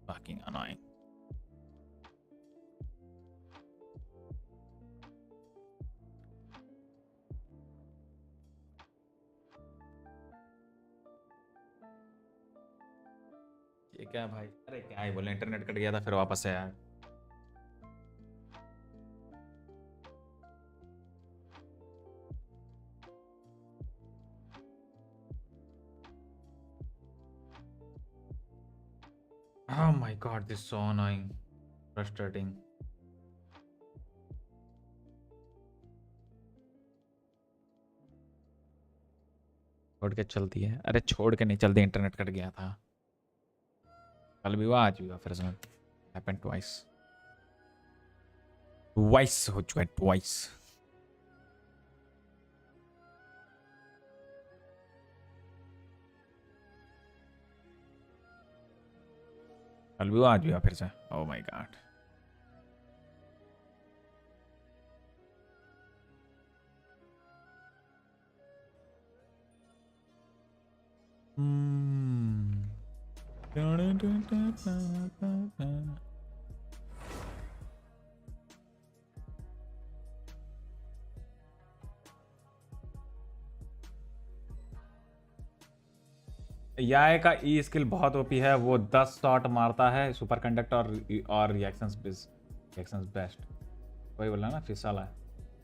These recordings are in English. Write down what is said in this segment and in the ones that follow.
Fucking annoying. ये क्या भाई? अरे क्या ही बोले, इंटरनेट कट गया था फिर वापस से आया. Oh my god, this is so annoying. Frustrating. छोड़ के चलती है. अरे छोड़ के नहीं चलती, इंटरनेट कट गया था. कल भी हुआ, आज भी हुआ, फिर से हैपेंड ट्वाइस. ट्वाइस हो चुका है, ट्वाइस. कल भी हुआ, आज भी हुआ, फिर से. ओह माय गॉड. याय का ई स्किल बहुत ओपी है. वो 10 शॉट मारता है, सुपर कंडक्टर और रिएक्शंस बेस्ट. वही बोला ना, फिसल है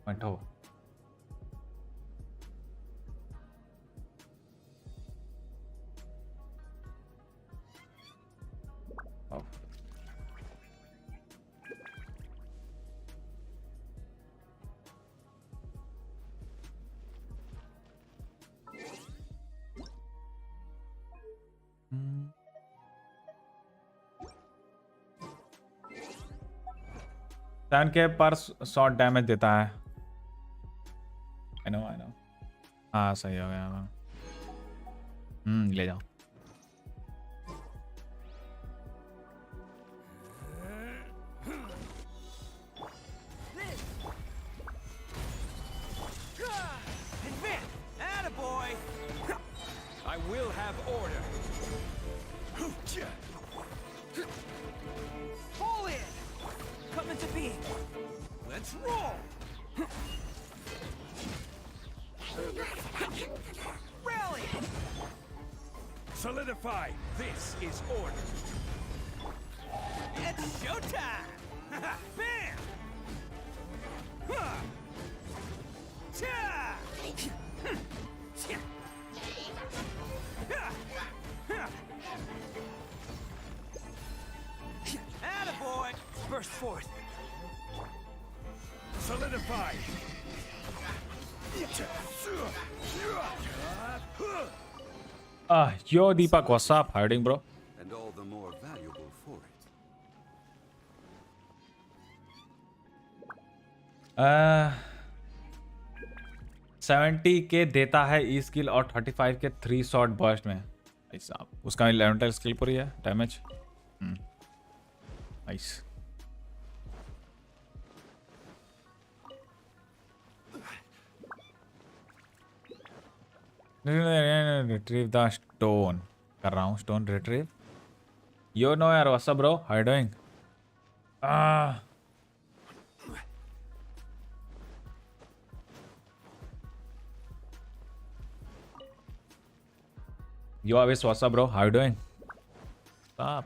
पॉइंट हो. टर्न के पर शॉट डैमेज देता है. I know. हाँ सही हो गया. ले जाओ. I will have order. Pull in. Coming to be. Let's roll. Rally. Solidify. This is order. It's showtime. Bam. Cha. Attaboy! Burst forth. Solidify. Yo Deepak, what's up? How are you doing, bro? And all the more valuable for it. 70 के देता है ई skill और 35 के 3 shot burst में. ऐसा उसका 11 skill पूरी है damage. Nice. Retrieve the stone. कर रहा हूँ स्टोन रिट्रीव. यो नो यार, what's up bro, how are you doing? Yo Avis, what's up bro, how are you doing? Stop.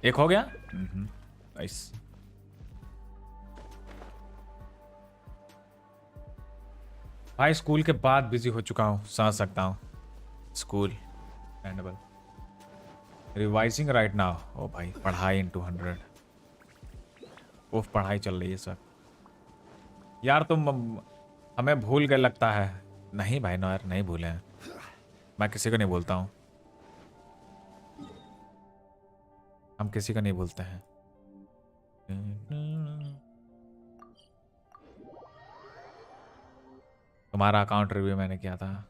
एक हो गया. नाइस. भाई स्कूल के बाद बिजी हो चुका हूँ, समझ सकता हूँ. School enable revising right now. ओ भाई पढ़ाई इन 200. उफ पढ़ाई चल रही है सर. यार तुम हमें भूल गए लगता है. नहीं भाई नो यार, नहीं भूले हैं. मैं किसी को नहीं बोलता हूँ. हम किसी को नहीं बोलते हैं. तुम्हारा अकाउंट रिव्यू मैंने किया था.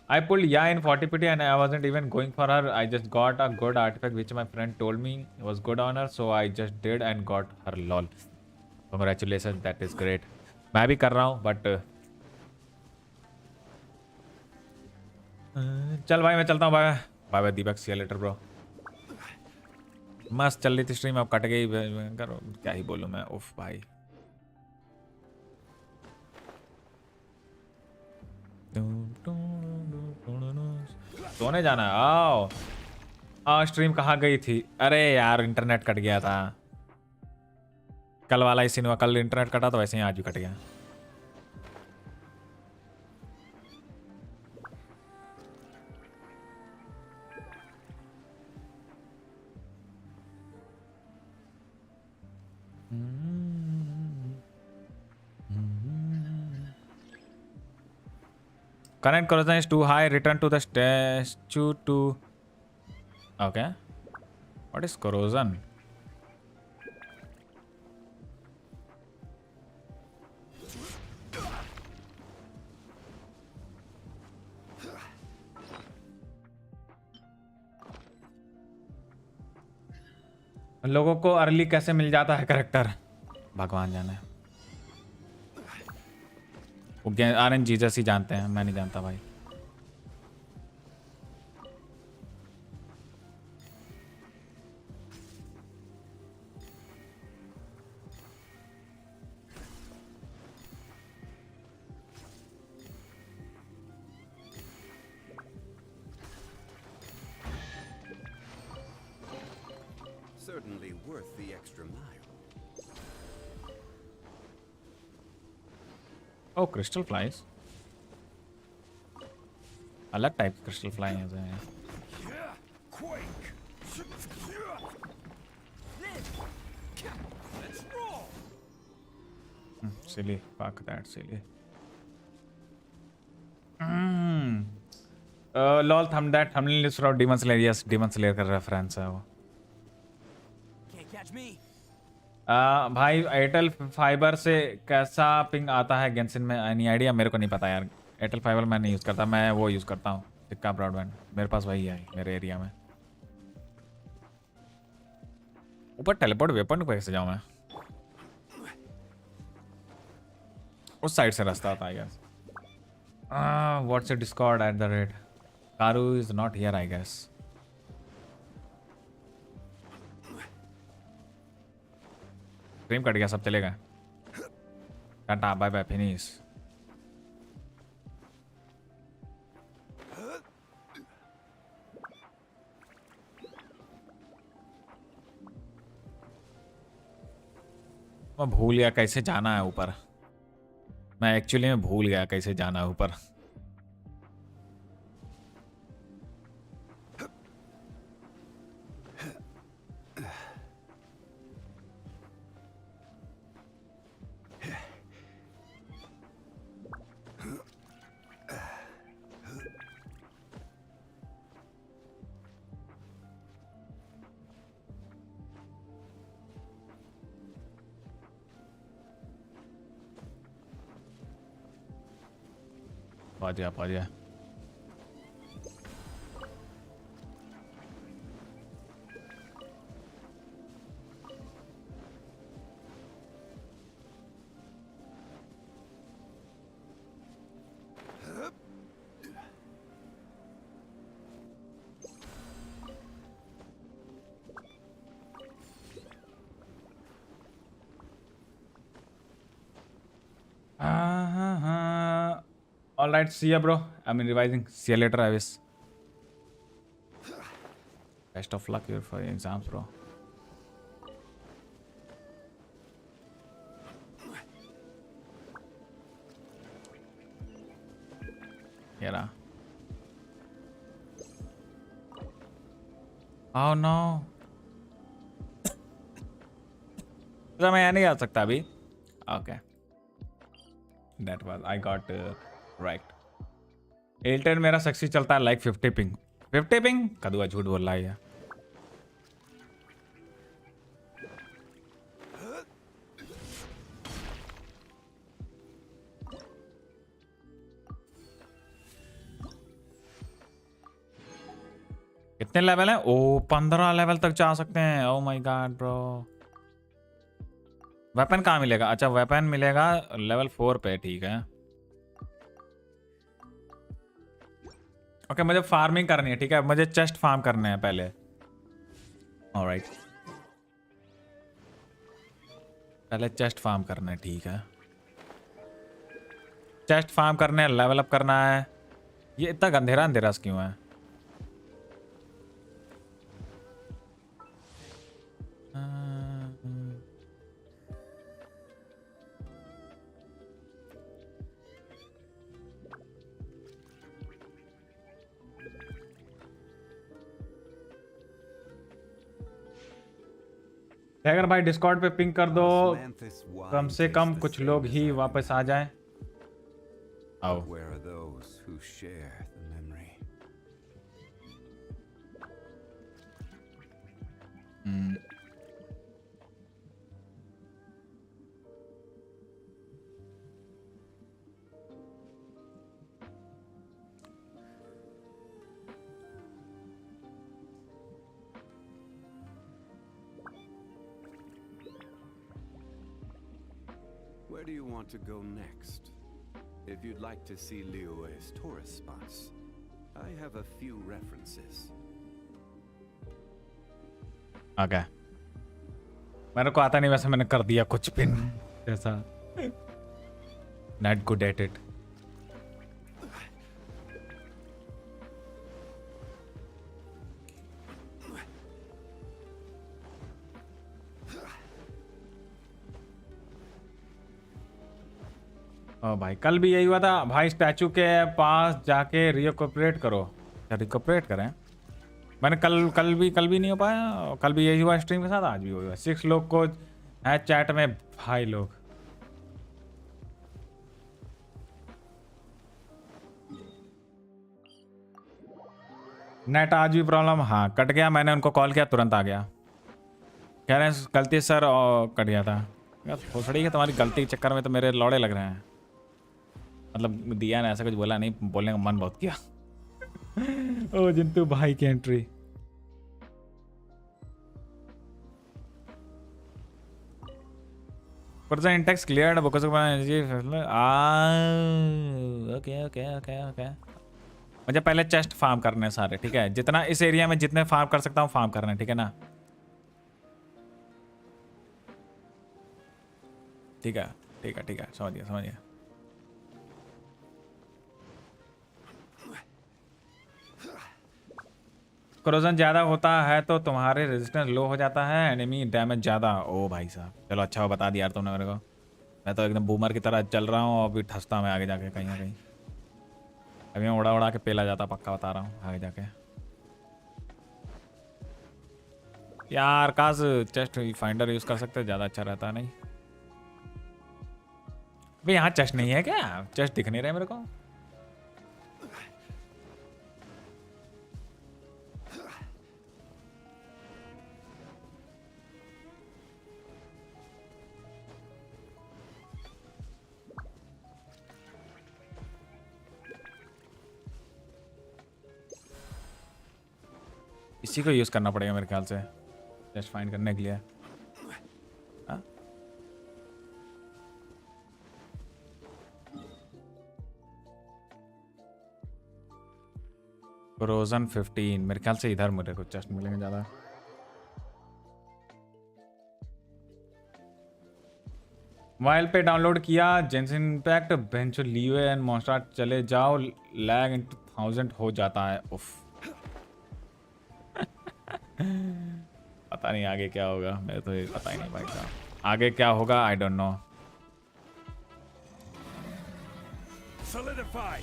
I pulled yeah in 40PT and I wasn't even going for her. I just got a good artifact which my friend told me was good on her, so I just did and got her. Lol. Congratulations, that is great. मैं भी कर रहा हूँ but चल भाई मैं चलता हूँ। Bye bye bye Deepak, see you later bro. मस्त चल रही थी स्ट्रीम, अब कट गई। करो क्या ही बोलूँ मैं, उफ भाई। सोने जाना है, आओ। स्ट्रीम कहाँ गई थी? अरे यार इंटरनेट कट गया था। कल वाला ही सीन हुआ, कल इंटरनेट कटा तो वैसे ही आज भी कट गया। Current corrosion is too high. Return to the statue to. Okay. What is corrosion? लोगों को अर्ली कैसे मिल जाता है करेक्टर, भगवान जाने। वो आरएन जीजस ही जानते हैं, मैं नहीं जानता भाई। Certainly worth the extra mile. Oh, crystal flies. अलग टाइप क्रिस्टल फ्लाई हैं। Silly, fuck that silly. Lol, thumb that thumbnail is from Demon Slayer. Yes, Demon Slayer का रेफरेंस है वो। Can't catch me. भाई एयरटेल फाइबर से कैसा ping आता है गेंशिन में? Any idea? मेरे को नहीं पता यार। एयरटेल फाइबर मैं नहीं यूज़ करता, मैं वो यूज़ करता हूँ सिक्का ब्रॉडबैंड। मेरे पास वही है मेरे एरिया में। ऊपर टेलीपोर्ट वेपन पे कैसे जाऊँ मैं? उस साइड से रास्ता आता है guess. What's your discord @ Karu is not here I guess. Stream cut गया, सब चलेगा। Tata bye bye finish. मैं भूल गया कैसे जाना है ऊपर। मैं एक्चुअली में भूल गया कैसे जाना है ऊपर। पा जा। All right, see ya, bro. I'm revising. See you later, Avis. Best of luck here for your exams, bro. Here. Oh no. तो मैं यहाँ नहीं आ सकता अभी। Okay. That was I got right. Airtel मेरा सक्सेस चलता है लाइक 50 पिंग। 50 पिंग कदुआ झूठ बोल रहा है यार। कितने लेवल है? ओ 15 लेवल तक जा सकते हैं। Oh my God bro, weapon कहाँ मिलेगा? अच्छा वेपन मिलेगा लेवल 4 पे, ठीक है। ओके मुझे फार्मिंग करनी है, ठीक है, मुझे चेस्ट फार्म करने हैं पहले। ऑलराइट, पहले चेस्ट फार्म करना है, ठीक है। चेस्ट फार्म करने है, लेवल अप करना है। ये इतना अंधेरा अंधेरा क्यों है? अगर भाई डिस्कॉर्ड पे पिंग कर दो, कम से कम कुछ लोग ही वापस आ जाएं। आओ। Where are those who share the memory? Where do you want to go next? If you'd like to see Liyue's tourist spots, I have a few references. Okay, मेरे को आता नहीं वैसे, मैंने कर दिया कुछ पिन ऐसा। Not good at it. ओ भाई कल भी यही हुआ था भाई, स्टैचू के पास जाके रिकॉपरेट करो। क्या रिकॉपरेट करें? मैंने कल भी नहीं हो पाया। कल भी यही हुआ स्ट्रीम के साथ, आज भी हुआ। 6 लोग को है चैट में भाई लोग। नेट आज भी प्रॉब्लम, हाँ कट गया। मैंने उनको कॉल किया, तुरंत आ गया। कह रहे हैं गलती सर, और कट गया था। थोड़ी है तुम्हारी गलती के चक्कर में तो मेरे लौड़े लग रहे हैं। मतलब दिया ने ऐसा कुछ बोला नहीं, बोलने का मन बहुत किया। ओ जिंतू भाई की entry. Percent Intex cleared because of energy. Okay okay okay okay. मुझे पहले चेस्ट फार्म करने सारे, ठीक है। जितना इस एरिया में जितने फार्म कर सकता हूँ फार्म करने, ठीक है ना। ठीक है ठीक है ठीक है, समझ गया समझ गया। क्रोजन ज्यादा होता है तो तुम्हारे रेजिस्टेंस लो हो जाता है, एनिमी डैमेज ज्यादा। ओ भाई साहब चलो अच्छा हो बता दिया यार तुमने मेरे को। मैं तो एकदम बूमर की तरह चल रहा हूँ, अभी ठसता मैं आगे जाके कहीं ना कहीं। अभी मैं उड़ा उड़ा के पेला जाता, पक्का बता रहा हूँ आगे जाके। यार काश चेस्ट फाइंडर यूज कर सकते, ज्यादा अच्छा रहता। नहीं भाई यहाँ चेस्ट नहीं है क्या? चेस्ट दिख नहीं रहे मेरे को। इसी को यूज करना पड़ेगा मेरे ख्याल से चेस्ट फाइंड करने के लिए। फ्रोजन 15 मेरे ख्याल से इधर मुझे कुछ चेस्ट मिलेंगे ज्यादा। मोबाइल पे डाउनलोड किया जेंशिन इम्पैक्ट, बेंचो लियो एंड मॉन्स्टर चले जाओ, लैग इनटू 1000 हो जाता है। उफ पता नहीं आगे क्या होगा, मेरे तो ये पता ही नहीं भाई साहब आगे क्या होगा। I don't know. Solidify.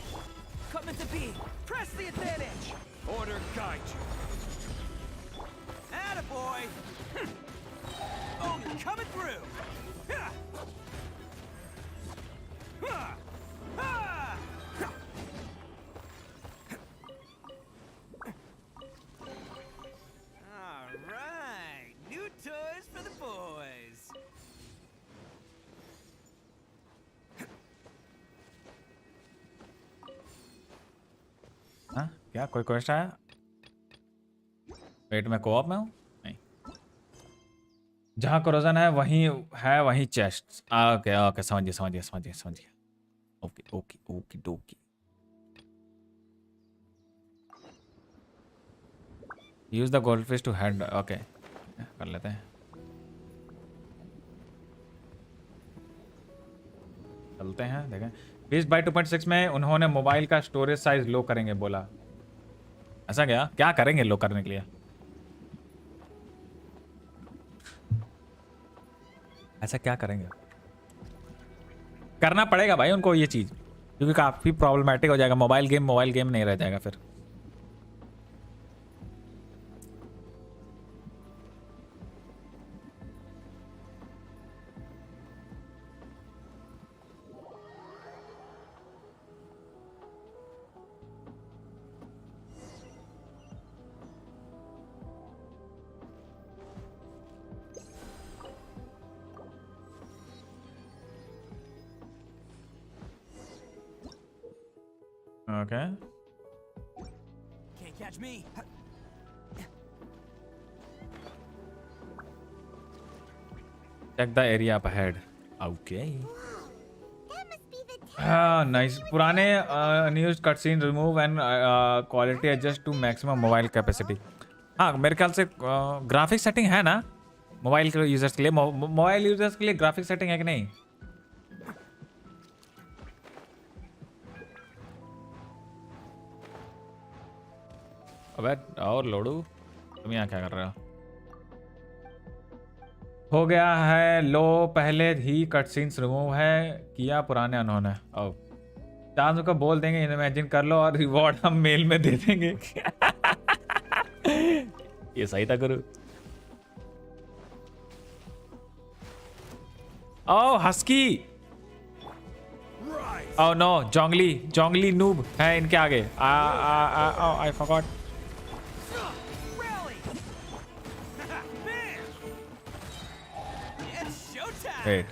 Come into being. Press the advantage. Order guide you. Attaboy. Oh, you're coming through. Ha! Ha! Ha! All right. New toys for the boys. हाँ क्या कोई क्वेश्चन आया? वेट मैं कोऑप में हूँ? नहीं। जहाँ corrosion है वहीं चेस्ट। ओके ओके, समझिए। ओके ओके ओके डोके। Use the gold fish to head. Okay कर लेते हैं, चलते हैं देखें। 20x2.6 में उन्होंने मोबाइल का स्टोरेज साइज लो करेंगे बोला। ऐसा क्या करेंगे लो करने के लिए? ऐसा क्या करेंगे? करना पड़ेगा भाई उनको ये चीज, क्योंकि काफी प्रॉब्लमेटिक हो जाएगा। मोबाइल गेम नहीं रह जाएगा फिर। Okay Can't catch me. Check the area up ahead. Okay nice. पुराने news cut scene remove and quality adjust to maximum mobile capacity. हाँ मेरे ख्याल से ग्राफिक सेटिंग है ना मोबाइल के यूजर्स के लिए। मोबाइल यूजर्स के लिए ग्राफिक सेटिंग है कि नहीं? अबे और लोडू तुम यहाँ क्या कर रहे हो गया है लो, पहले ही कट सीन्स रिमूव है किया पुराने उन्होंने। अब चांस को बोल देंगे इमेजिन कर लो और रिवॉर्ड हम मेल में दे देंगे। ये सही था गुरु। ओ हस्की, ओ नो जोंगली नूब है इनके आगे। I forgot. Rally! Man! It's showtime! Wait.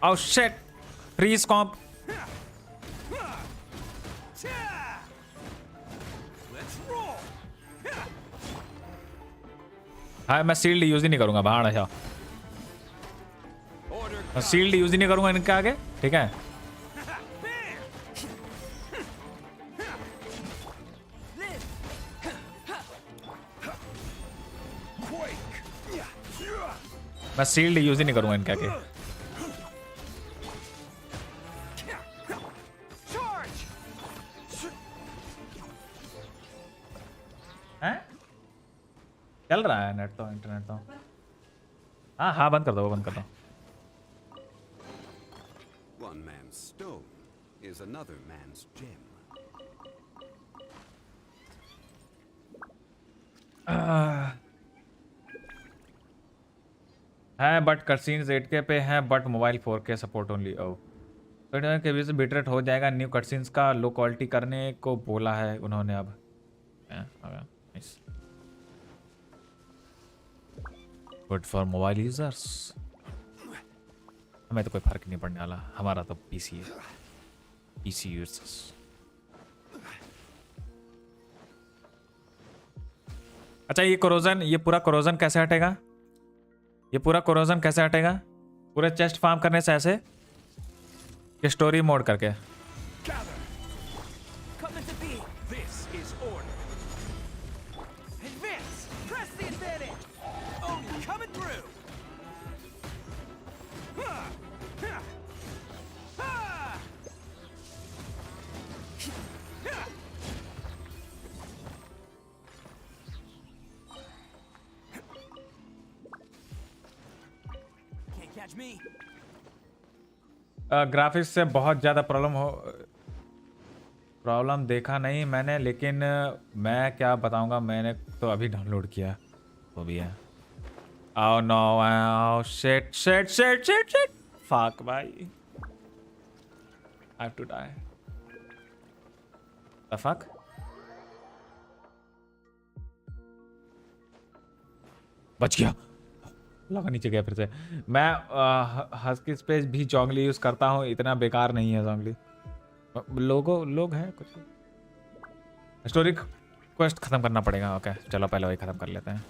Oh shit! Freeze comp. Let's roll! हाँ मैं शील्ड यूज ही नहीं करूंगा बाहर। अच्छा Order शील्ड यूज ही नहीं करूंगा इनके आगे, ठीक है। मैं शील्ड यूज ही नहीं करूंगा इनके आगे। charge! हैं? चल रहा है नेट तो, इंटरनेट तो। हाँ बंद कर दो। One man's stone is another man's gem. है बट कटसीन्स 8K पे है but mobile 4K support only. ओ के वजह से बिटरेट हो जाएगा। न्यू कटसीन्स का लो क्वालिटी करने को बोला है उन्होंने अब। Good for mobile users. हमें तो कोई फर्क नहीं पड़ने वाला, हमारा तो पीसी है, पीसी यूजर्स। अच्छा ये पूरा कोरोजन कैसे हटेगा? पूरे चेस्ट फार्म करने से ऐसे कि स्टोरी मोड करके? Gather! Coming to be! This is order! Advance! Press the advantage! Oni coming through! Ha! Ha! Ha! Ha! Can't catch me! Graphics से बहुत ज़्यादा प्रॉब्लम देखा नहीं मैंने, लेकिन मैं क्या बताऊंगा, मैंने तो अभी डाउनलोड किया वो भी है। Oh no, oh shit, fuck भाई, I have to die. The fuck? बच गया, लगा नीचे गया फिर से। मैं हस्की स्पेस भी जोंगली यूज करता हूँ, इतना बेकार नहीं है जोंगली। लोग हैं कुछ। स्टोरी क्वेस्ट खत्म करना पड़ेगा। ओके चलो पहले वही खत्म कर लेते हैं।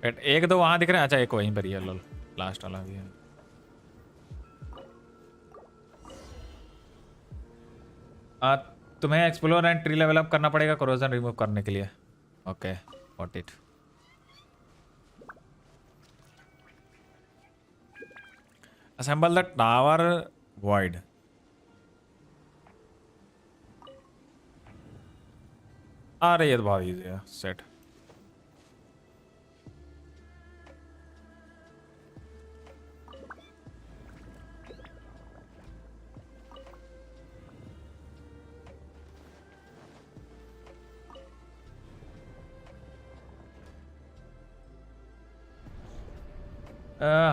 एक दो वहां दिख रहे हैं। अच्छा एक वहीं पर ही है। लोल लास्ट वाला भी है। आ, तुम्हें explore and tree level up करना पड़ेगा कोरोजन रिमूव करने के लिए। Okay got it. Assemble the tower void. अरे ये तो बहुत इजी है। सेट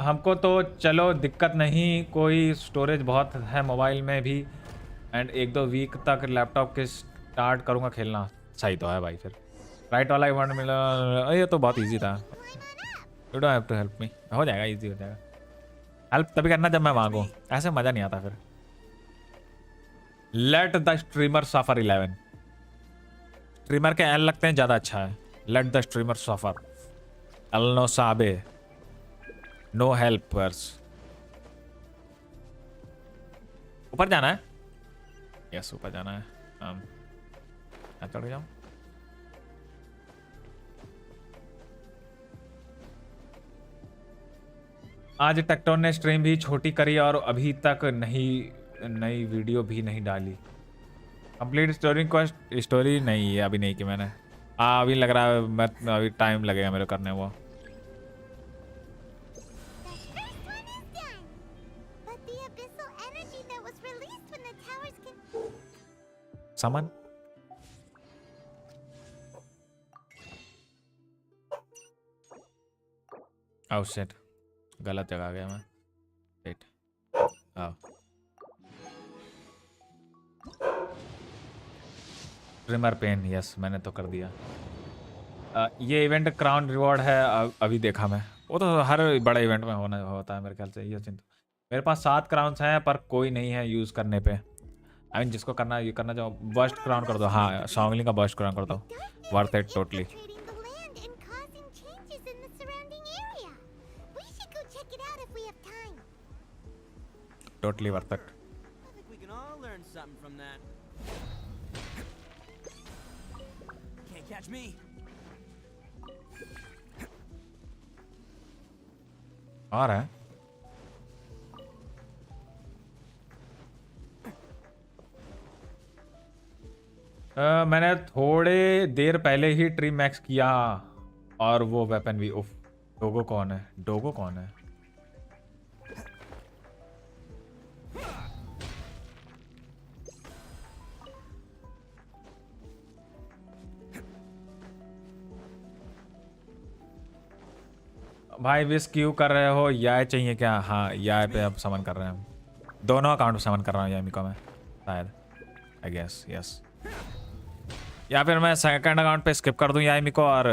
हमको तो चलो दिक्कत नहीं कोई। स्टोरेज बहुत है मोबाइल में भी। एंड एक दो वीक तक लैपटॉप के स्टार्ट करूंगा खेलना। सही तो है भाई। फिर राइट वाला इवेंट मिला। ये तो बहुत इजी था। You don't have to help me. हो जाएगा इजी हो जाएगा। हेल्प तभी करना जब मैं मांगू। ऐसे मजा नहीं आता फिर। Let the streamer suffer 11। Streamer के एल लगते हैं ज़्यादा अच्छा है। Let the streamer suffer. L no साबे नो हेल्पर्स। ऊपर जाना है। यस ऊपर जाना है। मैं चढ़ जाऊँ। आज टेक्टोन ने स्ट्रीम भी छोटी करी और अभी तक नई वीडियो भी नहीं डाली। कंप्लीट स्टोरी क्वेस्ट स्टोरी नहीं है अभी नहीं की मैंने। अभी लग रहा है मैं अभी टाइम लगेगा मेरे करने वो। सामान ओह शिट गलत जगह गया मैं। वेट आओ। ट्रिमर पेन यस मैंने तो कर दिया। ये इवेंट क्राउन रिवॉर्ड है। अभी देखा मैं। वो तो हर बड़े इवेंट में होना होता है मेरे ख्याल से। ये चिंता मेरे पास 7 क्राउन्स हैं पर कोई नहीं है यूज़ करने पे। आई मीन जिसको करना ये करना चाहो बर्स्ट क्राउन कर दो। हाँ सॉन्गलिंग का बर्स्ट क्राउन कर दो। Worth it totally. Totally worth it. I think we can all learn something from that. Can't catch me. आ रहा है। मैंने थोड़े देर पहले ही ट्री मैक्स किया और वो वेपन भी। उफ डोगो कौन है? डोगो कौन है? भाई विश क्यों कर रहे हो? याय चाहिए क्या? हाँ याय पे अब समन कर रहे हैं हम। दोनों अकाउंट पे समन कर रहा हूँ यामी को मैं शायद। I guess yes. या फिर मैं सेकंड अकाउंट पे स्किप कर दूं यामी को और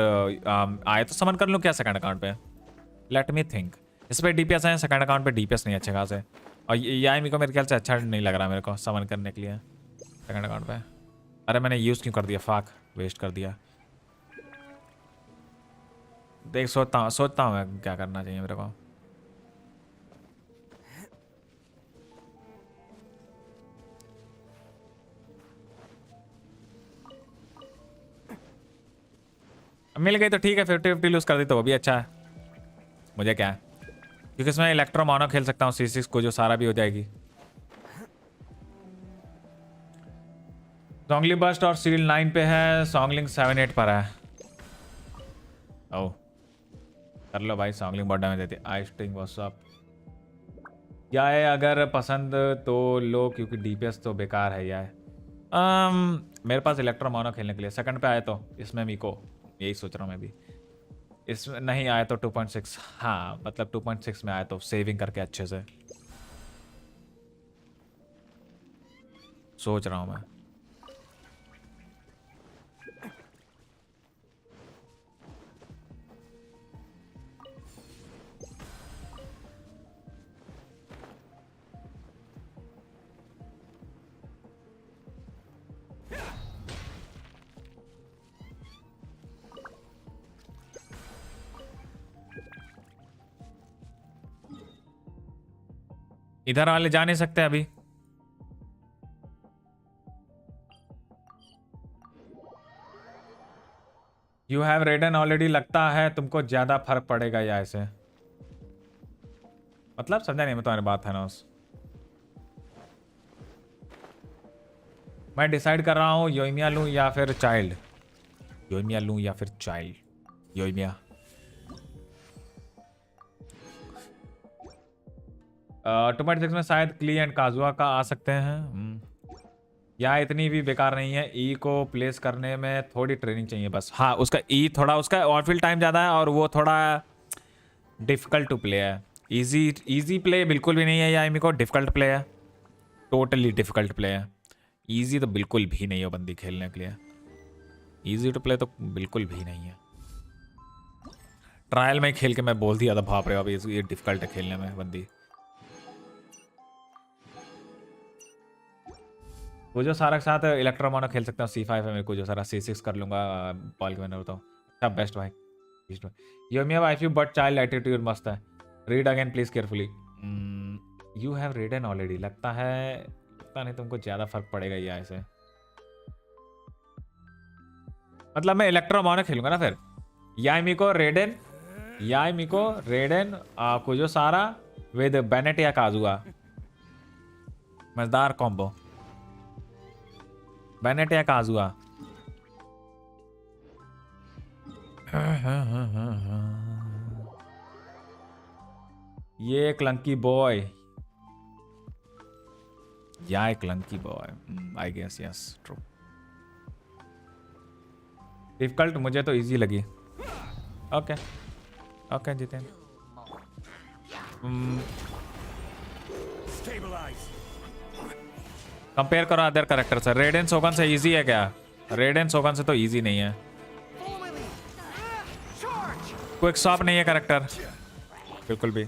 आए तो समन कर लूँ क्या सेकंड अकाउंट पे? Let me think. इस पे डीपीएस है सेकंड अकाउंट पे डीपीएस नहीं अच्छे खासे। और यामी को मेरे ख्याल से अच्छा नहीं लग रहा मेरे को समन करने के लिए सेकंड अकाउंट पे। अरे मैंने यूज़ क्यों कर दिया? फाक वेस्ट कर दिया। देख सोचता हूँ मैं क्या करना चाहिए मेरे को। मिल गई तो ठीक है। 50-50 लूज कर दी तो वो भी अच्छा है। मुझे क्या है क्योंकि इसमें इलेक्ट्रो मोनो खेल सकता हूँ C6 को जो सारा भी हो जाएगी। सॉन्गलिंग बस्ट और सील 9 पे है। सॉन्गलिंग 7-8 पर है। ओह कर लो भाई। सॉन्गलिंग बहुत डैमेज देती है। आई स्टिंग व्हाट्सअप या है अगर पसंद तो लो क्योंकि डीपीएस तो बेकार है यार। मेरे पास इलेक्ट्रो मोनो खेलने के लिए सेकंड पे आए तो इसमें मीको यही सोच रहा हूँ मैं भी। इसमें नहीं आया तो 2.6। हाँ मतलब 2.6 में आया तो सेविंग करके अच्छे से सोच रहा हूँ मैं। इधर वाले जा नहीं सकते अभी। यू हैव रेडन ऑलरेडी, लगता है तुमको ज्यादा फर्क पड़ेगा या ऐसे, मतलब समझा नहीं मैं तुम्हारी बात है ना। मैं डिसाइड कर रहा हूँ योइमिया लूँ या फिर चाइल्ड। योइमिया लूँ या फिर चाइल्ड। योइमिया। टोमेट 6 में शायद क्ली एंड काजुआ का आ सकते हैं। या इतनी भी बेकार नहीं है। ई को प्लेस करने में थोड़ी ट्रेनिंग चाहिए बस। हाँ उसका ई थोड़ा, उसका ऑनफील्ड टाइम ज़्यादा है और वो थोड़ा डिफिकल्ट टू प्ले है। इजी प्ले बिल्कुल भी नहीं है या को, डिफिकल्ट प्ले है, टोटली डिफिकल्ट प्ले है। इजी तो बिल्कुल भी नहीं है बंदी खेलने के लिए। इजी टू प्ले तो बिल्कुल भी नहीं है। ट्रायल में खेल के मैं बोल दिया था बाप रे अभी ये डिफिकल्ट है खेलने में बंदी। वो जो सारा के साथ इलेक्ट्रोमोनो खेल सकता हूँ। C5 है मेरे को जो सारा C6 कर लूंगा बॉल के मैंने बताऊँ। अच्छा बेस्ट भाई। Yoimiya wife you but child attitude मस्त है। Read again please carefully. You have Raiden already, लगता है, लगता नहीं तुमको ज्यादा फर्क पड़ेगा ये ऐसे। मतलब मैं इलेक्ट्रोमोनो खेलूंगा ना फिर। यामिको रेडन कुजो सारा विद बेनेट या काजुआ। मजेदार कॉम्बो। बेनेट या काजुआ। ये क्लंकी बॉय, या clunky boy, I guess yes true. Difficult मुझे तो इजी लगी। Okay okay Jiten. कंपेयर करो अदर कैरेक्टर से। रेडन सोगन से इजी है क्या? रेडन सोगन से तो इजी नहीं है। क्विक शॉप नहीं है कैरेक्टर बिल्कुल भी।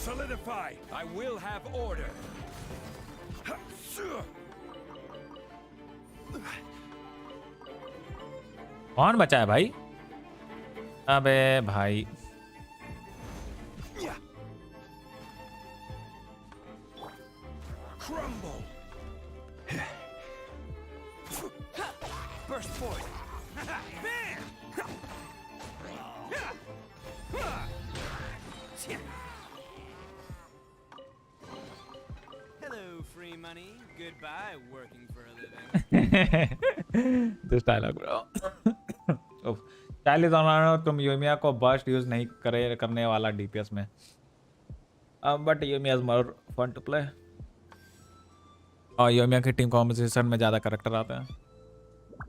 Solidify. I will have order. कौन बचा है भाई? अबे भाई Crumble. Burst forth. Bam. Hello, free money. Goodbye, working for a living. This dialogue bro. Childe is on. तुम योमिया को बर्स्ट यूज नहीं करने वाला डीपीएस में, but Yoimiya is more fun to play. और योमिया की टीम कॉम्पिटिशन में ज़्यादा करेक्टर आते हैं।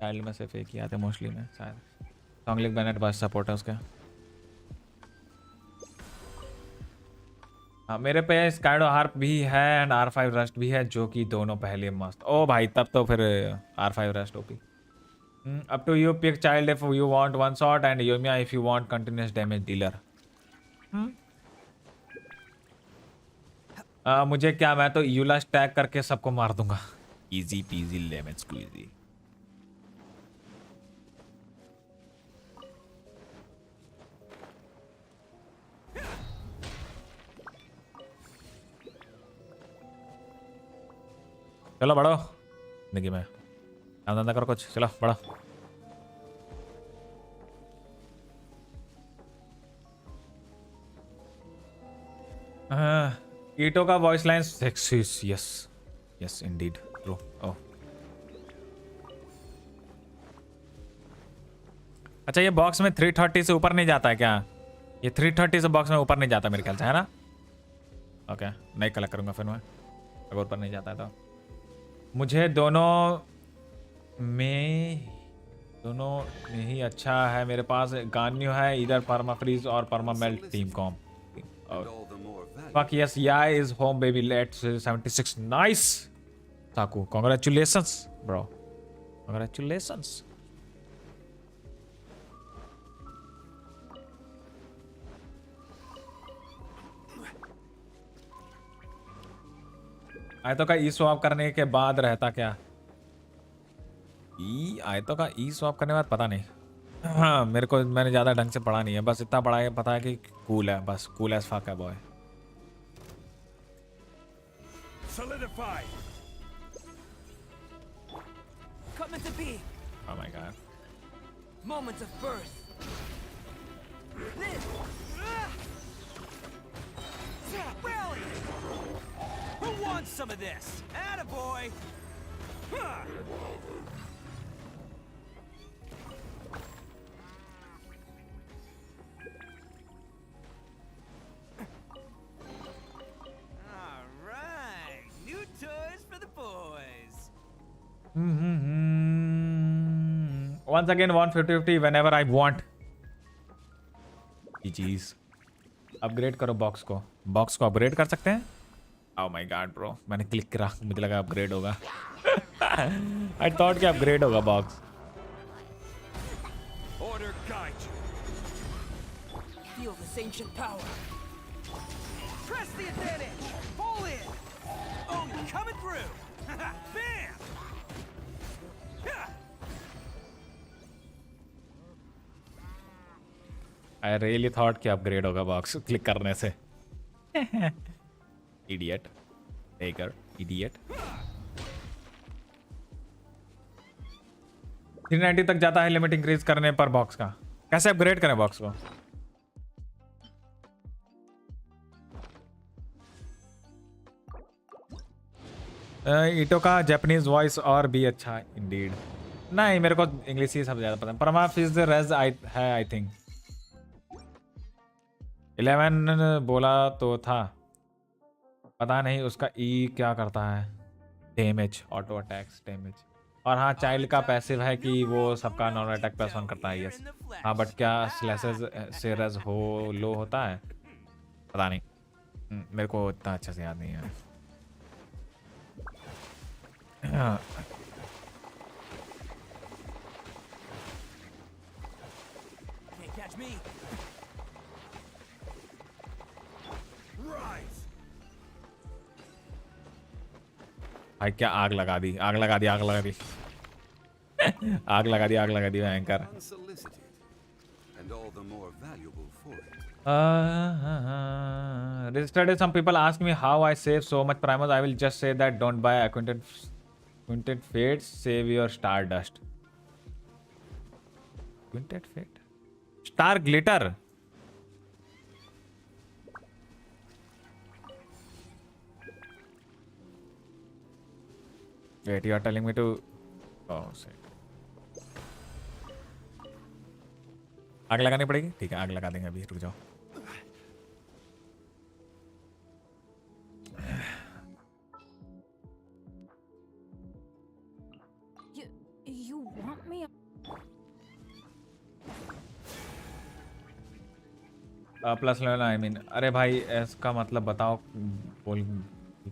चाइल्ड में सिर्फ एक ही आते हैं मोस्टली में शायद। सॉन्गलिक बेनेट बस सपोर्ट है उसके। हाँ मेरे पे स्काइडो हार्प भी है एंड R5 रस्ट भी है जो कि दोनों पहले मस्त। ओ भाई तब तो फिर R5 rust OP. Up to you, pick child if you want one shot and Yomiya if you want continuous damage dealer. मुझे क्या, मैं तो यूला स्टैक करके सबको मार दूंगा। Easy peasy lemon squeezy. चलो बढ़ो जिंदगी में, काम धंधा करो कुछ। चलो बढ़ो। कीटो का voice line sexy. Yes yes indeed true. Oh अच्छा ये बॉक्स में 330 से ऊपर नहीं जाता है क्या? ये 330 से बॉक्स में ऊपर नहीं जाता मेरे ख्याल से, है ना? ओके नहीं कलेक्ट करूंगा फिर मैं, अगर ऊपर नहीं जाता है तो। मुझे दोनों में ही अच्छा है। मेरे पास गान्यू है, इधर परमा फ्रीज और perma melt team comp. Fuck yes, yeah is home baby. Let's 76. Nice. Saku, congratulations, bro. Congratulations. आए तो का ई स्वैप करने के बाद रहता क्या? आयतों का ई स्वैप करने के बाद पता नहीं। हाँ मैंने ज़्यादा ढंग से पढ़ा नहीं है, बस इतना पढ़ा है पता है कि कूल है, बस कूल एज फक है boy. Solidify. Coming to be. Oh my god. Moments of birth. This. Rally. Who wants some of this? Attaboy. Once again 150 whenever I want. ये चीज अपग्रेड करो बॉक्स को अपग्रेड कर सकते हैं। Oh my god bro, मैंने click करा, मुझे लगा अपग्रेड होगा। I thought कि अपग्रेड होगा box. Order guide you. Feel this ancient power. Press the advantage. Pull in. Oh, coming through. Bam. I really thought कि अपग्रेड होगा बॉक्स क्लिक करने से। Idiot. Taker. Idiot. 390 तक जाता है लिमिट इंक्रीज करने पर बॉक्स का। कैसे अपग्रेड करें बॉक्स को? ईटो का जापानीज वॉइस और भी अच्छा इंडीड। नहीं मेरे को इंग्लिश ही सब ज्यादा पसंद। परमा फिज रेज है आई थिंक 11 बोला तो था, पता नहीं उसका ई क्या करता है। Damage, auto attacks damage. और हाँ चाइल्ड का पैसिव है कि वो सबका नॉन अटैक प्लस 1 करता है। यस हाँ बट क्या स्लैशेस से रेज हो लो होता है पता नहीं, मेरे को इतना अच्छा से याद नहीं है। Can't catch me. Rise. भाई क्या आग लगा दी आग लगा दी आग लगा दी आग लगा दी आग लगा दी anchor. Unsolicited, and all the more valuable for it. Yesterday some people ask me how I save so much primers. I will just say that don't buy acquainted fates, save your stardust. Acquainted fate, star glitter. Wait, you are telling me to say आग लगानी पड़ेगी? ठीक है आग लगा देंगे अभी, रुक जाओ। You want me? Plus level I mean. अरे भाई इसका मतलब बताओ बोल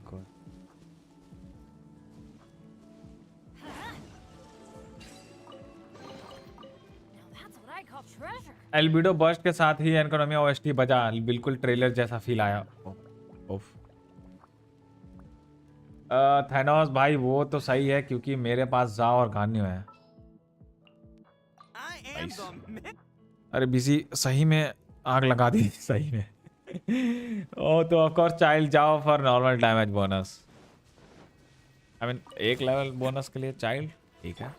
को। एल्बिडो बर्स्ट के साथ ही इकोनॉमी ओएसटी बजा, बिल्कुल ट्रेलर जैसा फील आया। ओफ थैनोस भाई वो तो सही है क्योंकि मेरे पास जा और गान्यो है। अरे बिजी सही में आग लगा दी सही में। ओ तो ऑफ कोर्स चाइल्ड जाओ for normal damage bonus. I mean एक लेवल बोनस के लिए चाइल्ड ठीक है।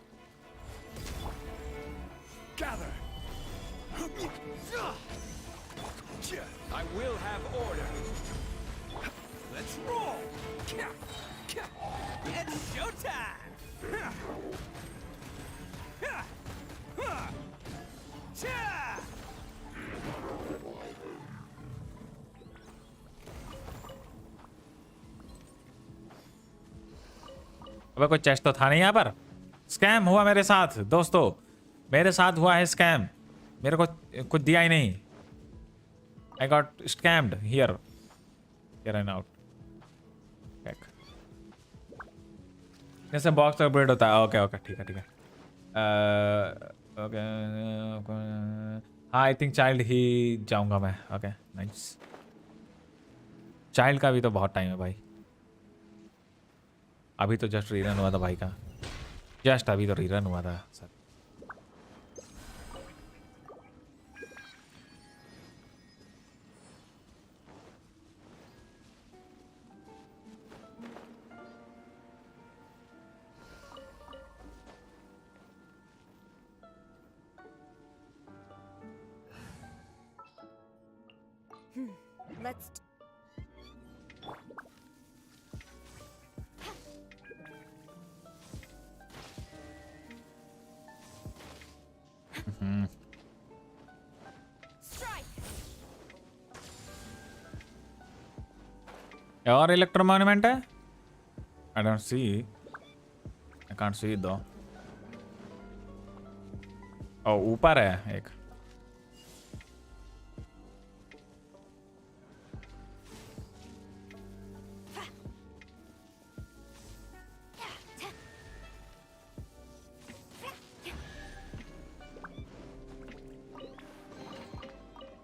I will have order. Let's roll. It's showtime. अबे कोई चेस्ट तो था नहीं यहाँ पर। स्कैम हुआ मेरे साथ दोस्तों, मेरे साथ हुआ है स्कैम। मेरे को कुछ दिया ही नहीं। I got scammed here and out. Check. जैसे बॉक्स अपग्रेड होता है। ओके ओके ठीक है ठीक है। ओके हाँ आई थिंक चाइल्ड ही जाऊंगा मैं। Okay nice. चाइल्ड का भी तो बहुत टाइम है भाई, अभी तो जस्ट रीरन हुआ था भाई का। जस्ट अभी तो रीरन हुआ था सर। Let's. और इलेक्ट्रो मॉन्यूमेंट है? I don't see, I can't see it दो। ओ ऊपर है एक।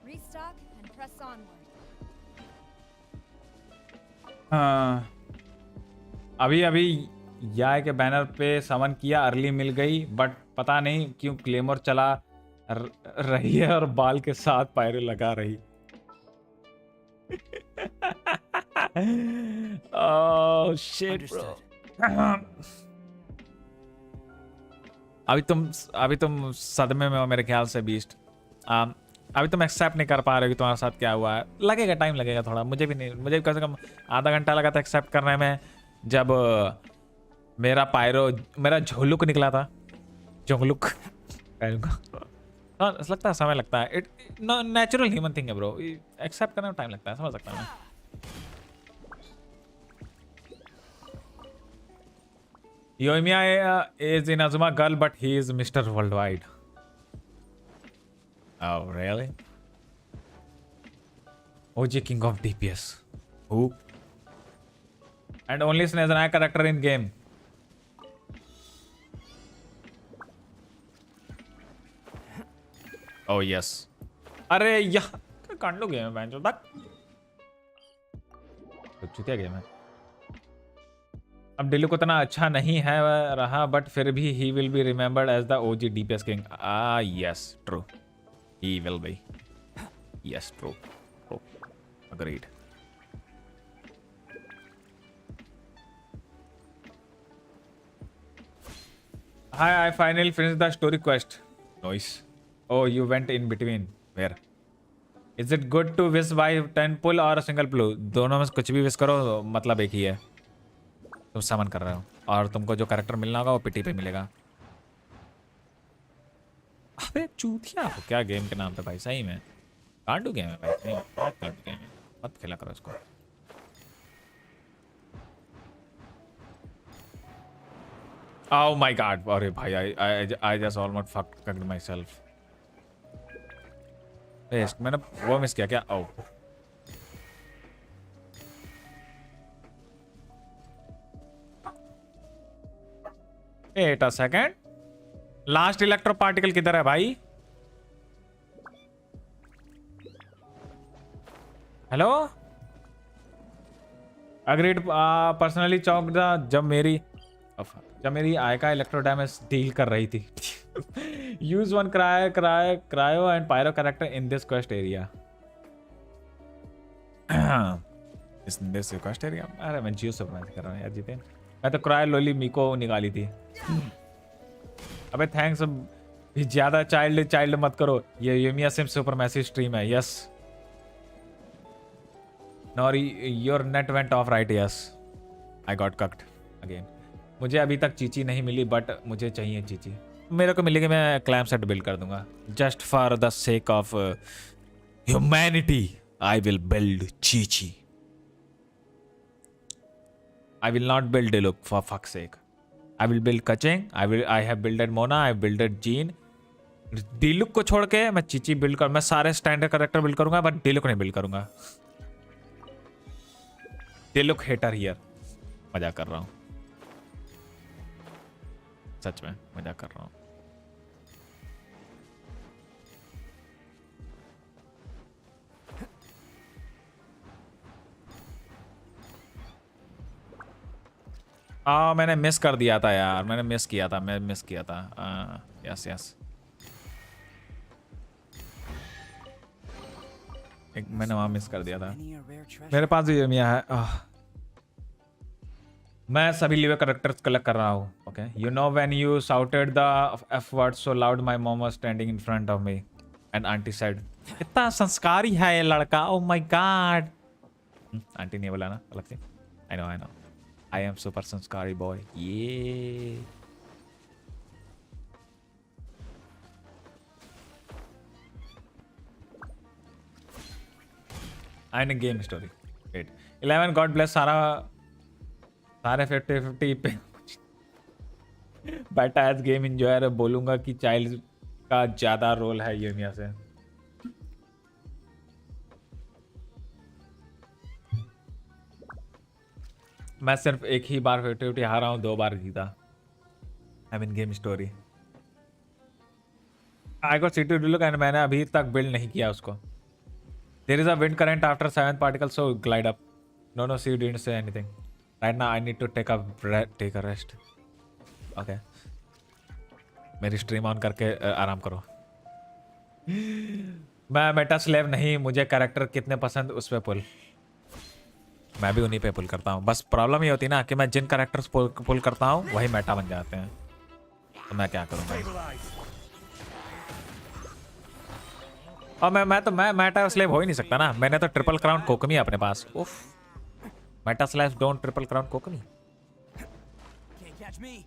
Restock and press onward. हाँ अभी अभी याय के बैनर पे समन किया, अर्ली मिल गई बट पता नहीं क्यों क्लेमर चला रही है और बाल के साथ पायरे लगा रही। Oh shit bro. अभी तुम सदमे में हो मेरे ख्याल से बीस्ट। अभी तुम एक्सेप्ट नहीं कर पा रहे हो कि तुम्हारे साथ क्या हुआ है। लगेगा, टाइम लगेगा थोड़ा। मुझे भी नहीं, मुझे भी कम से कम आधा घंटा लगा था एक्सेप्ट करने में, जब मेरा झोलुक निकला था। झोलुक हाँ लगता है, समय लगता है। इट नेचुरल ह्यूमन थिंग है ब्रो, एक्सेप्ट करने में टाइम लगता है, समझ सकता हूँ मैं। Yoimiya is Inazuma girl, but he is Mr. Worldwide. Oh, really? OG King of DPS. Who? And only Snezanaya character in game. Oh, yes. अरे यार कांड लो गेम है बैंचो तक। तो चुतिया गेम है। अब डिलुक उतना अच्छा नहीं है रहा, बट फिर भी he will be remembered as the OG DPS king. Yes true, he will be. Yes true, agreed. Hi, I finally finished the story quest. Nice. Oh, you went in between. Where? Is it good to wish by 10 pull or a single pull? दोनों में से कुछ भी wish करो, मतलब एक ही है। तुम समन कर रहे हो और तुमको जो कैरेक्टर मिलना होगा वो पिटी पे मिलेगा। अबे चूतिया हो क्या गेम के नाम पे भाई, सही में कांडू गेम है भाई, नहीं बहुत कांडू गेम है, मत खेला करो इसको। Oh my god, अरे भाई I just almost fucked myself। मैंने वो मिस किया क्या? Oh wait a second, last electro particle किधर है भाई? Hello, agreed. पर्सनली चौक जब मेरी आय का इलेक्ट्रो डैमेज डील कर रही थी। Use one cryo and pyro character in this quest area. This quest area. अरे मैं जियो से कर रहा हूँ यार जीते। मैं तो क्रायो लोली मीको निकाली थी। अबे थैंक्स, ज्यादा चाइल्ड मत करो, ये Yoimiya sim super massive stream है। Yes nor your net went off right. Yes I got cucked again. मुझे अभी तक चीची नहीं मिली, बट मुझे चाहिए चीची। मेरे को मिलेगी, मैं क्लैम सेट बिल्ड कर दूंगा। Just for the sake of humanity I will build Chichi. I will not build Diluc for fuck's sake. I will build Kacheng. I have builded Mona. I have builded Jean. Diluc को छोड़ के मैं Chichi build कर, मैं सारे standard character build करूंगा, but Diluc नहीं build करूंगा। Diluc hater here। मजाक कर रहा हूँ, सच में मजाक कर रहा हूँ। मैंने मिस कर दिया था यार, मैंने मिस किया था, मैं मिस किया था। यस यस, एक मैंने वहाँ मिस कर दिया था। Many a rare treasure. मेरे पास ये मिया है। मैं सभी लिवे करेक्टर्स कलेक्ट कर रहा हूँ। Okay, you know when you shouted the F word so loud my mom was standing in front of me and aunty said, कितना संस्कारी है ये लड़का, ओह माय गॉड। आंटी ने बोला ना अलग से। I know I am super संस्कारी बॉय। ये end game story 8 11 God bless सारे 50-50 पे बेटा एज गेम इंजॉयर बोलूंगा कि चाइल्ड का ज्यादा रोल है यूमिया से। मैं सिर्फ एक ही बार 50-50 हारा हूं, 2 बार जीता। I mean game story. I got city to look and मैंने अभी तक बिल्ड नहीं किया उसको। There is a wind current after 7 particles so glide up. No she didn't say anything right now, I need to take a rest. Okay, मेरी stream on करके आराम करो। मैं मेटा स्लेव नहीं, मुझे कैरेक्टर कितने पसंद उस पे पुल, मैं भी उन्हीं पे पुल करता हूँ। बस प्रॉब्लम ये होती है ना कि मैं जिन कैरेक्टर्स पुल करता हूँ वही मेटा बन जाते हैं, तो मैं क्या करूँ भाई। और मैं मेटा स्लेव हो ही नहीं सकता ना, मैंने तो ट्रिपल क्राउन कोकमी है अपने पास। उफ, meta slave don't triple crown Kokomi. Can't catch me.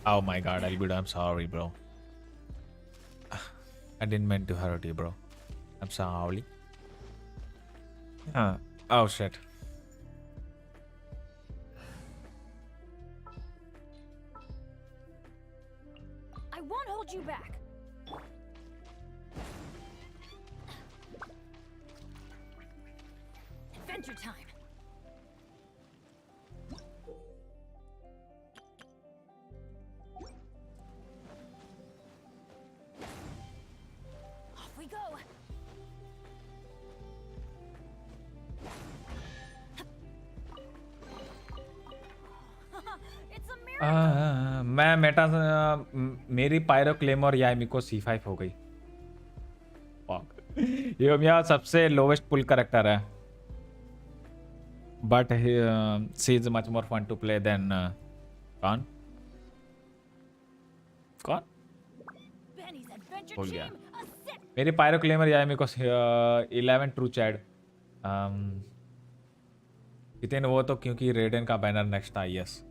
Oh my god, Albert, I'm sorry, bro. I didn't mean to hurt you, bro. I'm sorry. Oh shit. I won't hold you back. Adventure time. Off we go. It's a miracle. मैं meta मेरी pyro claymore Yamiko C5 हो गई। ये मेरा सबसे lowest pull character है, but she is much more fun to play than कौन Benny's adventure हो गया। team, a sip. मेरी pyro claymore Yamiko 11 true chad. Jiten वो तो क्योंकि रेडन का बैनर नेक्स्ट था। Yes,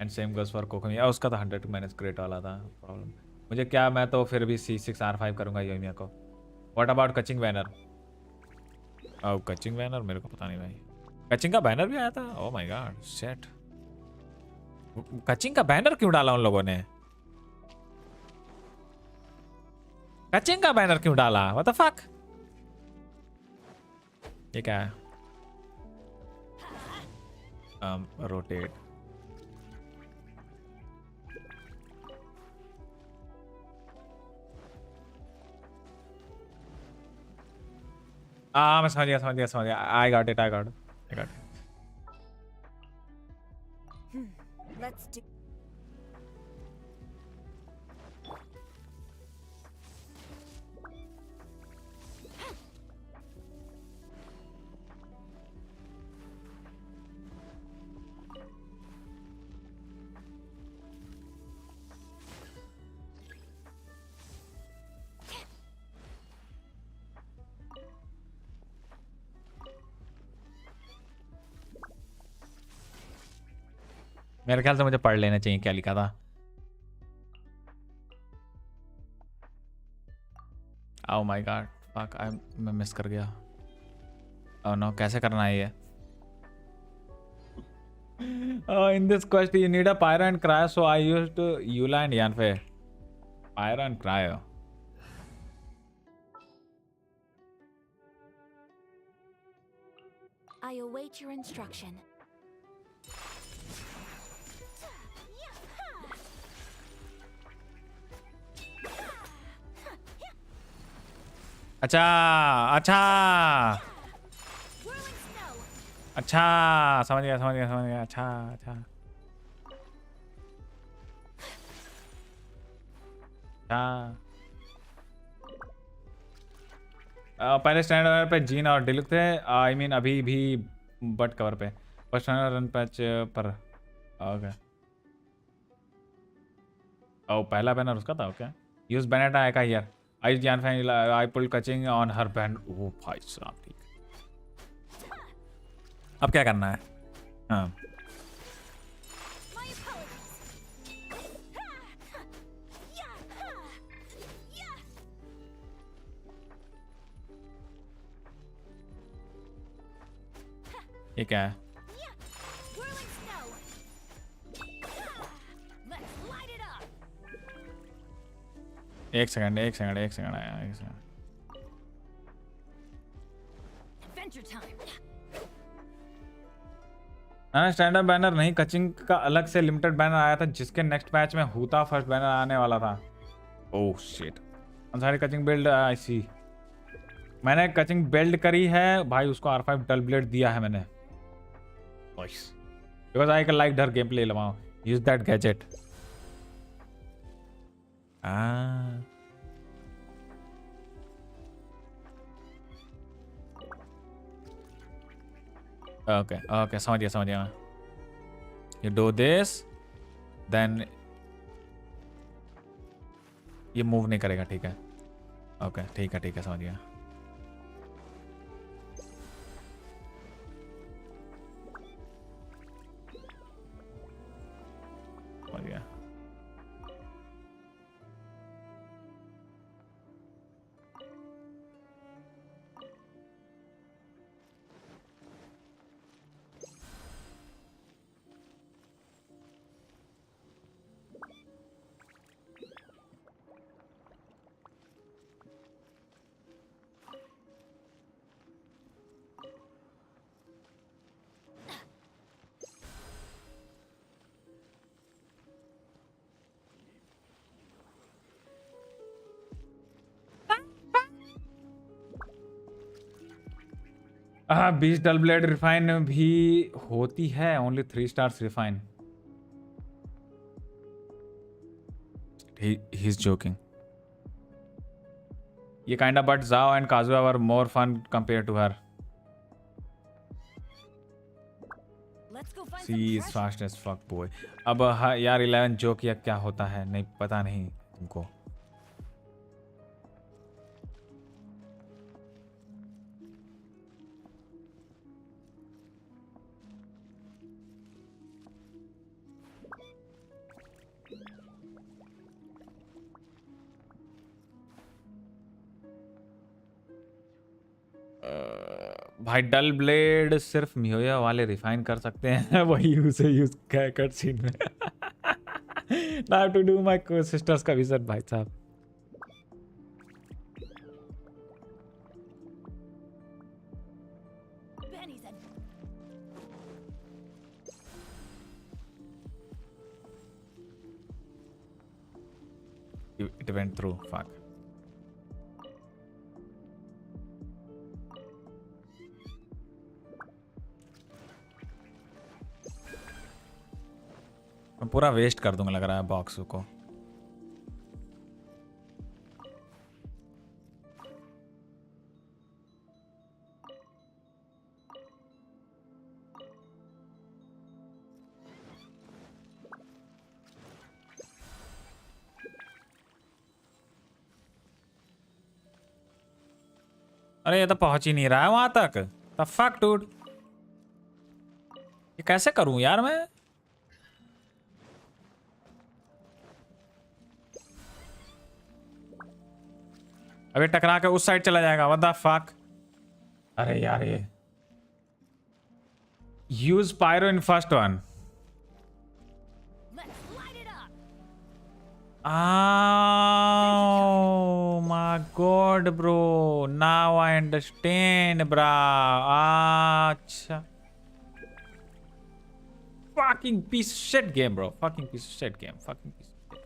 and same goes for Kokomi, उसका तो 100 मैनेज क्रेट वाला था। प्रॉब्लम मुझे क्या, मैं तो फिर भी C6R5 करूंगा योमिया को। What about kaching banner? Oh kaching banner मेरे को पता नहीं भाई, कचिंग का बैनर भी आया था। ओह माय गॉड शिट, कचिंग का बैनर क्यों डाला उन लोगों ने? कचिंग का बैनर क्यों डाला? What the fuck? ये क्या है? रोटेट। मैं समझ गया। I got it. Let's do. मेरे ख्याल से मुझे पढ़ लेना चाहिए क्या लिखा था। ओह माय गॉड फक, मैं मिस कर गया। ओह नो, कैसे करना है ये? In this quest you need a pyro and cryo, so I used Eula and Yanfei. Pyro and cryo. I await your instruction. अच्छा अच्छा Whirling snow. अच्छा, समझ गया समझ गया समझ गया। अच्छा अच्छा अच्छा। पहले स्टैंडर्ड पे जीन और डिलुक थे, आई मीन अभी भी बट कवर पे, फर्स्ट रन पैच पर। ओके, ओ पहला बैनर उसका था। ओके, यूज बैनेट आएगा हियर, आई जान fan I pull kaching on her band. ओ भाई साहब ठीक है, अब क्या करना है? हाँ My apologies. Yeah. Yeah. ये क्या है? Yeah. Whirling snow. Let's light it up. एक सेकंड एक सेकंड एक सेकंड आया, एक सेकंड। Adventure time. हाँ, स्टैंडर्ड बैनर नहीं, कचिंग का अलग से लिमिटेड बैनर आया था जिसके नेक्स्ट पैच में हूता फर्स्ट बैनर आने वाला था। ओह शिट, अंसारी कचिंग बिल्ड, आई सी। मैंने कचिंग बिल्ड करी है भाई, उसको R5 डल ब्लेड दिया है मैंने, because I can like the game play लवाओ, use that gadget. Okay okay, समझ गया समझ गया। यू डू दिस देन ये मूव नहीं करेगा, ठीक है। ओके ठीक है ठीक है, समझ गया। समझ गया। हाँ, 20 डल ब्लेड रिफाइन भी होती है, only 3 stars refine. He is joking. ये काइंड ऑफ बट जाओ and Kazuha were more fun compare to her. Let's go find see some is treasure. Fast as fuck boy. अब हाँ यार 11 जो किया क्या होता है नहीं पता नहीं तुमको। भाई डल ब्लेड सिर्फ मियोया वाले रिफाइन कर सकते हैं वही उसे यूज कट सीन में। ना टू डू माय सिस्टर्स का विजिट भाई साहब। Benny's in. It went through, fuck. मैं पूरा वेस्ट कर दूंगा लग रहा है बॉक्स को। अरे ये तो पहुंच ही नहीं रहा है वहां तक। द फक डूड, ये कैसे करूं यार मैं? अबे टकरा के उस साइड चला जाएगा। What the fuck. अरे यार ये use pyro in first one. Let's light it up. Oh my god, bro. Now I understand, bro. अच्छा. Fucking piece of shit game, bro. Fucking piece of shit game. Fucking piece of shit.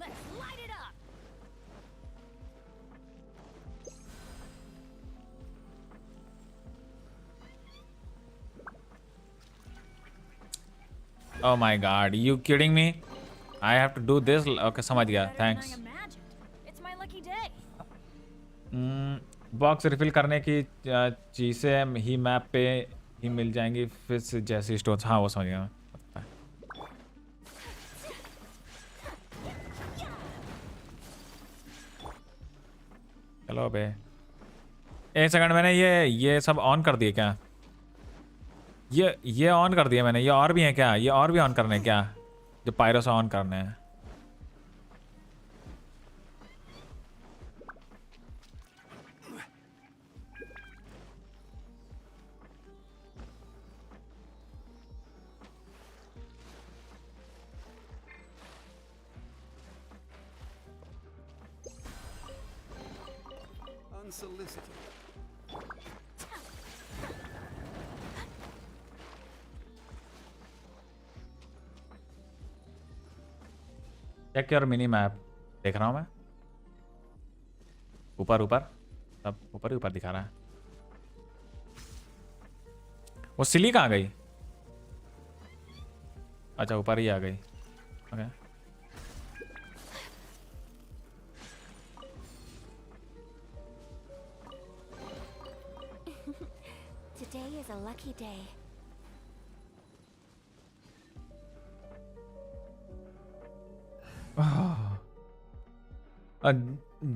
Let's light it up. Oh my god, you kidding me? I have to do this. Okay, समझ गया. Better than I Thanks. imagined. It's my lucky day. Box refill करने की चीज़ें ही map पे ही मिल जाएंगी फिर से जैसी स्टोर. हाँ वो समझ गया. चलो बे. एक सेकंड, मैंने ये सब ऑन कर दिए क्या? ये ऑन कर दिया मैंने. ये और भी है क्या? ये और भी ऑन करने हैं क्या? जो पायरो से ऑन करने हैं. Unsolicited. Check your mini map. देख रहा हूँ मैं. ऊपर सब ऊपर ही ऊपर दिखा रहा है. वो सिली कहाँ गई? अच्छा ऊपर ही आ गई. Okay. Today is a lucky day.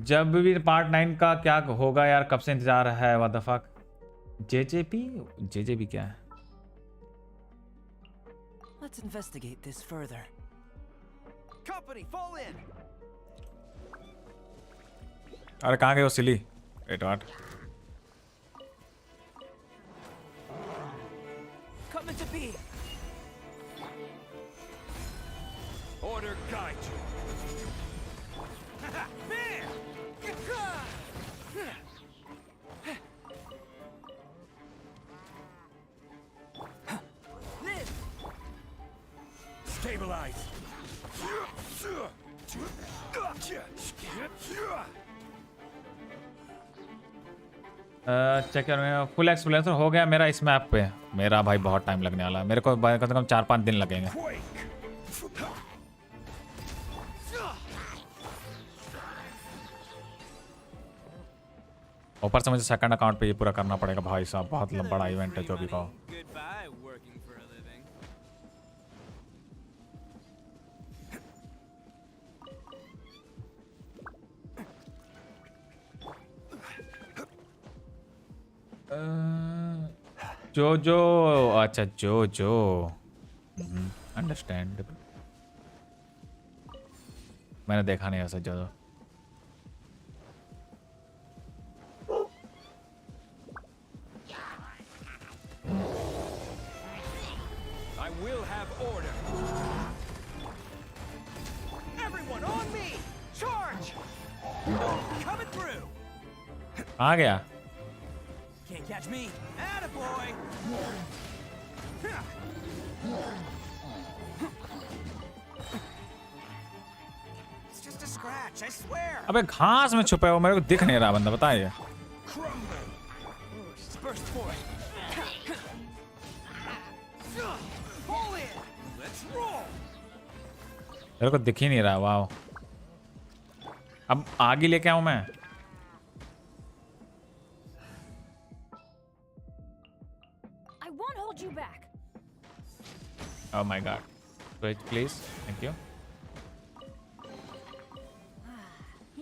जब भी पार्ट 9 का क्या होगा यार, कब से इंतजार है. What the fuck. जेजेपी क्या है? Let's investigate this further. Company, fall in. अरे कहाँ गए वो silly? Wait what? Come into being. Order guide you. Man! Live! Stabilize! Check कर. फुल एक्सप्लेनेशन हो गया मेरा इस मैप पे. मेरा भाई बहुत टाइम लगने वाला है. मेरे को कम से कम 4-5 दिन लगेंगे. ऊपर से मुझे सेकंड अकाउंट पे ये पूरा करना पड़ेगा भाई साहब. बहुत बड़ा इवेंट है जो भी कहो. Goodbye, working for a living. जो अच्छा जो अंडरस्टैंड. मैंने देखा नहीं ऐसा. जो I will have order. Everyone on me! Charge! Coming through! आ गया. Can't catch me. Attaboy! It's just a scratch, I swear. अबे घास में छुपे हो. मेरे को दिख नहीं रहा बंदा. बताइए. Crumble. Burst for it. Fall in. Let's roll. मेरे को दिख ही नहीं रहा. वाह. अब आगे लेके आऊं मैं. I won't hold you back. Oh my god. Wait, please. Thank you.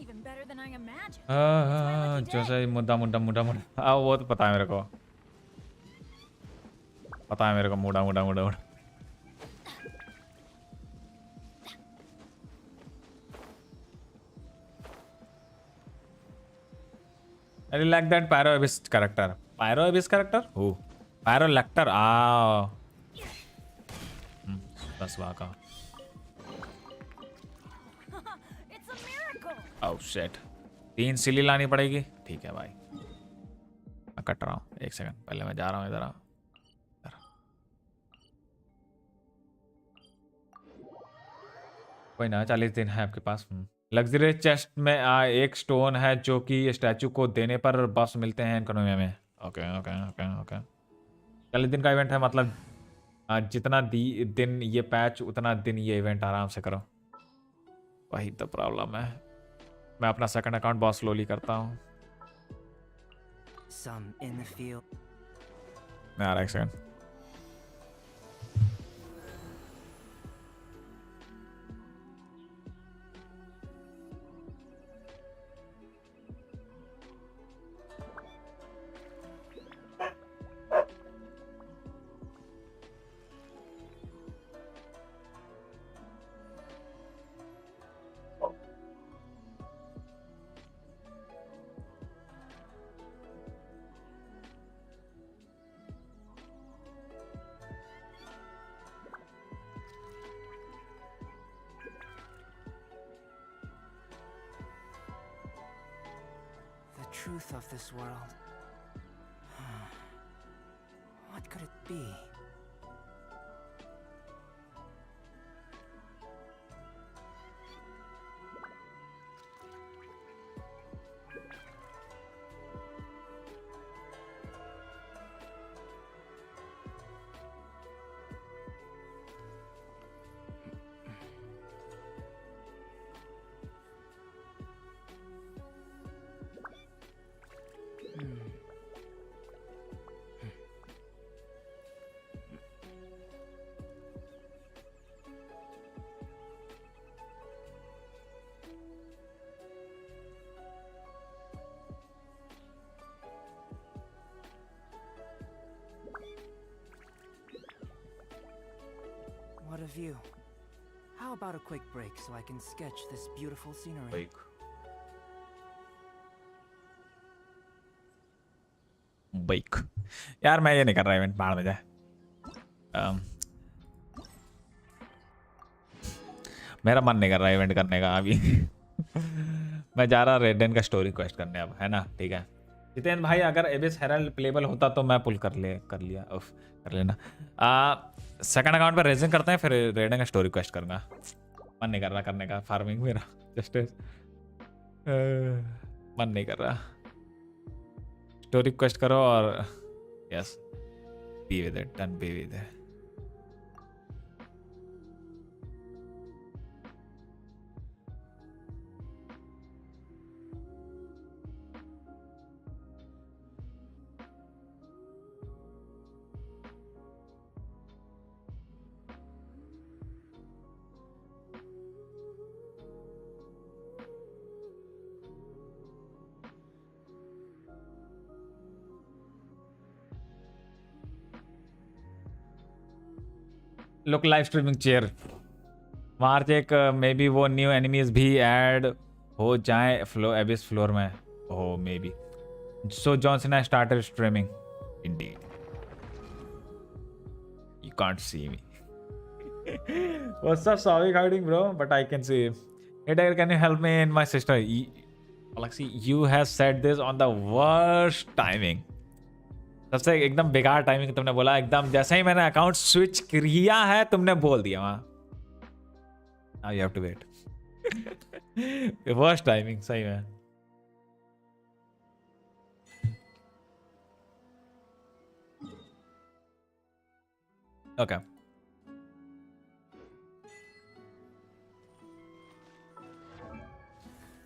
Even better than I imagined. जैसे मुद्दा. वो तो पता है मेरे को. पता है मेरे को. मुड़ा. I really like that Pyro Abyss character. Pyro Abyss character? Who? Pyro Lecter. Ah. बस वहाँ का. It's a miracle. Oh shit. 3 सिली लानी पड़ेगी. ठीक है भाई. मैं कट रहा हूँ. एक सेकंड. पहले मैं जा रहा हूँ इधर. कोई ना. 40 दिन है आपके पास. लग्जरी चेस्ट में एक स्टोन है जो कि स्टैचू को देने पर बफ्स मिलते हैं इकोनॉमी में. ओके. 40 दिन का इवेंट है मतलब जितना दिन ये पैच उतना दिन ये इवेंट आराम से करो। वही तो प्रॉब्लम है। मैं अपना सेकंड अकाउंट बहुत स्लोली करता हूँ। Some in the field. आ रहा है, एक second. The truth of this world. What could it be? What a view. How about a quick break so I can sketch this beautiful scenery? Bike यार, मैं ये नहीं कर रहा इवेंट, बाहर में जाए। मेरा मन नहीं कर रहा इवेंट करने का अभी। मैं जा रहा रेडेन का स्टोरी क्वेस्ट करने अब, है ना? ठीक है जितेंद्र भाई, अगर एबिस हेरल्ड प्लेबल होता तो मैं पुल कर लिया। कर लेना। सेकंड अकाउंट पे रेजिंग करते हैं, फिर रेडेन का स्टोरी क्वेस्ट करूंगा। मन नहीं कर रहा करने का फार्मिंग मेरा, जस्ट मन नहीं कर रहा। स्टोरी क्वेस्ट करो और yes, be with it, done, be with it. Look live streaming chair march एक मे बी वो न्यू एनिमीज भी ऐड हो जाए एबिस फ्लोर में। Oh maybe so Johnson I started streaming indeed. You can't see me. What's up Souvik hiding bro, but I can see. Hey dagger, can you help me in my sister? Alexi, you have said this on the worst timing. सबसे एकदम बेकार timing तुमने बोला, एकदम जैसे ही मैंने account switch किया है तुमने बोल दिया वहां। Now you have to wait. Worst timing सही में। ओके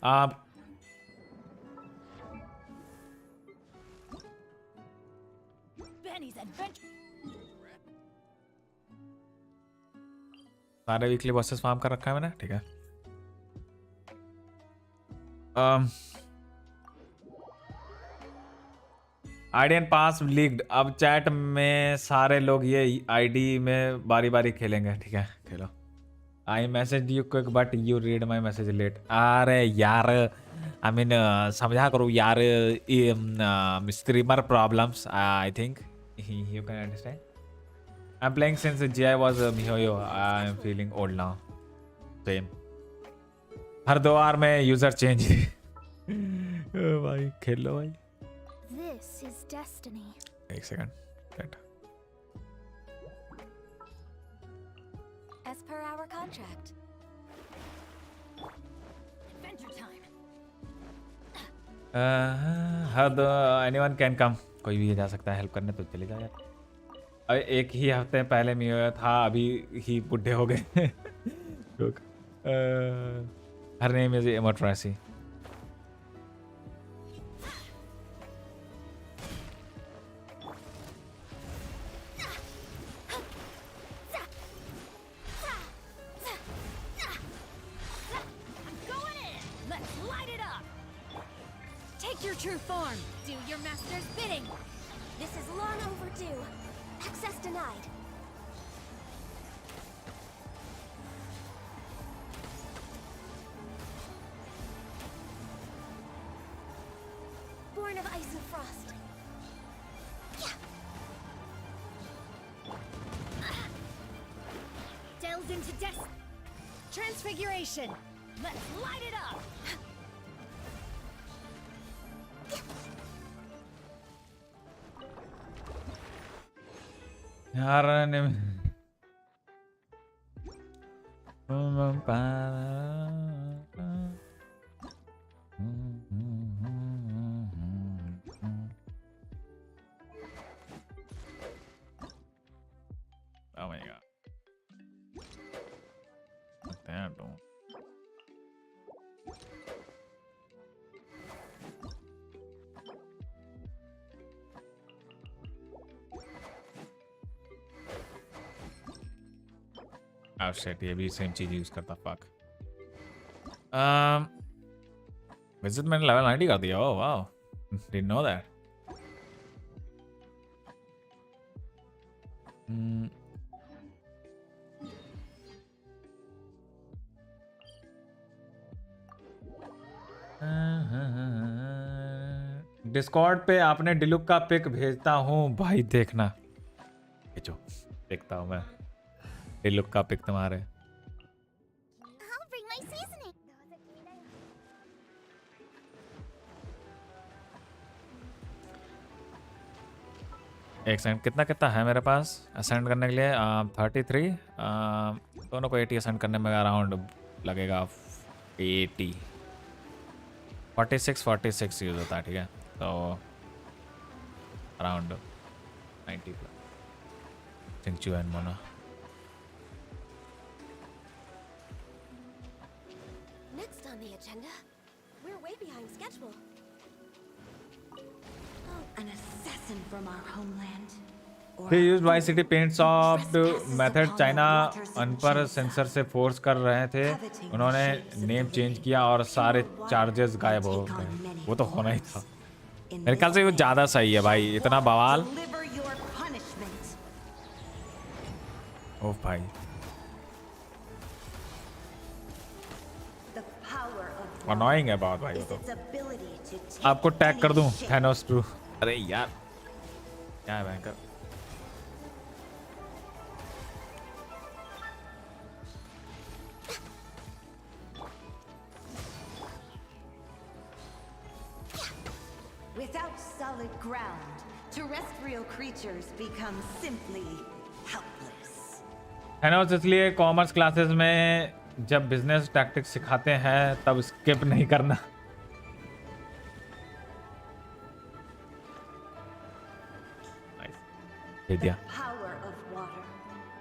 आप सारे वीकली बॉसेस फार्म कर रखा है मैंने, ठीक है। आईडीएन पास लीक्ड, अब चैट में सारे लोग ये आईडी में बारी बारी खेलेंगे, ठीक है खेलो। I message you quick but you read my message late. अरे यार आई मीन समझा करो यार, streamer problems I think you can understand. I'm playing since GI was MiHoYo. I'm feeling old now. Same. Her 2 hour में user change. भाई खेल लो भाई। This is destiny. एक second. As per our contract. Adventure time. Her 2 anyone can come. कोई भी जा सकता है हेल्प करने, तो चले जाओ यार। एक ही हफ्ते पहले में हुआ था, अभी ही बुढ़े हो गए। Joke. Her name is Emotracy. Going in! Let's light it up! Take your true form! Do your master's bidding! This is long overdue. Access denied. Born of ice and frost. Delves into death. Transfiguration. Let's light it up. यार ने Oh my god. Damn, don't. Oh shit, ये भी same चीज use करता fuck. Visit मैंने level 90 कर दिया. Oh wow. Didn't know that. Discord पे आपने डिलुक का पिक भेजता हूँ भाई, देखना भेजो, देखता हूँ मैं डिलुक का पिक तुम्हारे. I'll bring my seasoning. एक सेकंड, कितना कितना है मेरे पास असेंड करने के लिए? 33. दोनों को 80 असेंड करने में अराउंड लगेगा 80. 46 यूज होता है, ठीक है, तो around 90 plus. Chinchu and Mona. Next on the agenda, we're way behind schedule. An assassin from our homeland. They used YCT paint soft method. China उन पर सेंसर से फोर्स कर रहे थे, उन्होंने नेम चेंज किया और सारे चार्जेस गायब हो गए. वो तो होना ही था मेरे ख्याल से. वो ज्यादा सही है भाई, इतना बवाल. ओह भाई, अनोइंग है बहुत भाई. वो तो आपको टैग कर दूं थैनोस टू. अरे यार क्या है भयंकर. Without solid ground, terrestrial creatures become simply helpless. Thanos इसलिए कॉमर्स क्लासेस में जब बिजनेस टैक्टिक्स सिखाते हैं तब स्किप नहीं करना. दे दिया. Power of water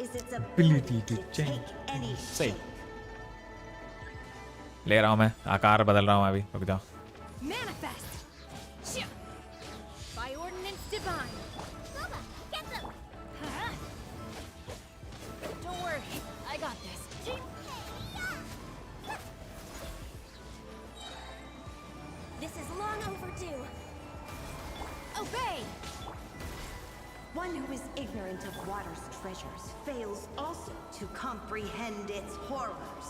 is its Ability ability to to change take any Say. shape. ले रहा हूँ मैं, आकार बदल रहा हूँ अभी, रुक जाओ. Manifest. By ordinance divine. Bubba, get them. Don't worry, I got this. This is long overdue. Obey. One who is ignorant of water's treasures fails also to comprehend its horrors.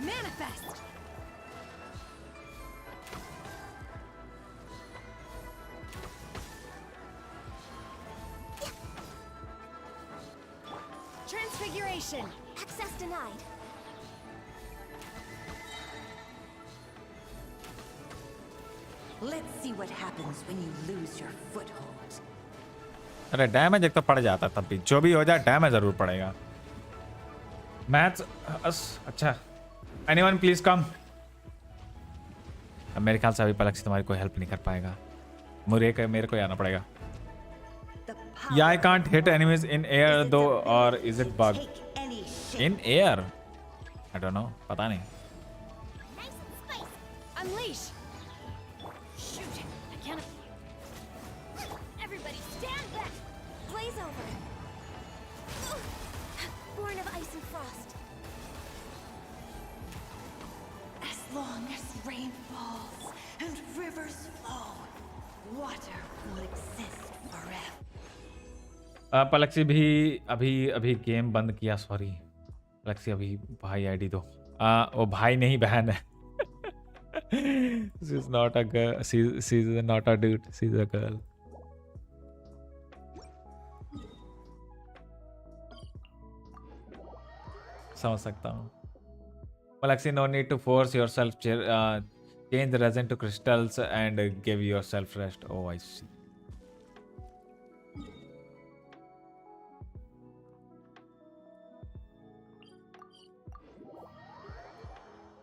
Manifest. Transfiguration. Access denied. Let's see what happens when you lose your foothold. अरे damage एक तो पड़ जाता, तब भी जो भी हो जाए डैमेज जरूर पड़ेगा. मैथ्स अच्छा. Anyone please come. अब मेरे ख्याल से अभी पलक से तुम्हारी कोई हेल्प नहीं कर पाएगा. मेरे को आना पड़ेगा. The Yeah, I power can't of hit water enemies in is air its though, or ability is it to bug? take any shape. In air? I don't know. पता नहीं. Nice and spicy. Unleash. Shoot. I can't. Everybody stand back. Blaze over. Born of ice and frost. As long as rain falls and rivers flow, water will exist forever. पलक्सी भी अभी game बंद किया. Sorry पलक्सी, अभी भाई ID दो. वो भाई नहीं बहन है. She's not a girl. She's not a dude. She's a girl. समझ सकता हूँ. Palaxi, no need to force yourself. Change the resin to crystals and give yourself rest. Oh, I see.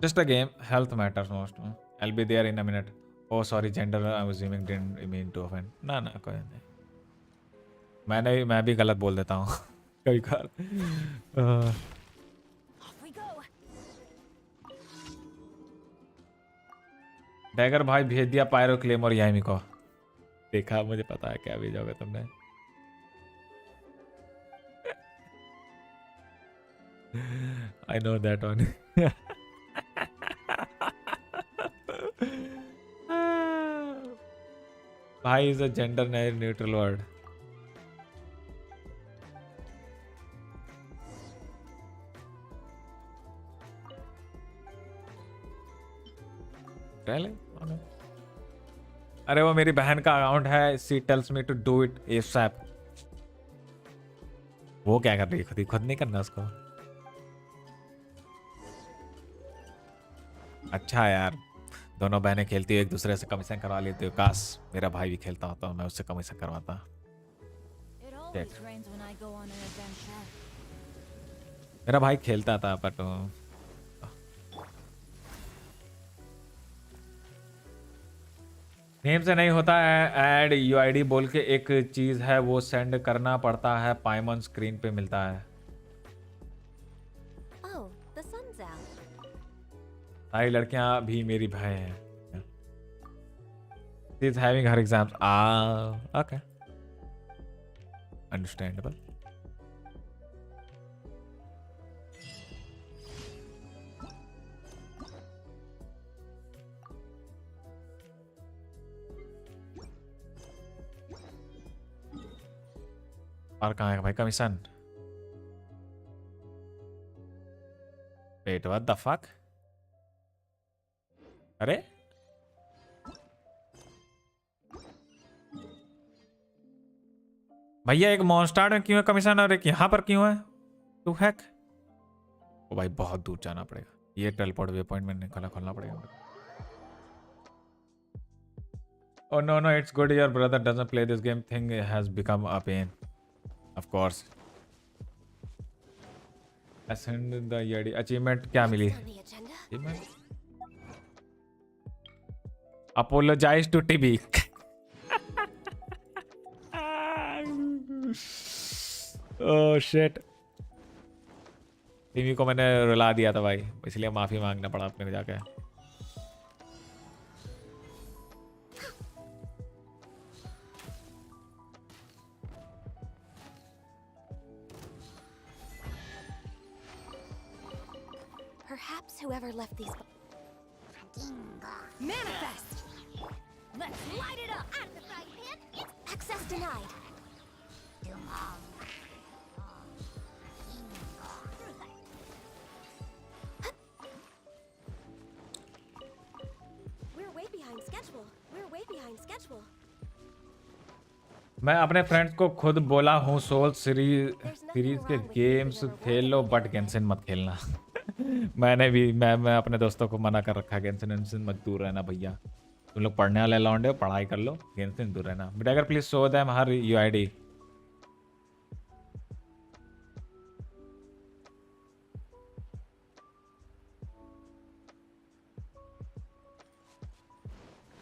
Just a game. Health matters most. I'll be there in a minute. Oh, sorry, gender. I'm assuming didn't mean to offend. ना कोई नहीं. मैं भी गलत बोल देता हूँ कभी कभार. Off we go. डैगर भाई भेज दिया पायरो क्लेम और यामी को. देखा, मुझे पता है क्या भेजोगे तुमने. I know that one. भाई is a gender neutral word. Really? Okay. अरे वो मेरी बहन का अकाउंट है. She tells me to do it ASAP. वो क्या कर रही है? खुद नहीं करना उसको. अच्छा यार, दोनों बहनें खेलती है, एक दूसरे से कमीशन करवा लेती हो. काश मेरा भाई भी खेलता होता, मैं उससे कमीशन करवाता. मेरा भाई खेलता था बट नेम से नहीं होता है. ऐड यूआईडी बोल के एक चीज है, वो सेंड करना पड़ता है. पाइमन स्क्रीन पे मिलता है. सारी लड़कियां भी मेरी बहन हैं. She is having her exams. Okay. Understandable. और कहाँ है भाई commission? Wait, what the fuck? अरे भैया, एक मॉन्स्टार में क्यों है कमीशन और एक यहाँ पर क्यों है? To hack. ओ भाई, बहुत दूर जाना पड़ेगा. ये टेलीपोर्ट वे पॉइंट में खोलना पड़ेगा. Oh no, it's good your brother doesn't play this game. Thing has become a pain. Of course. Ascend the YETI. Achievement क्या मिली? Achievement? Apologize to TB. Oh shit. TV को मैंने रुला दिया था भाई, इसलिए माफी मांगना पड़ा अपने को जाके. Perhaps whoever left these. Manifest. Let's light it up. Out of the frying pan. It's access denied. We're way behind schedule. मैं अपने फ्रेंड्स को खुद बोला हूँ सोल सीरीज के गेम्स खेल लो बट गेंशिन मत खेलना. मैं अपने दोस्तों को मना कर रखा है. गेंशिन मत दूर रहना भैया. तुम लोग पढ़ने वाले लौंडे हो, पढ़ाई कर लो. गेंशिन दूर रहना. बट अगर please show them her UID.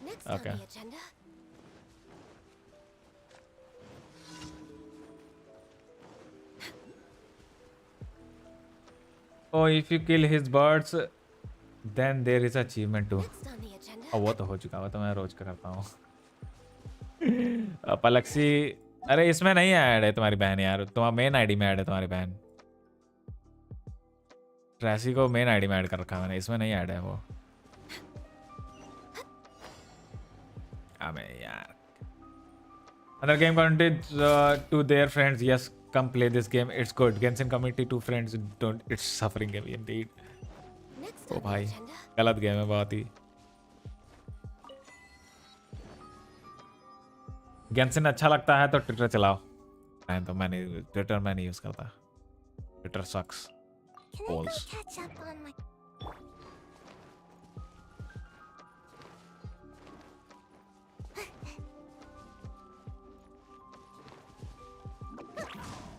Next on the agenda. Oh, if you kill his birds, then there is achievement too. Next on the agenda. वो तो हो चुका, वो तो मैं रोज का करता हूँ. पलक्सी, अरे इसमें नहीं ऐड है तुम्हारी बहन यार, तुम्हारा मेन आईडी में ऐड है तुम्हारी बहन. ट्रेसी को मेन आईडी में ऐड कर रखा है मैंने, इसमें नहीं ऐड है वो. अबे यार. Other game content to their friends. Yes, come play this game. It's good. Genshin community to friends. Don't. It's suffering game indeed. Next oh on the भाई, agenda. गलत गेम है बहुत ही. गेंशिन अच्छा लगता है तो ट्विटर चलाओ. नहीं तो मैं नहीं, ट्विटर मैं नहीं यूज करता. Twitter sucks. Can I go Balls. catch up on my...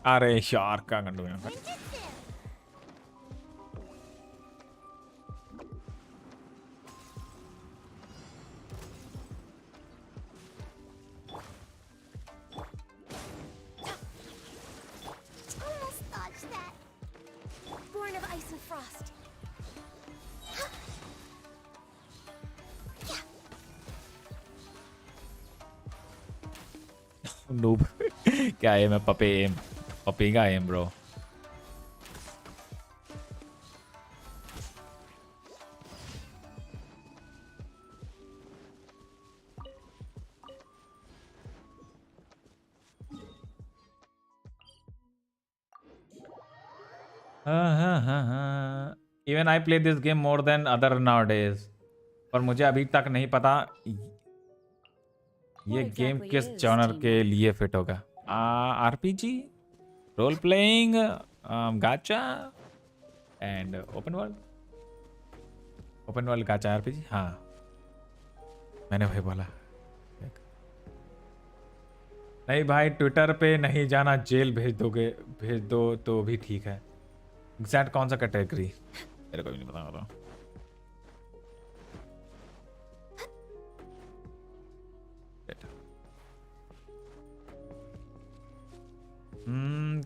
अरे यार क्या गंडू है. Ninjutsu? Almost dodged that. Born of ice and frost. Noob. क्या है मैं पपे एम. पपी का M bro. Even I play this game more than other nowadays. पर मुझे अभी तक नहीं पता ये गेम exactly किस is जॉनर के teamwork? लिए फिट होगा. RPG, role playing, gacha and open world. Open world gacha RPG. हाँ मैंने वही बोला. नहीं भाई, ट्विटर पे नहीं जाना, जेल भेज दो तो भी ठीक है. एग्जैक्ट कौन सा कैटेगरी मेरे को भी नहीं पता होता.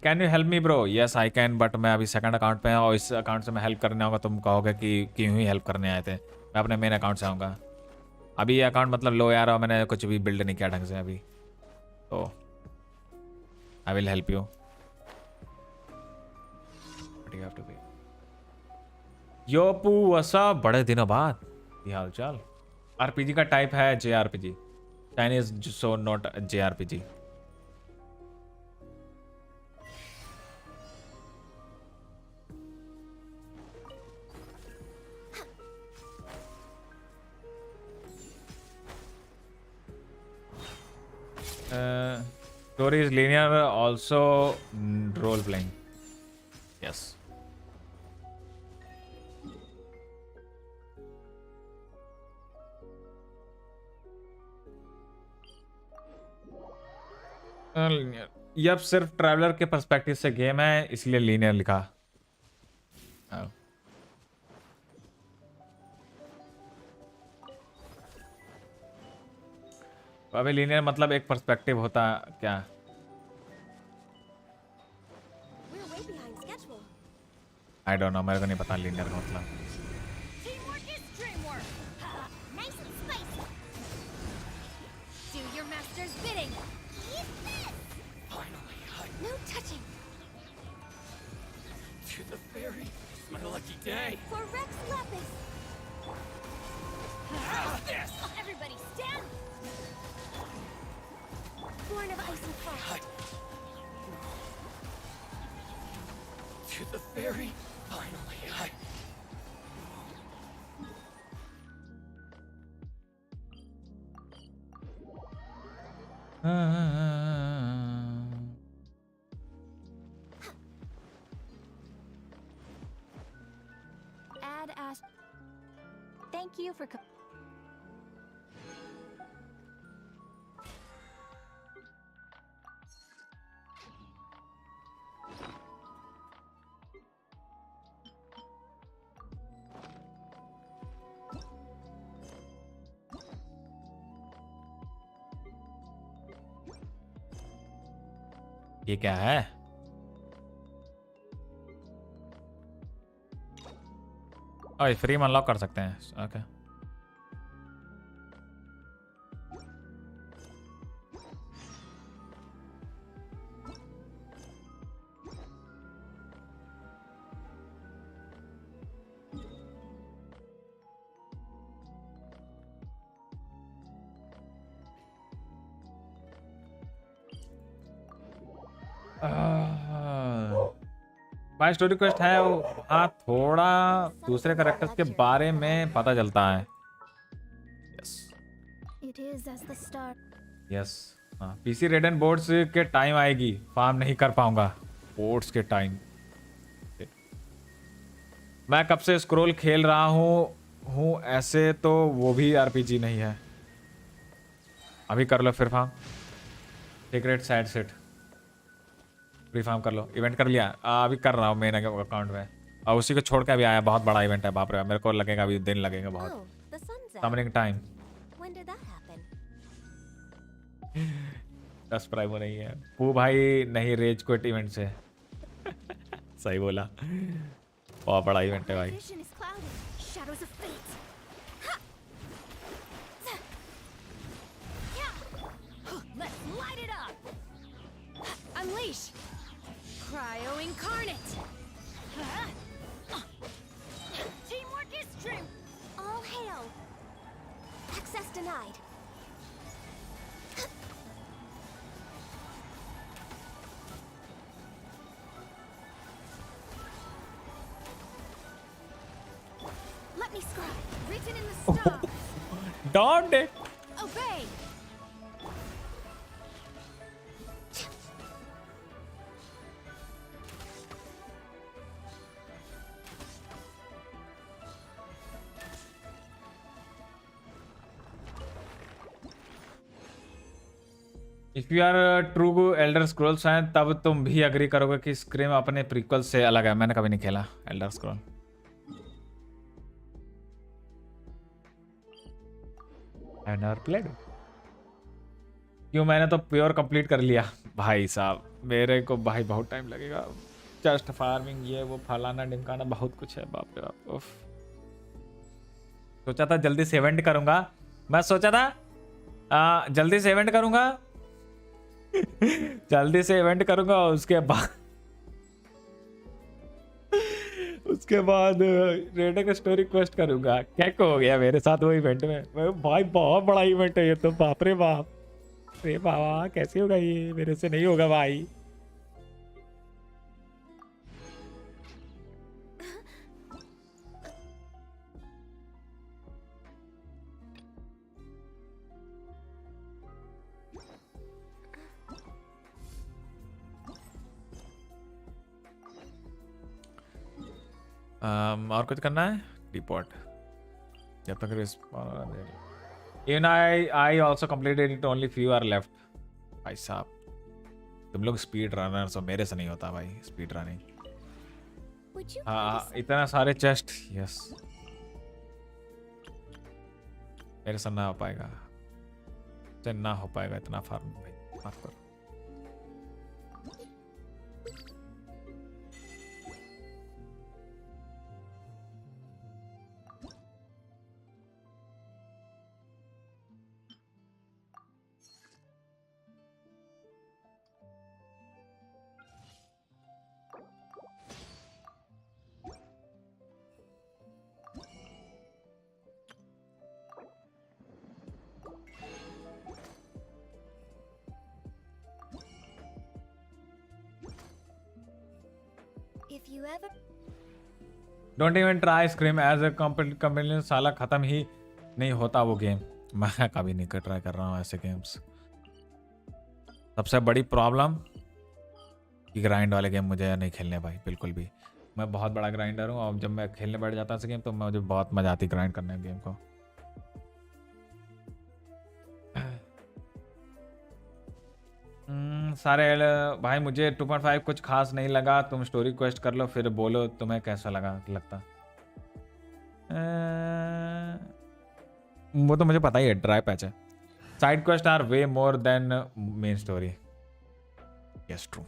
Can you help me bro. Yes I can, but मैं अभी सेकंड अकाउंट पे हूँ और इस अकाउंट से मैं हेल्प करने आऊँगा. तुम कहोगे कि क्यों ही हेल्प करने आए थे. मैं अपने मेन अकाउंट से आऊँगा. अभी ये अकाउंट मतलब लो यार, और मैंने कुछ भी बिल्ड नहीं किया ढंग से अभी. तो आई विल हेल्प यू. यो पू वसा, बड़े दिनों बाद. ये हाल चाल. आरपीजी का टाइप है JRPG. Chinese so not JRPG. Story is linear, also role playing. Yes. ये अब सिर्फ ट्रैवलर के पर्सपेक्टिव से गेम है, इसलिए लीनियर लिखा. अबे लीनियर मतलब एक पर्सपेक्टिव होता क्या. We're way behind schedule. I don't know, मेरे को नहीं पता लीनियर का मतलब. Teamwork is dreamwork. Nice and spicy. Do your master's bidding. Eat this. Finally, No touching. to the ferry. It's my lucky day. For Rex Lapis. How's this? Everybody stand. Born of ice and frost. To the ferry. Finally, Add as. Thank you for. ये क्या है. ओए free में unlock कर सकते हैं, okay. भाई story quest है वो, हाँ थोड़ा दूसरे कैरेक्टर्स के बारे में पता चलता है। Yes It is as the start. Yes, हाँ पीसी रेडन बोर्ड्स के टाइम आएगी, फार्म नहीं कर पाऊंगा बोर्ड्स के टाइम। मैं कब से स्क्रोल खेल रहा हूँ ऐसे तो वो भी आरपीजी नहीं है। अभी कर लो फिर farm, secret side set free farm कर लो। इवेंट कर लिया? अभी कर रहा हूँ मेन अकाउंट में, और उसी को छोड़ के अभी आया। बहुत बड़ा इवेंट है, बाप रे, मेरे को लगेगा अभी दिन लगेगा बहुत। Oh, the sun's out. Summoning time When did that happen? 10 प्राइमो नहीं है वो भाई, नहीं रेज क्विट इवेंट से। सही बोला, बहुत बड़ा इवेंट है भाई। Vision is clouded. Shadows of fate. Ha! Yeah. Let's light it up. Unleash. Cryo incarnate. Teamwork is true. All hail. Access denied. Let me scribe. Written in the stars. Doubt it. Obey. If you are true Elder Scrolls fan तब तुम भी agree करोगे कि scream अपने prequel से अलग है। मैंने कभी नहीं खेला एल्डर स्क्रॉल। प्लेड क्यों? मैंने तो प्योर कंप्लीट कर लिया भाई साहब। मेरे को भाई बहुत टाइम लगेगा, जस्ट फार्मिंग ये वो फलाना ढिमकाना बहुत कुछ है, बाप रे बाप। उफ। सोचा था जल्दी से इवेंट करूंगा, मैं सोचा था जल्दी से इवेंट करूंगा जल्दी से इवेंट करूंगा, उसके बाद रेडिंग स्टोरी क्वेस्ट करूंगा। क्या हो गया मेरे साथ वो इवेंट में भाई, बहुत बड़ा इवेंट है ये तो, बाप रे बाप। रे बाबा कैसे होगा ये, मेरे से नहीं होगा भाई। और कुछ करना है? डिपोर्ट जब तक Even I also completed it, only few are left. भाई साहब तुम लोग स्पीड रनर्स हो, मेरे से नहीं होता भाई स्पीड रनिंग। Would you हाँ इतना सारे चेस्ट, यस मेरे से ना हो पाएगा, ना हो पाएगा इतना फार्म भाई, माफ करो। if you ever don't even try scream as a companion, साला खत्म ही नहीं होता वो गेम। मैं कभी नहीं ट्राई कर रहा हूँ ऐसे गेम्स। सबसे बड़ी प्रॉब्लम कि ग्राइंड वाले गेम मुझे नहीं खेलने भाई, बिल्कुल भी। मैं बहुत बड़ा ग्राइंडर हूँ और जब मैं खेलने बैठ जाता हूँ ऐसे गेम तो मुझे बहुत मजा आती ग्राइंड करने गेम को। सारे भाई मुझे 2.5 कुछ खास नहीं लगा। तुम स्टोरी क्वेस्ट कर लो फिर बोलो तुम्हें कैसा लगता। वो तो मुझे पता ही है, ड्राई पैच है। Side quest are way more than main story, yes true.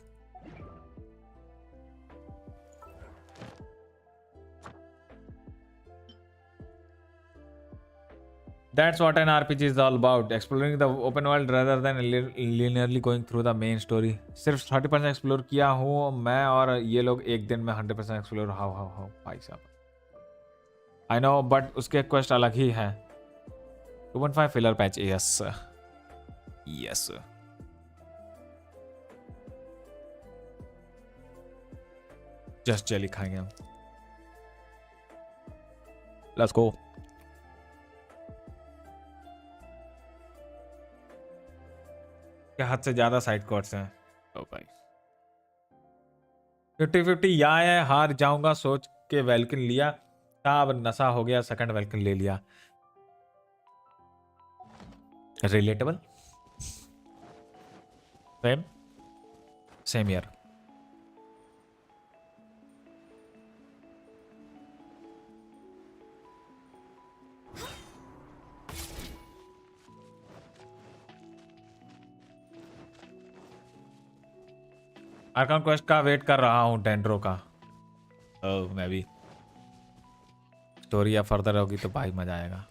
That's what an RPG is all about. Exploring the open world rather than linearly going through the main story. सिर्फ 30% explore किया हूँ मैं और ये लोग एक दिन में 100% एक्सप्लोर हाउ भाई साहब. I know but उसके क्वेस्ट अलग ही है. 2.5 filler patch. Yes. Just jelly खाएंगे हम. Let's go. क्या हद से ज्यादा साइड कोर्ट्स हैं. ओ भाई 50-50 या है. हार जाऊंगा सोच के वेलकिन लिया था. अब नशा हो गया. सेकंड वेलकिन ले लिया. Relatable. Same year. Arkan quest का वेट कर रहा हूँ. डेंड्रो का. मैं भी. स्टोरी या फर्दर होगी तो भाई मजा आएगा.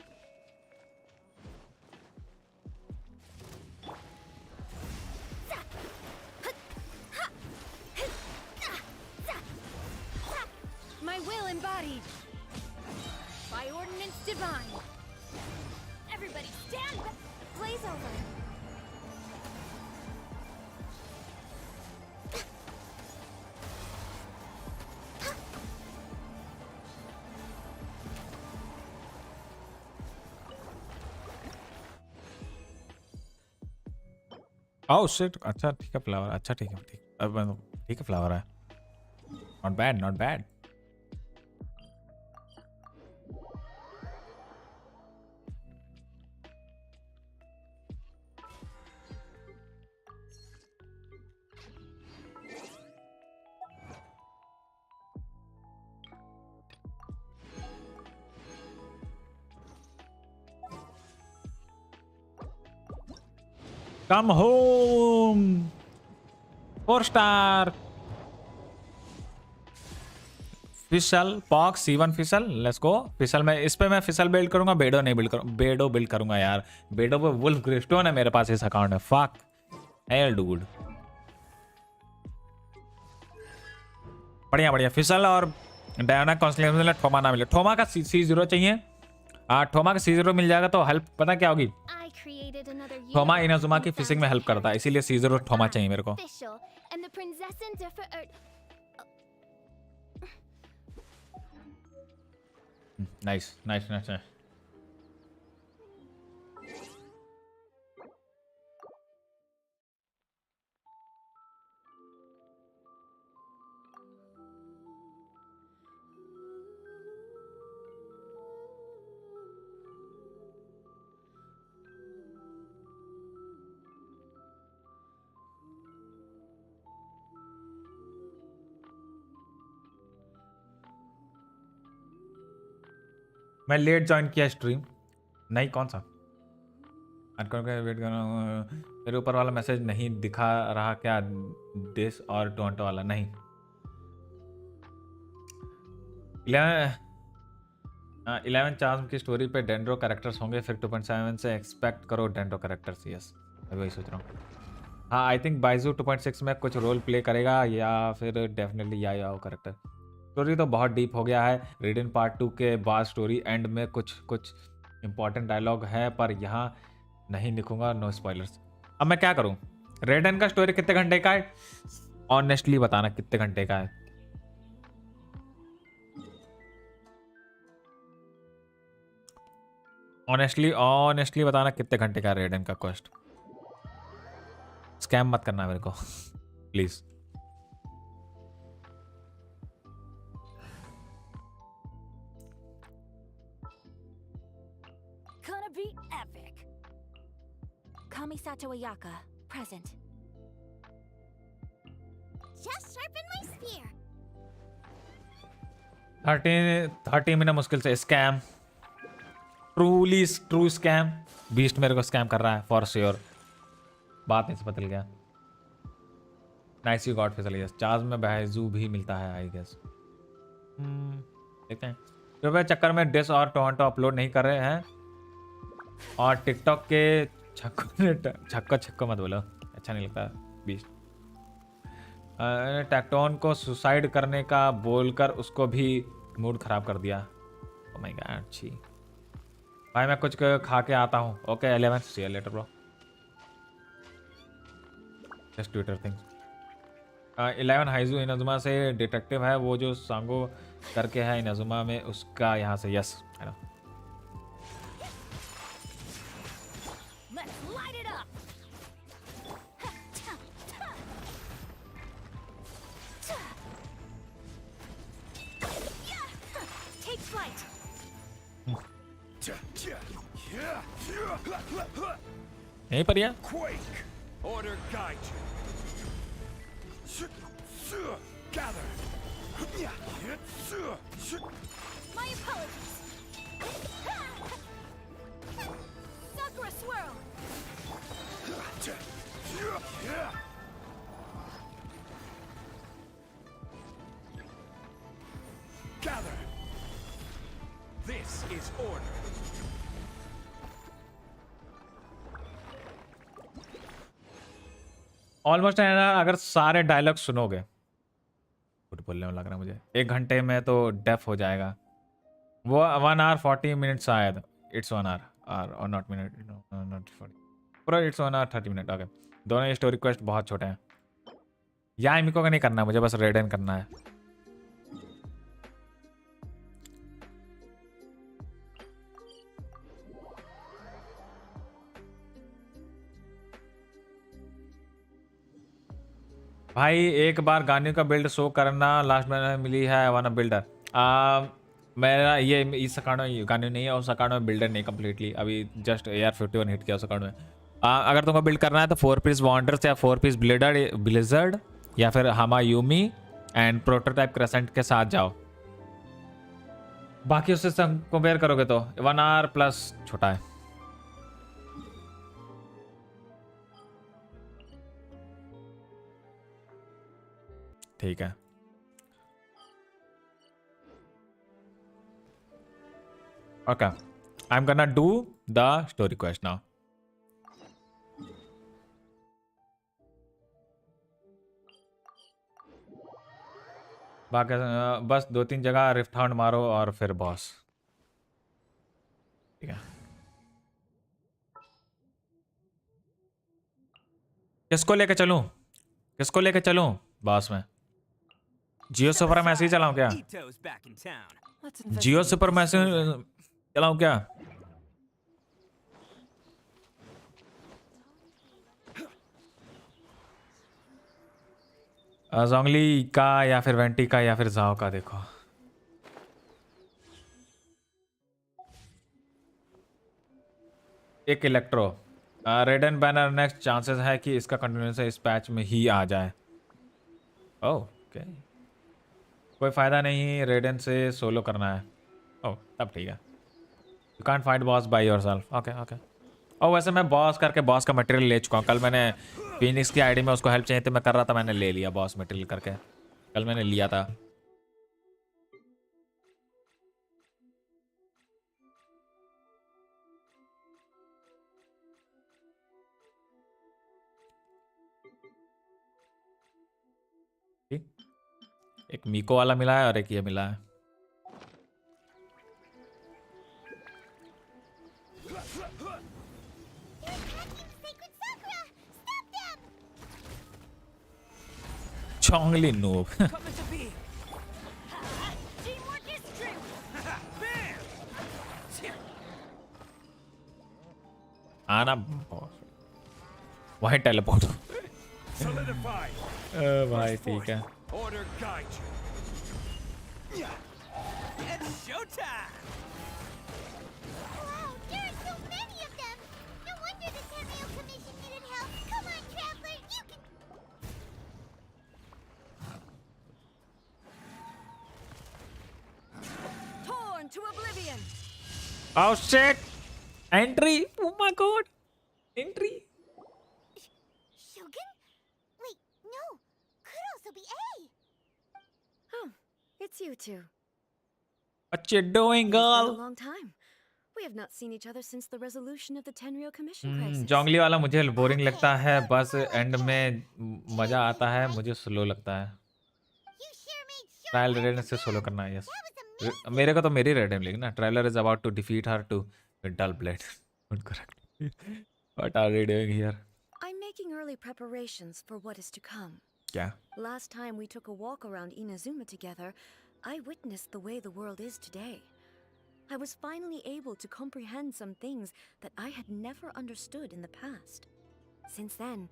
My will embodied. By ordinance divine. Everybody stand back. Blaze over. Oh shit. अच्छा ठीक है फ्लावर. अच्छा ठीक है. अब ठीक है फ्लावर है. Not bad not bad. Come home. 4 star. फिसल पॉक्स C1 फिसल. Let's go. फिसल में इस पे मैं फिसल बिल्ड करूंगा. बेडो नहीं बिल्ड करूंगा. बेडो बिल्ड करूंगा यार. बेडो पे वुल्फ ग्रेस्टोन है मेरे पास इस अकाउंट में. Fuck hello dude. बढ़िया बढ़िया. फिसल और डायना कॉन्स्टेलेशन मिले. ठोमा ना मिले. ठोमा का C0 चाहिए. ठोमा का C0 मिल जाएगा तो हेल्प पता क्या होगी. ठोमा इनाजुमा की फिजिक्स में हेल्प करता है. इसीलिए C0 ठोमा चाहिए मेरे को. Nice nice nice. मैं लेट ज्वाइन किया स्ट्रीम. नहीं कौन सा. वेट कर रहा हूँ. मेरे ऊपर वाला मैसेज नहीं दिखा रहा क्या. डिस और टोरंटो वाला नहीं. 11 चार्म की स्टोरी पे डेंड्रो कैरेक्टर्स होंगे. फिर 2.7 से एक्सपेक्ट करो डेंड्रो कैरेक्टर्स. यस अभी वही सोच रहा हूँ. हाँ आई थिंक बाइजू 2.6 में कुछ रोल प्ले करेगा या फिर डेफिनेटली या वो कैरेक्टर. स्टोरी तो बहुत डीप हो गया है. रेडियन पार्ट 2 के बाद स्टोरी एंड में कुछ इंपॉर्टेंट डायलॉग है पर यहाँ नहीं लिखूंगा. No spoilers. अब मैं क्या करूँ. रेडियन का स्टोरी कितने घंटे का है. ऑनेस्टली बताना कितने घंटे का है. ऑनेस्टली बताना कितने घंटे का है रेडियन का क्वेस्ट. स्कैम मत करना मेरे को please. Kamisato Ayaka, present. Just sharpen my spear. 30 minute मुश्किल से. स्कैम. True scam. बीस्ट मेरे को स्कैम कर रहा है फॉर श्योर. बात नहीं से बदल गया. नाइस यू गॉट फिसल. यस चार्ज में बाइजू भी मिलता है आई गेस. देखते हैं. जो भाई चक्कर में डिस और टोरंटो अपलोड नहीं कर रहे हैं और टिकटॉक के छक्को छक्को मत बोलो, अच्छा नहीं लगता बीच। टैक्टोन को सुसाइड करने का बोलकर उसको भी मूड खराब कर दिया। ओह माय गॉड, छी भाई मैं कुछ खा के आता हूँ। Okay 11 see you later bro, just Twitter things. 11 Heizou Inazuma से डिटेक्टिव है, वो जो सांगो करके है इनाजुमा में, उसका यहाँ से यस है ना। Let's light it up. Take flight. यहीं पर या Quake! Order guide you. Gather. My apologies. Sakura swirl. Gather. This is order. Almost है ना, अगर सारे डायलॉग सुनोगे, कुछ बोलने में लग रहा है मुझे, 1 घंटे में तो डेफ हो जाएगा वो। 1 hour 40 minutes शायद, इट्स 1 hour और नॉट मिनट, नॉट 40 पूरा, इट्स 1 hour 30 minutes। ओके दोनों ये स्टोरी क्वेस्ट बहुत छोटे हैं। या इमिको का नहीं करना है मुझे, बस रेडन करना है। भाई एक बार गाने का बिल्ड शो करना, लास्ट में मिली है वाना बिल्डर। मेरा ये इस अकाउंट में गाने नहीं है, उस अकाउंट में बिल्डर नहीं कम्प्लीटली, अभी जस्ट AR51 हिट किया उस अकाउंट में। अगर तुमको बिल्ड करना है तो 4 पीस वॉन्डर्स या 4 पीस ब्लिजर्ड या फिर हमायूमी एंड प्रोटोटाइप क्रेसेंट के साथ जाओ। बाकी उससे कंपेयर करोगे तो 1 hour प्लस छोटा है। ठीक है okay, I am gonna do the story quest now. बाकी बस 2-3 जगह रिफ्ट हाउंड मारो और फिर बॉस। ठीक है, किसको लेके चलूं, किसको लेके चलूं बॉस में? जियो सुपर में ऐसे ही चलाऊं क्या? Ito's back in town. Let's Jio super में ऐसे चलाऊं क्या? जोंगली का या फिर वेंटी का या फिर जाओ का, देखो एक इलेक्ट्रो रेडन बैनर नेक्स्ट, चांसेस है कि इसका कंटिन्यूएशन इस पैच में ही आ जाए। ओके कोई फायदा नहीं रेडन से सोलो करना है। ओह तब ठीक है, you can't fight boss by yourself. Okay okay. और वैसे मैं बॉस करके बॉस का मटेरियल ले चुका हूँ। कल मैंने फिनिक्स की आईडी में उसको हेल्प चाहिए थी, मैं कर रहा था, मैंने ले लिया बॉस मटेरियल करके, कल मैंने लिया था। एक मीको वाला मिला है और एक ये मिला है। Chongli noob. Coming to be. Teamwork is true. Bam! आना वहीं टेलीपोर्ट। Solidify. भाई ठीक है। Order guide you. It's showtime. Wow, there are so many of them. No wonder the Cameo Commission needed help. Come on, Traveler, you can. Torn to oblivion. Oh shit! Entry! Oh my god! Entry! Shogun? Wait, no. Could also be A. Oh, it's you two. What you doing, It's been a girl? long time. we have not seen each other since the resolution of the Tenryou Commission crisis. जोंगली वाला मुझे boring लगता है, बस and में मजा आता है, मुझे स्लो लगता है। You sure made sure trial that's रेडन a से सोलो man. करना है, यस। That was amazing. मेरे को तो मेरी रेडन लेगी ना। Trailer is about to defeat her to dull blade. Correct. What are we doing here? I'm making early preparations for what is to come. क्या? Last time we took a walk around Inazuma together, I witnessed the way the world is today. I was finally able to comprehend some things that I had never understood in the past. Since then,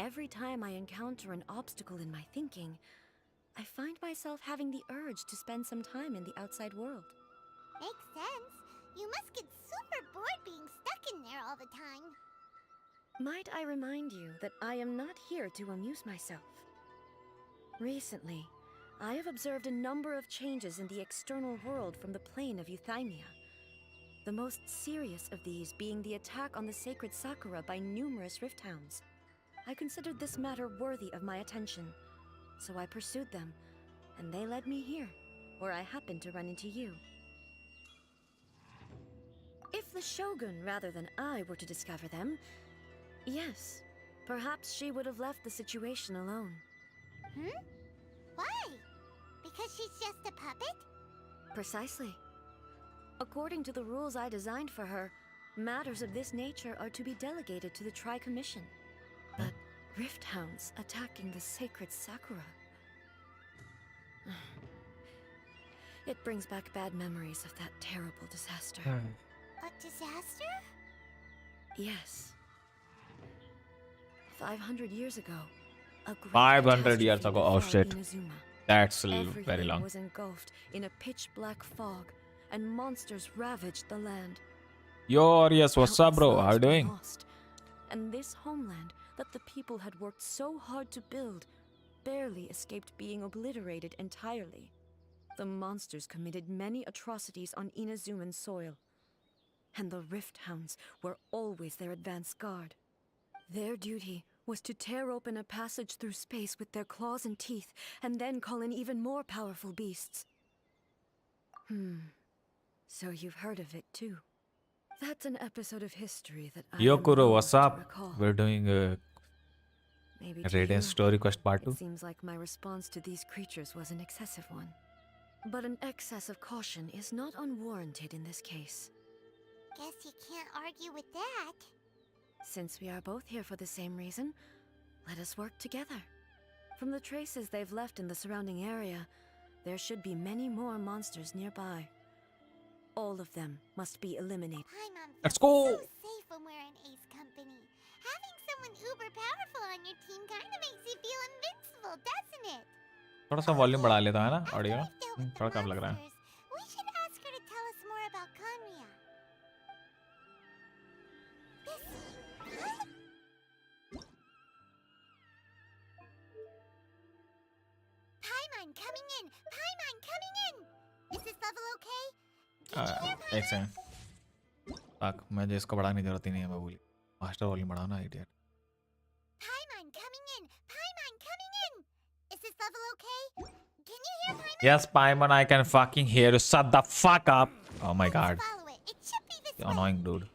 every time I encounter an obstacle in my thinking, I find myself having the urge to spend some time in the outside world. Makes sense. You must get super bored being stuck in there all the time. Might I remind you that I am not here to amuse myself. Recently, I have observed a number of changes in the external world from the plane of Euthymia. The most serious of these being the attack on the sacred Sakura by numerous rift hounds. I considered this matter worthy of my attention, so I pursued them, and they led me here, where I happened to run into you. If the Shogun rather than I were to discover them, yes, perhaps she would have left the situation alone. Why? Because she's just a puppet? Precisely. According to the rules I designed for her, matters of this nature are to be delegated to the Tri-Commission. But rift hounds attacking the sacred Sakura. It brings back bad memories of that terrible disaster. A disaster? Yes. 500 years ago, a great 500 years catastrophe ago. Oh befell shit. Inazuma. That's very Everything long. was engulfed in a pitch-black fog, and monsters ravaged the land. Yo, yes, what's up, bro? Countless How you lives were doing? lost, and this homeland that the people had worked so hard to build barely escaped being obliterated entirely. The monsters committed many atrocities on Inazuman soil, and the rift hounds were always their advance guard. Their duty was to tear open a passage through space with their claws and teeth, and then call in even more powerful beasts. So you've heard of it too. That's an episode of history that I Yo, am Kuro, loath what's to up? recall. We're doing Maybe to Radiant you, Story Quest Part 2. it seems like my response to these creatures was an excessive one. But an excess of caution is not unwarranted in this case. Guess you can't argue with that. Since we are both here for the same reason, let us work together. From the traces they've left in the surrounding area, there should be many more monsters nearby. All of them must be eliminated. Paimon Let's feels go! so safe when we're in Ace Company. Having someone uber powerful on your team kind of makes you feel invincible, doesn't it? थोड़ा सा volume बढ़ा लेता है ना After audio? we've dealt with थोड़ा the कम लग रहा है। monsters, we should ask her to tell us more about Conria. Paimon coming in! Paimon coming in! Is this level okay? Can you hear एक second. fuck, मुझे इसको बढ़ाने की जरूरत ही नहीं है, मैं भूल। मास्टर वॉल्यूम बढ़ाना idiot. Paimon coming in! Paimon coming in! Is this level okay? Can you hear Paimon? Yes, Paimon, I can fucking hear you. Shut the fuck up. Oh my god. Follow it. It should be this way. Annoying dude.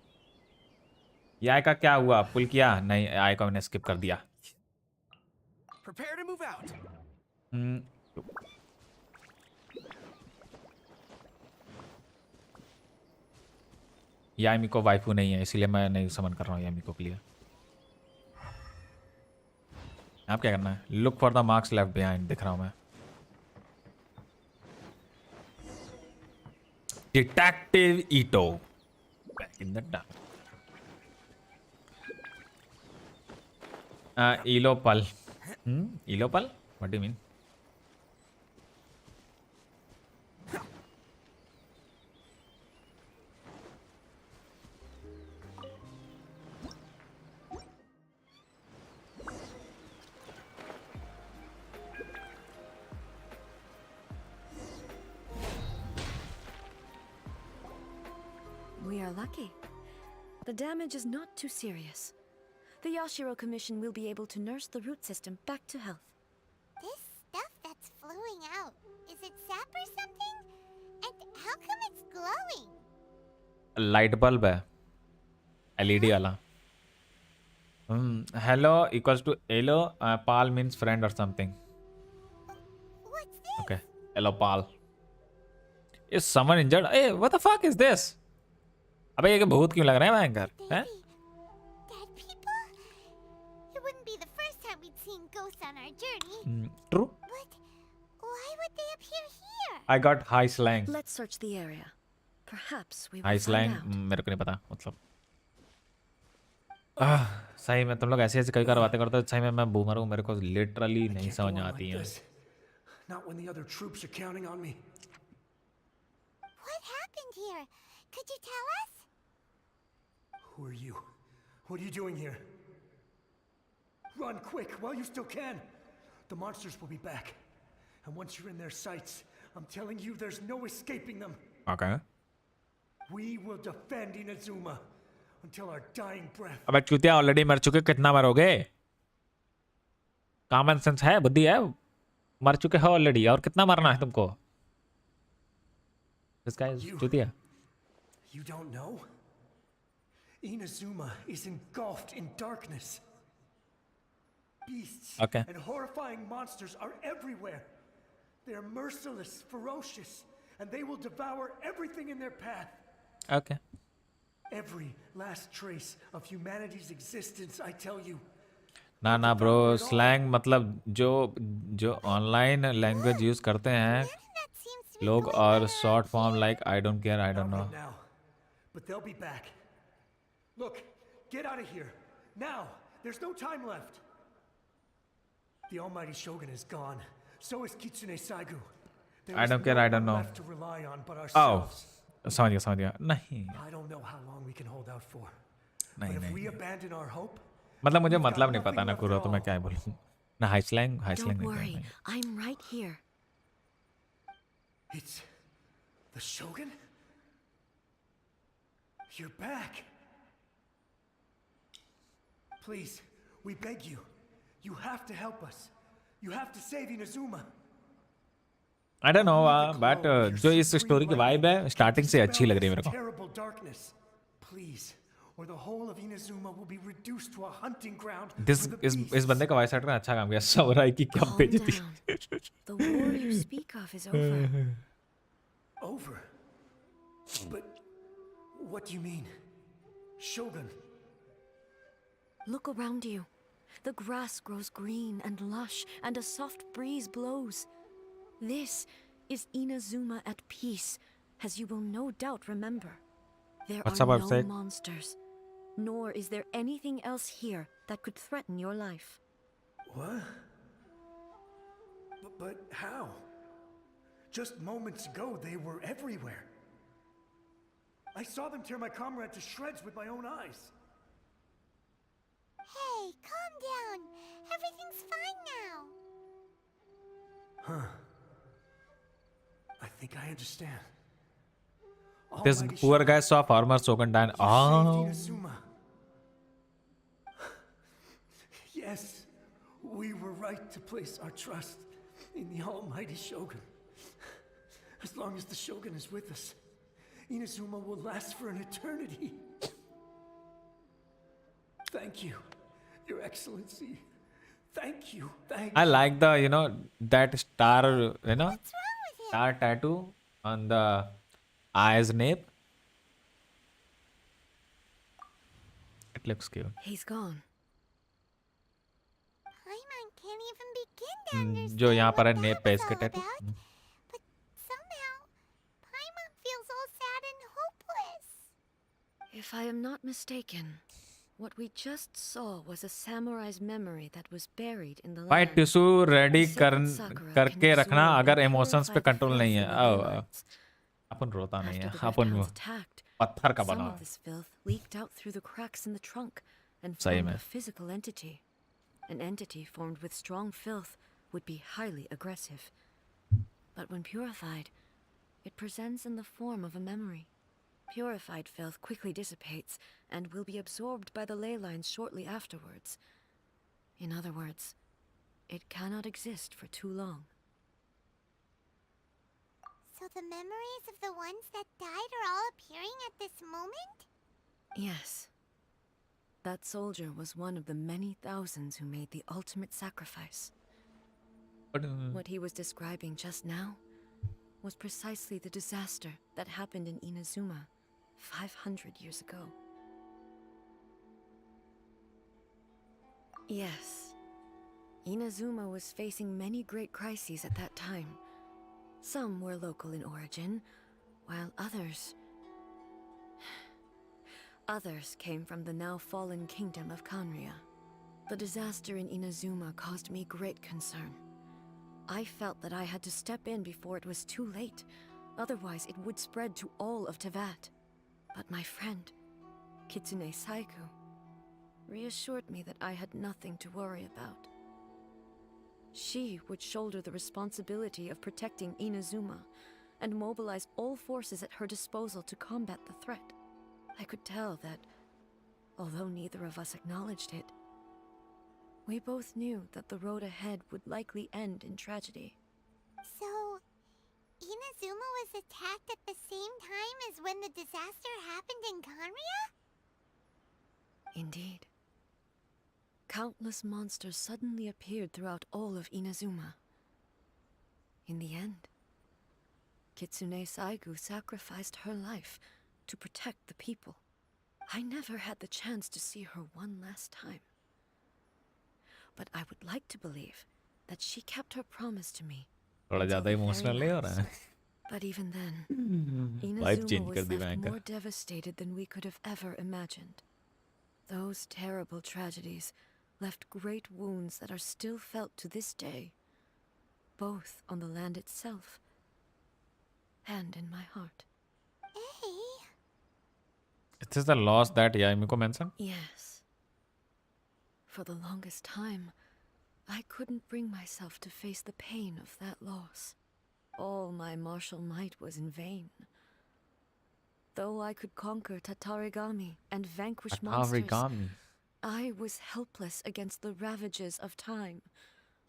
ये आई का क्या हुआ? पुल किया? नहीं, आई का मैंने skip कर दिया। Prepare to move out. यामी को वाइफू नहीं है, इसीलिए मैं नहीं समन कर रहा हूँ यामी को के लिए। आप क्या करना है? Look for the marks left behind, दिख रहा हूँ मैं। Detective Ito back in the dark. इलोपल। इलोपल? What do you mean? We are lucky. The damage is not too serious. The Yashiro Commission will be able to nurse the root system back to health. This stuff that's flowing out, is it sap or something? And how come it's glowing? Light bulb है LED वाला. Hello equals to Ello. Pal means friend और something. What's this? Okay Ello pal. Is someone injured? Ah what the fuck is this? अबे ये भूत क्यों लग रहे हैं भयंकर हैं? Dead people? It wouldn't be the first time we'd seen ghosts on our journey. True. But why would they appear here? I got high slang. Let's search the area. Perhaps we will high find slang out. मेरे को नहीं पता मतलब. सही में तुम लोग ऐसे ऐसे कई बार बातें करते हो. सही में मैं बूमर हूँ. मेरे को लिटरली नहीं Can't समझ go on आती like है. this. Not when the other troops are counting on me. What happened here? Could you tell us? Who are you? What are you doing here? Run quick while you still can. The monsters will be back. And once you're in their sights, I'm telling you there's no escaping them. Okay. We will defend Inazuma until our dying breath. अबे चूतिया already मर चुके. कितना मरोगे? Common sense है, बुद्धि है. मर चुके हो ऑलरेडी. और कितना मरना है तुमको? दिस गाय इज चूतिया. You don't know? Inazuma is engulfed in darkness. Beasts Okay. and horrifying monsters are everywhere. They are merciless, ferocious, and they will devour everything in their path. Okay. Every last trace of humanity's existence, I tell you. ना bro. Slang मतलब जो online language use करते हैं That seems to be लोग going और on a- short form like I don't care I don't Not no. right now, but they'll be back. Look, get out of here. Now, there's no time left. The almighty Shogun is gone. So is Kitsune Saigu. There I is don't care, no I don't one know. left to rely on but oh ourselves. समझ गया. नहीं I don't know how long we can hold out for. नहीं But if we नहीं. abandon our hope, मतलब मुझे we've got मतलब नहीं nothing पता ना left कुरो at तो मैं all. क्या ही बोलूँ. ना हाई स्लैंग Don't नहीं worry, नहीं. I'm right here. It's the Shogun? You're back. Please, we beg you. You have to help us. You have to save Inazuma. I don't know but जो इस story की vibe है starting से अच्छी लग रही है मेरे को. Terrible darkness. Please, or the whole of Inazuma will be reduced to a hunting ground. This for the इस beasts. बंदे का वॉइस एक्टर ने अच्छा काम किया. सवराई की क्या Calm बेइज्जती. down. The war you speak of is over. Over. But what do you mean? Shogun. Look around you. The grass grows green and lush, and a soft breeze blows. This is Inazuma at peace, as you will no doubt remember. There What's are up, no Abhishek? monsters, nor is there anything else here that could threaten your life. What? But how? Just moments ago, they were everywhere. I saw them tear my comrade to shreds with my own eyes. Hey, calm down. Everything's fine now. I think I understand. This Almighty poor Shogun, guy saw farmer Shogun die. you saved Oh, Inazuma. Yes, we were right to place our trust in the Almighty Shogun. As long as the Shogun is with us, Inazuma will last for an eternity. Thank you, Your Excellency. Thank you. Thank I you. like the that star What's wrong with him? star tattoo on the eyes nape. It looks cute. He's gone. Paimon can't even begin to understand जो यहाँ पर है what nap that पे was इसके all tattoo. about. But somehow, Paimon feels all sad and hopeless. If I am not mistaken, what we just saw was a samurai's memory that was buried in the भाई land. Tissue ready The sacred Sakura करके can रखना absorb अगर and emotions पे purify the control नहीं है. filth in the lands. अपन रोता नहीं After है. the अपन Rifthounds attacked, पत्थर का some बना of this filth leaked out through the cracks in the trunk and सही formed में. a physical entity. An entity formed with strong filth would be highly aggressive. But when purified, it presents in the form of a memory. Purified filth quickly dissipates and will be absorbed by the ley lines shortly afterwards. In other words, it cannot exist for too long. So the memories of the ones that died are all appearing at this moment? Yes. That soldier was one of the many thousands who made the ultimate sacrifice. But What he was describing just now was precisely the disaster that happened in Inazuma 500 years ago. Yes, Inazuma was facing many great crises at that time. Some were local in origin, while others came from the now fallen kingdom of Kanria. The disaster in Inazuma caused me great concern. I felt that I had to step in before it was too late, otherwise it would spread to all of Tevat. But my friend, Kitsune Saiku, reassured me that I had nothing to worry about. She would shoulder the responsibility of protecting Inazuma and mobilize all forces at her disposal to combat the threat. I could tell that, although neither of us acknowledged it, we both knew that the road ahead would likely end in tragedy. So, Inazuma was attacked at the same time as when the disaster happened in Kanria? Indeed. Countless monsters suddenly appeared throughout all of Inazuma. In the end, Kitsune Saigu sacrificed her life to protect the people. I never had the chance to see her one last time. But I would like to believe that she kept her promise to me. थोड़ा ज़्यादा emotional नहीं हो रहा है? But even then, Life change Inazuma कर was the left bank more devastated than we could have ever imagined. Those terrible tragedies left great wounds that are still felt to this day, both on the land itself and in my heart. Hey, This is the loss that Yaimiko mentioned. Yes. For the longest time, I couldn't bring myself to face the pain of that loss. All my martial might was in vain. Though I could conquer Tatarigami and vanquish monsters, Origami. I was helpless against the ravages of time.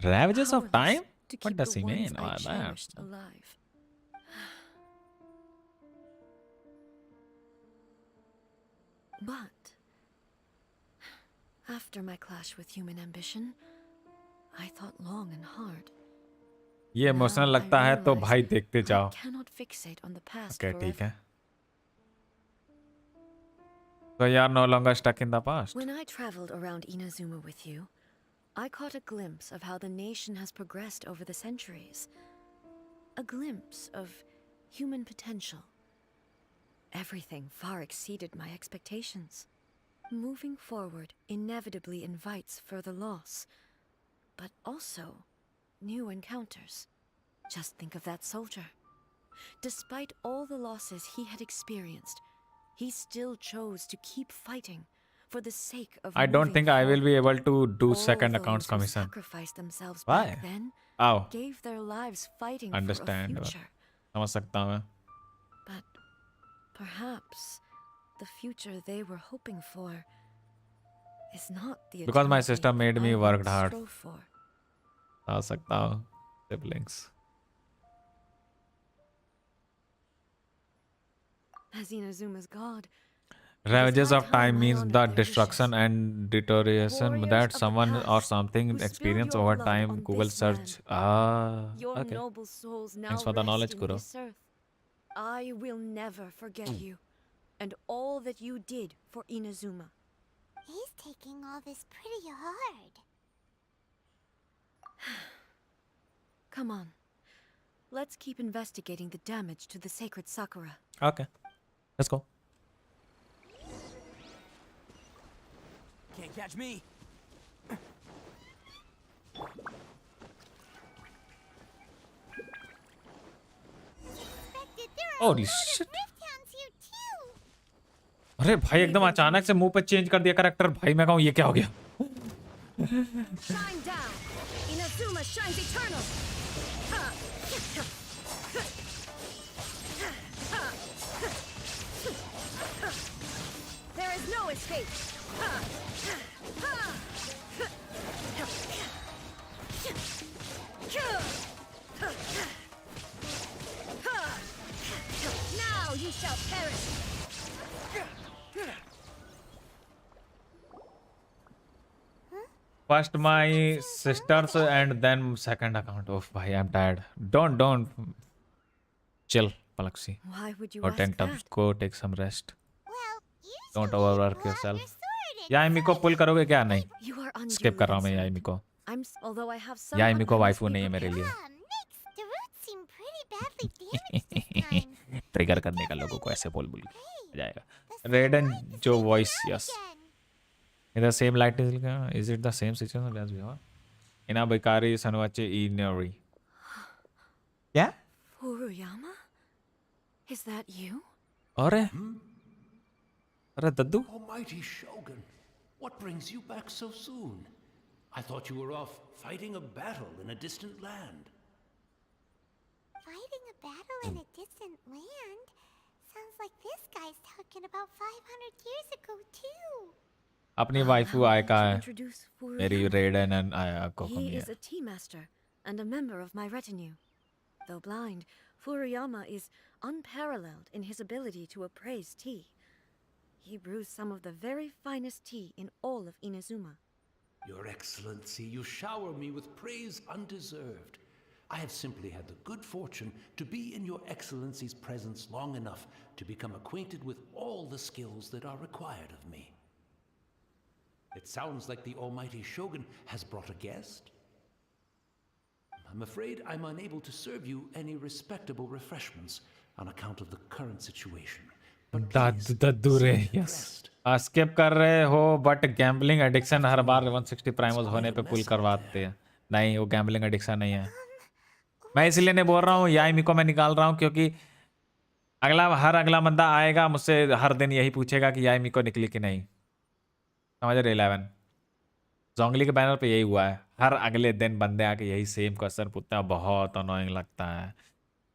Ravages of Powerless time? to What keep does the he ones mean I by that? cherished alive. But after my clash with human ambition, I thought long and hard. ये emotional Now लगता I है तो realize भाई देखते I जाओ. cannot fixate on the past Okay, ठीक forever. है. So you are no longer stuck in the past. When I traveled around Inazuma with you, I caught a glimpse of how the nation has progressed over the centuries. A glimpse of human potential. Everything far exceeded my expectations. Moving forward inevitably invites further loss, but also new encounters. Just think of that soldier. Despite all the losses he had experienced, he still chose to keep fighting for the sake of I don't moving think I will be forward. able to do All second those accounts who commission. sacrificed themselves Why? back then Oh, gave their lives fighting understand. for a future. समझ सकता हूँ मैं. But perhaps the future they were hoping for is not the Because my eternity sister made me I worked once hard. strove for. समझ सकता हूँ. Siblings. As Inazuma's god, Ravages high of time time I means honored the their destruction wishes. and deterioration Warriors that of the someone or past something who spilled experience your over blood time. on Google this search. land. Your Okay. noble souls now Thanks for the rest knowledge, in Kuro. this earth. I will never forget you and all that you did for Inazuma. he's taking all this pretty hard. Come on. Let's keep investigating the damage to the sacred Sakura. Okay. Let's go. Can't catch me. Expected there are a Holy lot shit. of rift hounds here too. अरे भाई एकदम अचानक से मुंह पे change कर दिया character. भाई मैं कहूँ ये क्या हो गया? Shine down! Inazuma shines eternal! There is no escape! First my sisters and then second account. Oh, bhai, I'm tired. Don't. Chill, Palaxi. Why would you Go ask 10 tubs. that? Go take some rest. Well, Don't usually you overwork pull out yourself. your sword या and Emmy को fight. पुल करोगे क्या? नहीं. You are unduly Skip कर रहा हूँ मैं या concerned. इमी को. Although I have या someone इमी को who must वाइफू be नहीं है मेरे prepared. लिए. Nix, the roots seem pretty badly damaged this time. Trigger करने का लोगों को ऐसे बोल के आ जाएगा. The Red and sunlight is Joe breaking voice, out yes. again. In the same light is it the same situation as we are? Ina Bikari Sanuache Inori. Yeah? Furuyama? Is that you? Ore? Ore Daddu? Almighty Shogun, what brings you back so soon? I thought you were off fighting a battle in a distant land. Fighting a battle in a distant land? Sounds like this guy's talking about 500 years ago, too. अपनी waifu Allow आय me का to है. introduce मेरी Furuyama. रेडन and आया को कम He है. is a tea master and a member of my retinue. Though blind, Furuyama is unparalleled in his ability to appraise tea. He brews some of the very finest tea in all of Inazuma. Your Excellency, you shower me with praise undeserved. I have simply had the good fortune to be in Your Excellency's presence long enough to become acquainted with all the skills that are required of me. It sounds like the Almighty Shogun has brought a guest. I'm afraid I'm unable to serve you any respectable refreshments on account of the current situation. But please, दद्दू रे. sit and yes. rest. Skip कर रहे हो but gambling addiction हर बार 160 प्राइमल्स होने पे पुल करवाते हैं. नहीं, वो गैम्बलिंग एडिक्शन नहीं है. मैं इसलिए नहीं बोल रहा हूँ या इमी को मैं निकाल रहा हूँ क्योंकि हर अगला बंदा आएगा मुझसे हर दिन यही पूछेगा कि या इमी को निकली कि नहीं. समझ रहे? 11 जोंगली के बैनर पे यही हुआ है. हर अगले दिन बंदे आके यही सेम क्वेश्चन पूछते हैं. बहुत अनोइंग लगता है.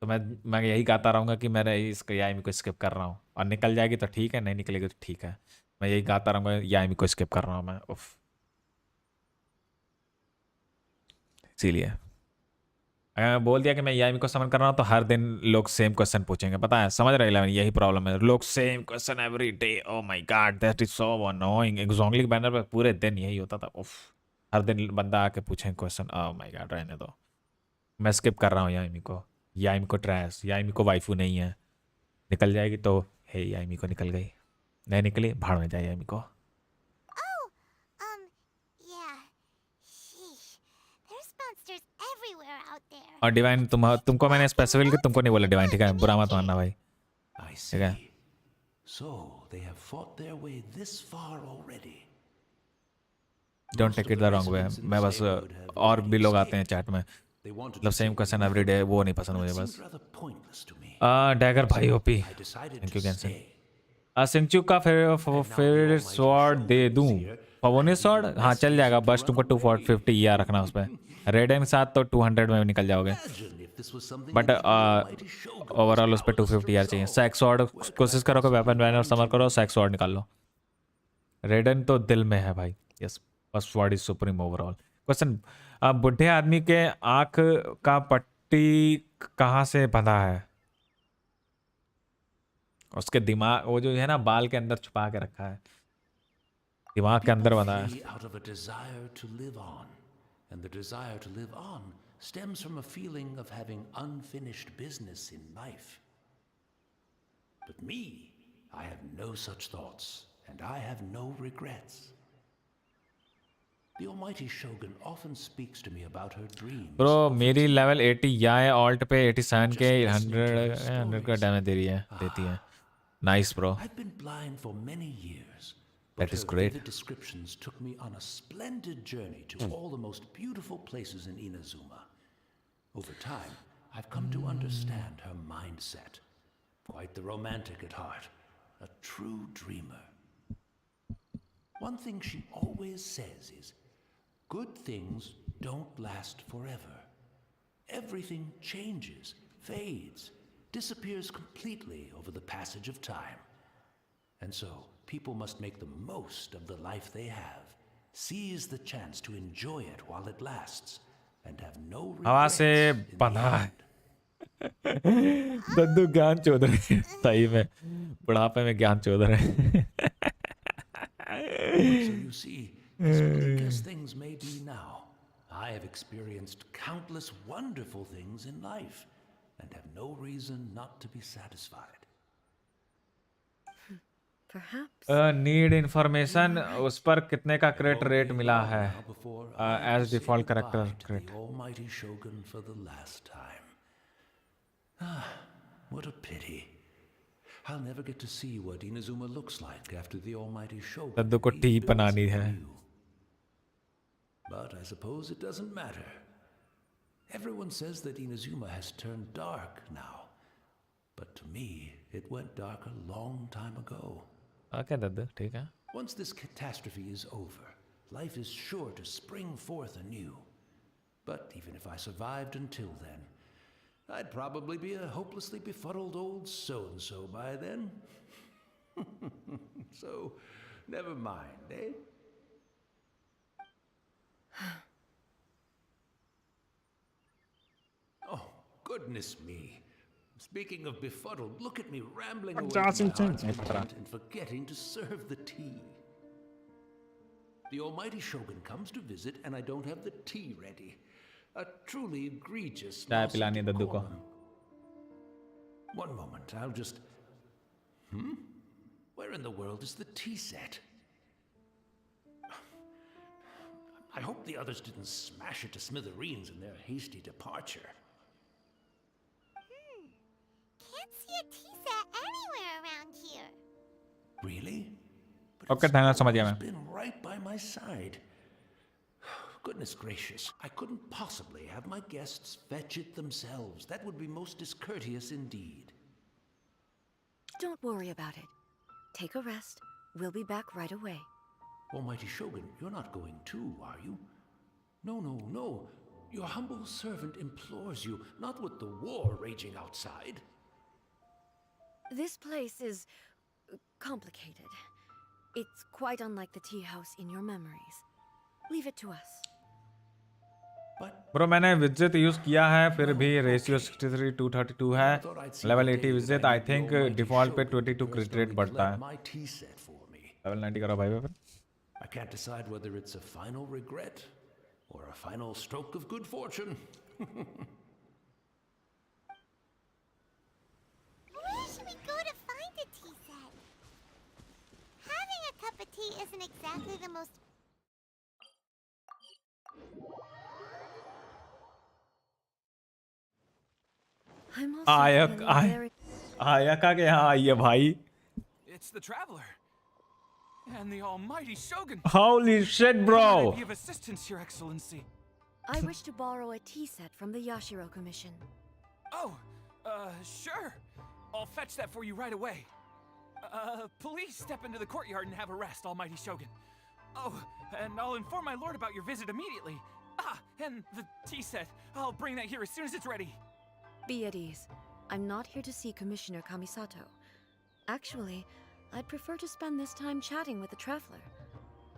तो मैं यही गाता रहूँगा कि मैं इसको या इमी को स्किप कर रहा हूँ. और निकल जाएगी तो ठीक है, नहीं निकलेगी तो ठीक है. मैं यही गाता रहूँगा या इमी को स्किप कर रहा हूँ मैं. उफ. इसीलिए अगर मैं बोल दिया कि मैं यामी को समन कर रहा हूँ तो हर दिन लोग सेम क्वेश्चन पूछेंगे. पता है? समझ रहे 11? यही प्रॉब्लम है. लोग same question every day. Oh my God, that is so annoying. एक जोंगली के बैनर पे पूरे दिन यही होता था. उफ. हर दिन बंदा आके पूछेंगे क्वेश्चन. ओह माय गॉड, रहने दो. मैं स्किप कर रहा हूँ यामी को. यामी को ट्रैश. यामी को वाइफू नहीं है. निकल जाएगी तो हे यामी को निकल गई. नहीं निकली, भाड़ में जाए यामी को. Yeah. Sheesh. There's monsters everywhere out there. और डिवाइन तुमको मैंने स्पेसिफिकली तुमको नहीं बोला डिवाइन. ठीक है? बुरा मत मानना भाई. I see. है? So they have fought their way this far already. Don't take it the wrong way. मैं बस और भी लोग आते हैं चैट में They wanted मतलब to same save question their every day. वो नहीं life, पसंद but मुझे it बस. seemed rather pointless to me. Dagger भाई OP. I decided thank you to कैंसन. stay. सिंचू का फेवरेट स्वॉर्ड दे दूं. पवनी स्वॉर्ड हाँ चल जाएगा. बस तुमको 250 या रखना उस पर. रेड एंड साथ तो 200 में निकल जाओगे. Imagine if this was something but that the Almighty Shogun overall उस पर was 250 यार to चाहिए. resolve. सेक्स स्वॉर्ड कोशिश करो कि वेपन बैनर समर करो. सेक्स स्वॉर्ड निकाल लो. रेडन तो दिल में है भाई. Yes, first sword is supreme overall. Question, बुढ़े आदमी के आंख का पट्टी कहाँ से बंधा है? उसके दिमाग, वो जो है ना बाल के अंदर छुपा के रखा है. दिमाग के अंदर बंधा है. Flee out of a desire to live on, and the desire to live on stems from a feeling of having unfinished business in life. But me, I have no such thoughts, and I have no regrets. The Almighty Shogun often speaks to me about her dreams. Bro of मेरी achieving level 80 या है. Alt पे 87 के Just listening to 100 her 100 का stories. Damage देती है. Nice bro. I've been blind for many years. That But is her great. vivid descriptions took me on a splendid journey to all the most beautiful places in Inazuma. Over time, I've come to understand her mindset. Quite the romantic at heart, a true dreamer. One thing she always says is, good things don't last forever. Everything changes, fades, disappears completely over the passage of time. And so, people must make the most of the life they have, seize the chance to enjoy it while it lasts, and have no हवा regrets से in the बंधा है. end. दद्दू ज्ञान चौधरी. सही में बुढ़ापे में ज्ञान Chaudhary. So you see, As bleak as things may be now, I have experienced countless wonderful things in life and have no reason not to be satisfied. Perhaps. Need information उस पर कितने का It crit won't rate be मिला long है now before I have to as say default goodbye character to crit. the almighty Shogun for the last time. Ah, what a pity. I'll never get to see what Inazuma looks like after the almighty Shogun दद्दू को T rebuilds बनानी it है. anew. But I suppose it doesn't matter. Everyone says that Inazuma has turned dark now. But to me, it went dark a long time ago. Okay दद्दू ठीक है. Once this catastrophe is over, life is sure to spring forth anew. But even if I survived until then, I'd probably be a hopelessly befuddled old so-and-so by then. So, never mind, eh? Oh, goodness me. Speaking of befuddled, look at me rambling away to my heart's content and forgetting to serve the tea. The almighty Shogun comes to visit and I don't have the tea ready. A truly egregious चाय loss of Pilani है दद्दू को. decorum. One moment, I'll just... Where in the world is the tea set? I hope the others didn't smash it to smithereens in their hasty departure. Can't see a tea set anywhere around here. Really? But Okay, it's धन्यवाद, समझ गया always मैं. been right by my side. Goodness gracious, I couldn't possibly have my guests fetch it themselves. That would be most discourteous indeed. Don't worry about it. Take a rest. We'll be back right away. Almighty Shogun, you're not going too, are you? No, no, no. Your humble servant implores you, not with the war raging outside. This place is complicated. It's quite unlike the tea house in your memories. Leave it to us. But bro मैंने visit use किया है फिर भी ratio 63:232 है. Level 80 visit I think default पे 22 credit rate बढ़ता है. my tea set for me. Level 90 करो भाई फिर. I can't decide whether it's a final regret or a final stroke of good fortune. Where should we go to find a tea set? Having a cup of tea isn't exactly the most... I'm also आयक feeling very... आयका के यहाँ आई है भाई. It's the Traveler. And the almighty Shogun. Holy shit How bro. may I be of assistance, Your Excellency? I wish to borrow a tea set from the Yashiro Commission. Oh, sure. I'll fetch that for you right away. Please step into the courtyard and have a rest, almighty Shogun. Oh, and I'll inform my lord about your visit immediately. Ah, and the tea set. I'll bring that here as soon as it's ready. Be at ease. I'm not here to see Commissioner Kamisato. Actually, I'd prefer to spend this time chatting with the Traveler.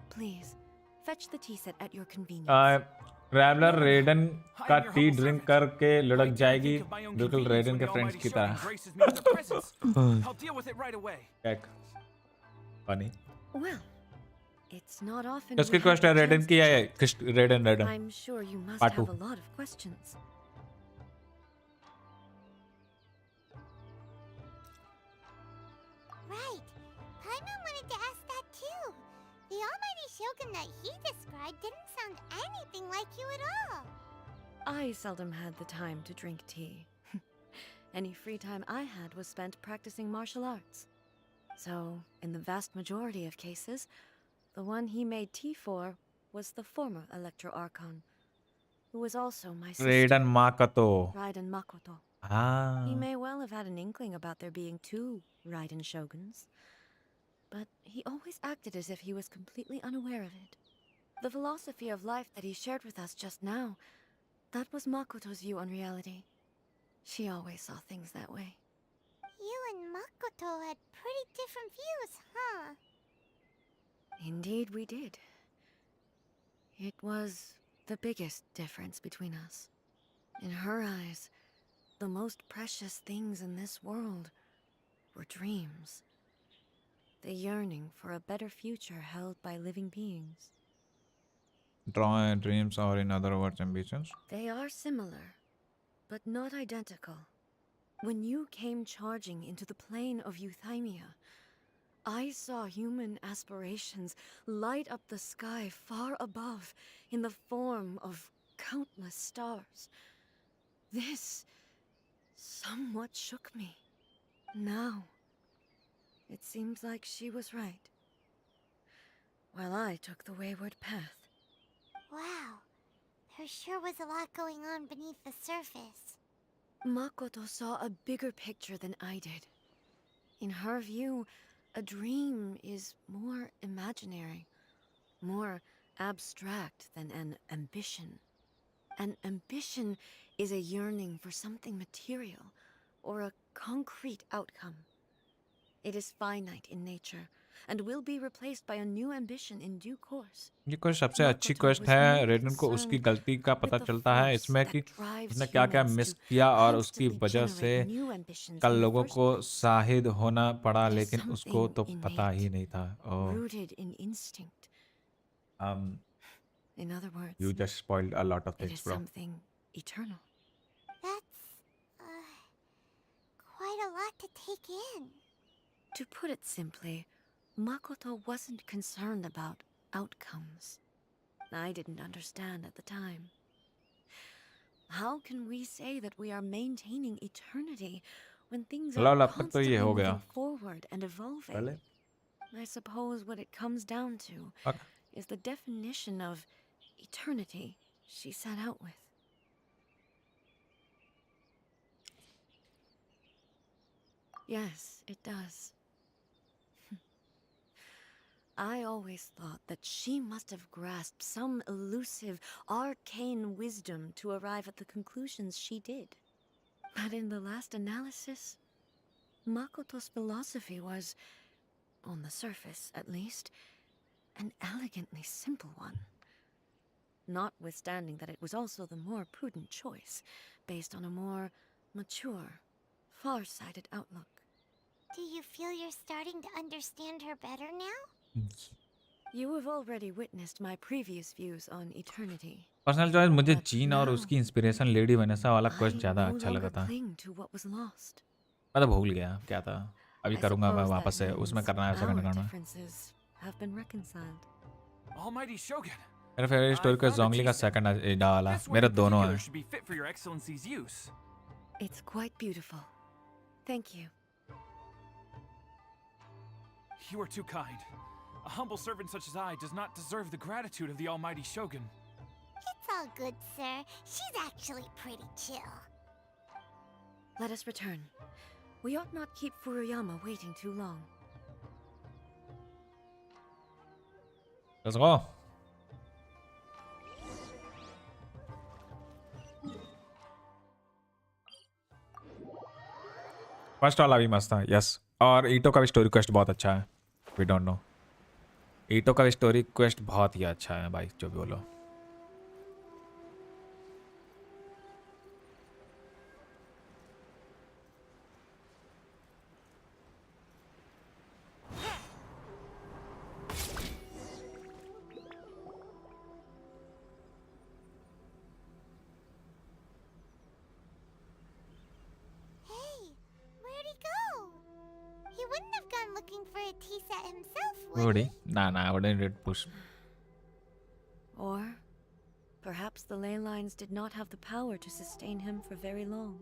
Please, fetch the tea set at your convenience. Traveller रेडन का T drink करके लुढ़क जाएगी बिल्कुल रेडन के friends की तरह. I'll deal with it right away. Heck. Funny. Well, it's not often. किसकी we have question है the रेडन chance की to है chat. रेडन I'm sure you must Part have two. a lot of questions. Right. Paimon wanted to ask that too. The almighty Shogun that he described didn't sound anything like you at all. I seldom had the time to drink tea. Any free time I had was spent practicing martial arts. So, in the vast majority of cases, the one he made tea for was the former Electro Archon, who was also my sister, Raiden Makoto. Raiden Makoto. हाँ. He may well have had an inkling about there being two Raiden Shoguns, but he always acted as if he was completely unaware of it. The philosophy of life that he shared with us just now, that was Makoto's view on reality. She always saw things that way. You and Makoto had pretty different views, huh? Indeed we did. It was the biggest difference between us. In her eyes, the most precious things in this world were dreams. The yearning for a better future held by living beings. Draw dreams or in other words ambitions. They are similar, but not identical. When you came charging into the plane of Euthymia, I saw human aspirations light up the sky far above in the form of countless stars. This somewhat shook me. Now, it seems like she was right, while I took the wayward path. Wow. There sure was a lot going on beneath the surface. Makoto saw a bigger picture than I did. In her view, a dream is more imaginary, more abstract than an ambition. An ambition is a yearning for something material or a concrete outcome. It is finite in nature and will be replaced by a new ambition in due course. ये कोई सबसे अच्छी quest है। रेडन को उसकी गलती का पता चलता है इसमें कि उसने क्या क्या मिस किया और उसकी वजह से कल लोगों को शाहिद होना पड़ा, लेकिन उसको तो पता ही नहीं था। Rooted in instinct. In other words, You just spoiled a lot of it things, is bro. something eternal. That's, quite a lot to take in. To put it simply, Makoto wasn't concerned about outcomes. I didn't understand at the time. How can we say that we are maintaining eternity when things are constantly moving forward and evolving? I suppose what it comes down to is the definition of eternity she set out with. Yes, it does. I always thought that she must have grasped some elusive, arcane wisdom to arrive at the conclusions she did. But in the last analysis, Makoto's philosophy was, on the surface at least, an elegantly simple one. Notwithstanding that it was also the more prudent choice, based on a more mature, far-sighted outlook. Do you feel you're starting to understand her better now? You have already witnessed my previous views on eternity. Personal choice मुझे gene और उसकी inspiration lady Vanessa वाला quest ज्यादा अच्छा लगा था। मैं तो भूल गया क्या था, अभी करूंगा मैं वापस से, उसमें करना है सेकंड करना। Almighty Shogun. मेरा फेवरेट स्टोरी क्वेस्ट जोंगली का सेकंड एडा वाला, मेरे दोनों हैं। It's quite beautiful. Thank you. You are too kind. A humble servant such as I does not deserve the gratitude of the Almighty Shogun. It's all good, sir. She's actually pretty chill. Let us return. We ought not keep Furuyama waiting too long. Let's go. First वाला भी मस्त था, yes. और ईटो का भी story quest बहुत अच्छा है। वी डोंट नो, ईटो का भी स्टोरी क्वेस्ट बहुत ही अच्छा है भाई, जो भी बोलो। Nah, I wouldn't read push. Or perhaps the ley lines did not have the power to sustain him for very long,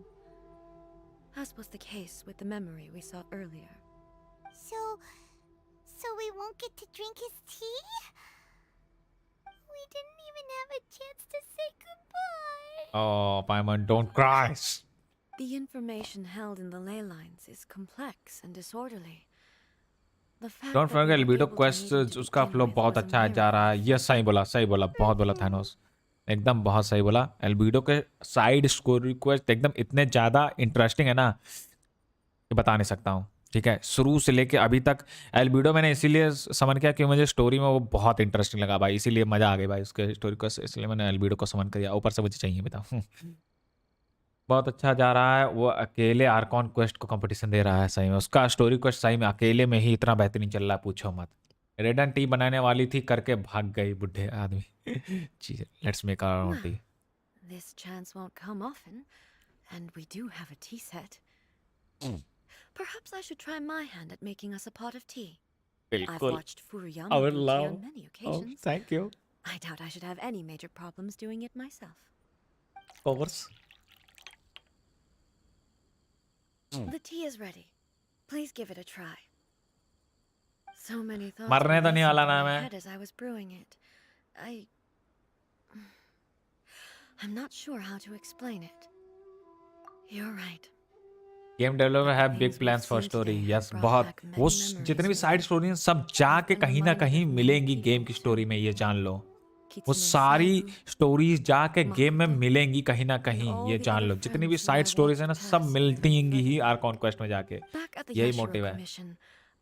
as was the case with the memory we saw earlier. So we won't get to drink his tea? We didn't even have a chance to say goodbye. Oh, Paimon, don't cry. The information held in the ley lines is complex and disorderly. Don't forget albedo quest, उसका flow बहुत अच्छा है, जा रहा है। Yes, सही बोला, बहुत बोला थानोस, एकदम बहुत सही बोला। एल्बिडो के साइड स्कोर रिक्वेस्ट एकदम इतने ज़्यादा इंटरेस्टिंग है ना कि बता नहीं सकता हूँ। ठीक है, शुरू से लेके अभी तक एल्बिडो मैंने इसीलिए समन किया कि मुझे स्टोरी में वो बहुत इंटरेस्टिंग लगा भाई, इसीलिए मज़ा आ गई भाई उसके स्टोरी को, इसलिए मैंने एल्बिडो को समन किया। ऊपर से मुझे चाहिए बताओ, बहुत अच्छा जा रहा है। वो अकेले आर्कॉन क्वेस्ट को कंपटीशन दे रहा है, सही में उसका स्टोरी क्वेस्ट सही में अकेले में ही इतना बेहतरीन चल रहा है, पूछो मत। रेड एंड टी बनाने वाली थी, करके भाग गई बुढ़े आदमी. Let's make our own tea. This chance won't come often, and we do have a tea set. Perhaps I should try my hand at making us a pot of tea. I've बिल्कुल. watched Furuyama I would brew tea love. on many Oh, occasions. thank you. I doubt I should have any major problems doing it myself. Of course. The tea is ready. Please give it a try. So many thoughts मरने were तो नहीं racing वाला through नाम my है. head as I was brewing it. I'm not sure how to explain it. You're right. Game developer have big plans for story. Yes, बहुत. वो जितने भी साइड स्टोरी हैं सब जाके कहीं ना कहीं मिलेंगी गेम की स्टोरी में, ये जान लो. वो सारी स्टोरीज जाके गेम में मिलेंगी कहीं ना कहीं, ये जान लो. जितनी भी साइड स्टोरीज है ना सब मिलती ही आर कॉन्क्वेस्ट में जाके. यही मोटिव है.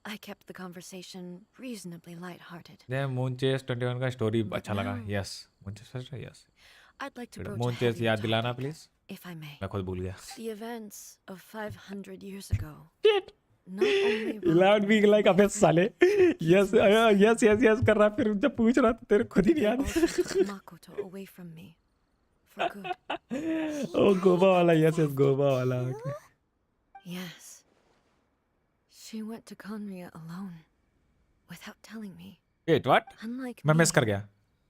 I kept the conversation reasonably light-hearted. Moon Chase 21 का स्टोरी अच्छा लगा. Yes, Moon Chase. Yes, I'd like to broach Moon a Chase heavier याद दिलाना topic, please. if I may. मैं खुद भूल गया. The events of 500 years ago. Not only इलाउड भी लाइक अबे साले. यस यस यस यस कर रहा, फिर जब पूछ रहा तेरे खुद ही नहीं याद. Makoto away from me for good. ओ गोवा वाला. यस यस गोवा वाला. Yes. She went to Conria alone, without telling me. Wait what? Unlike मैं me, मिस कर गया.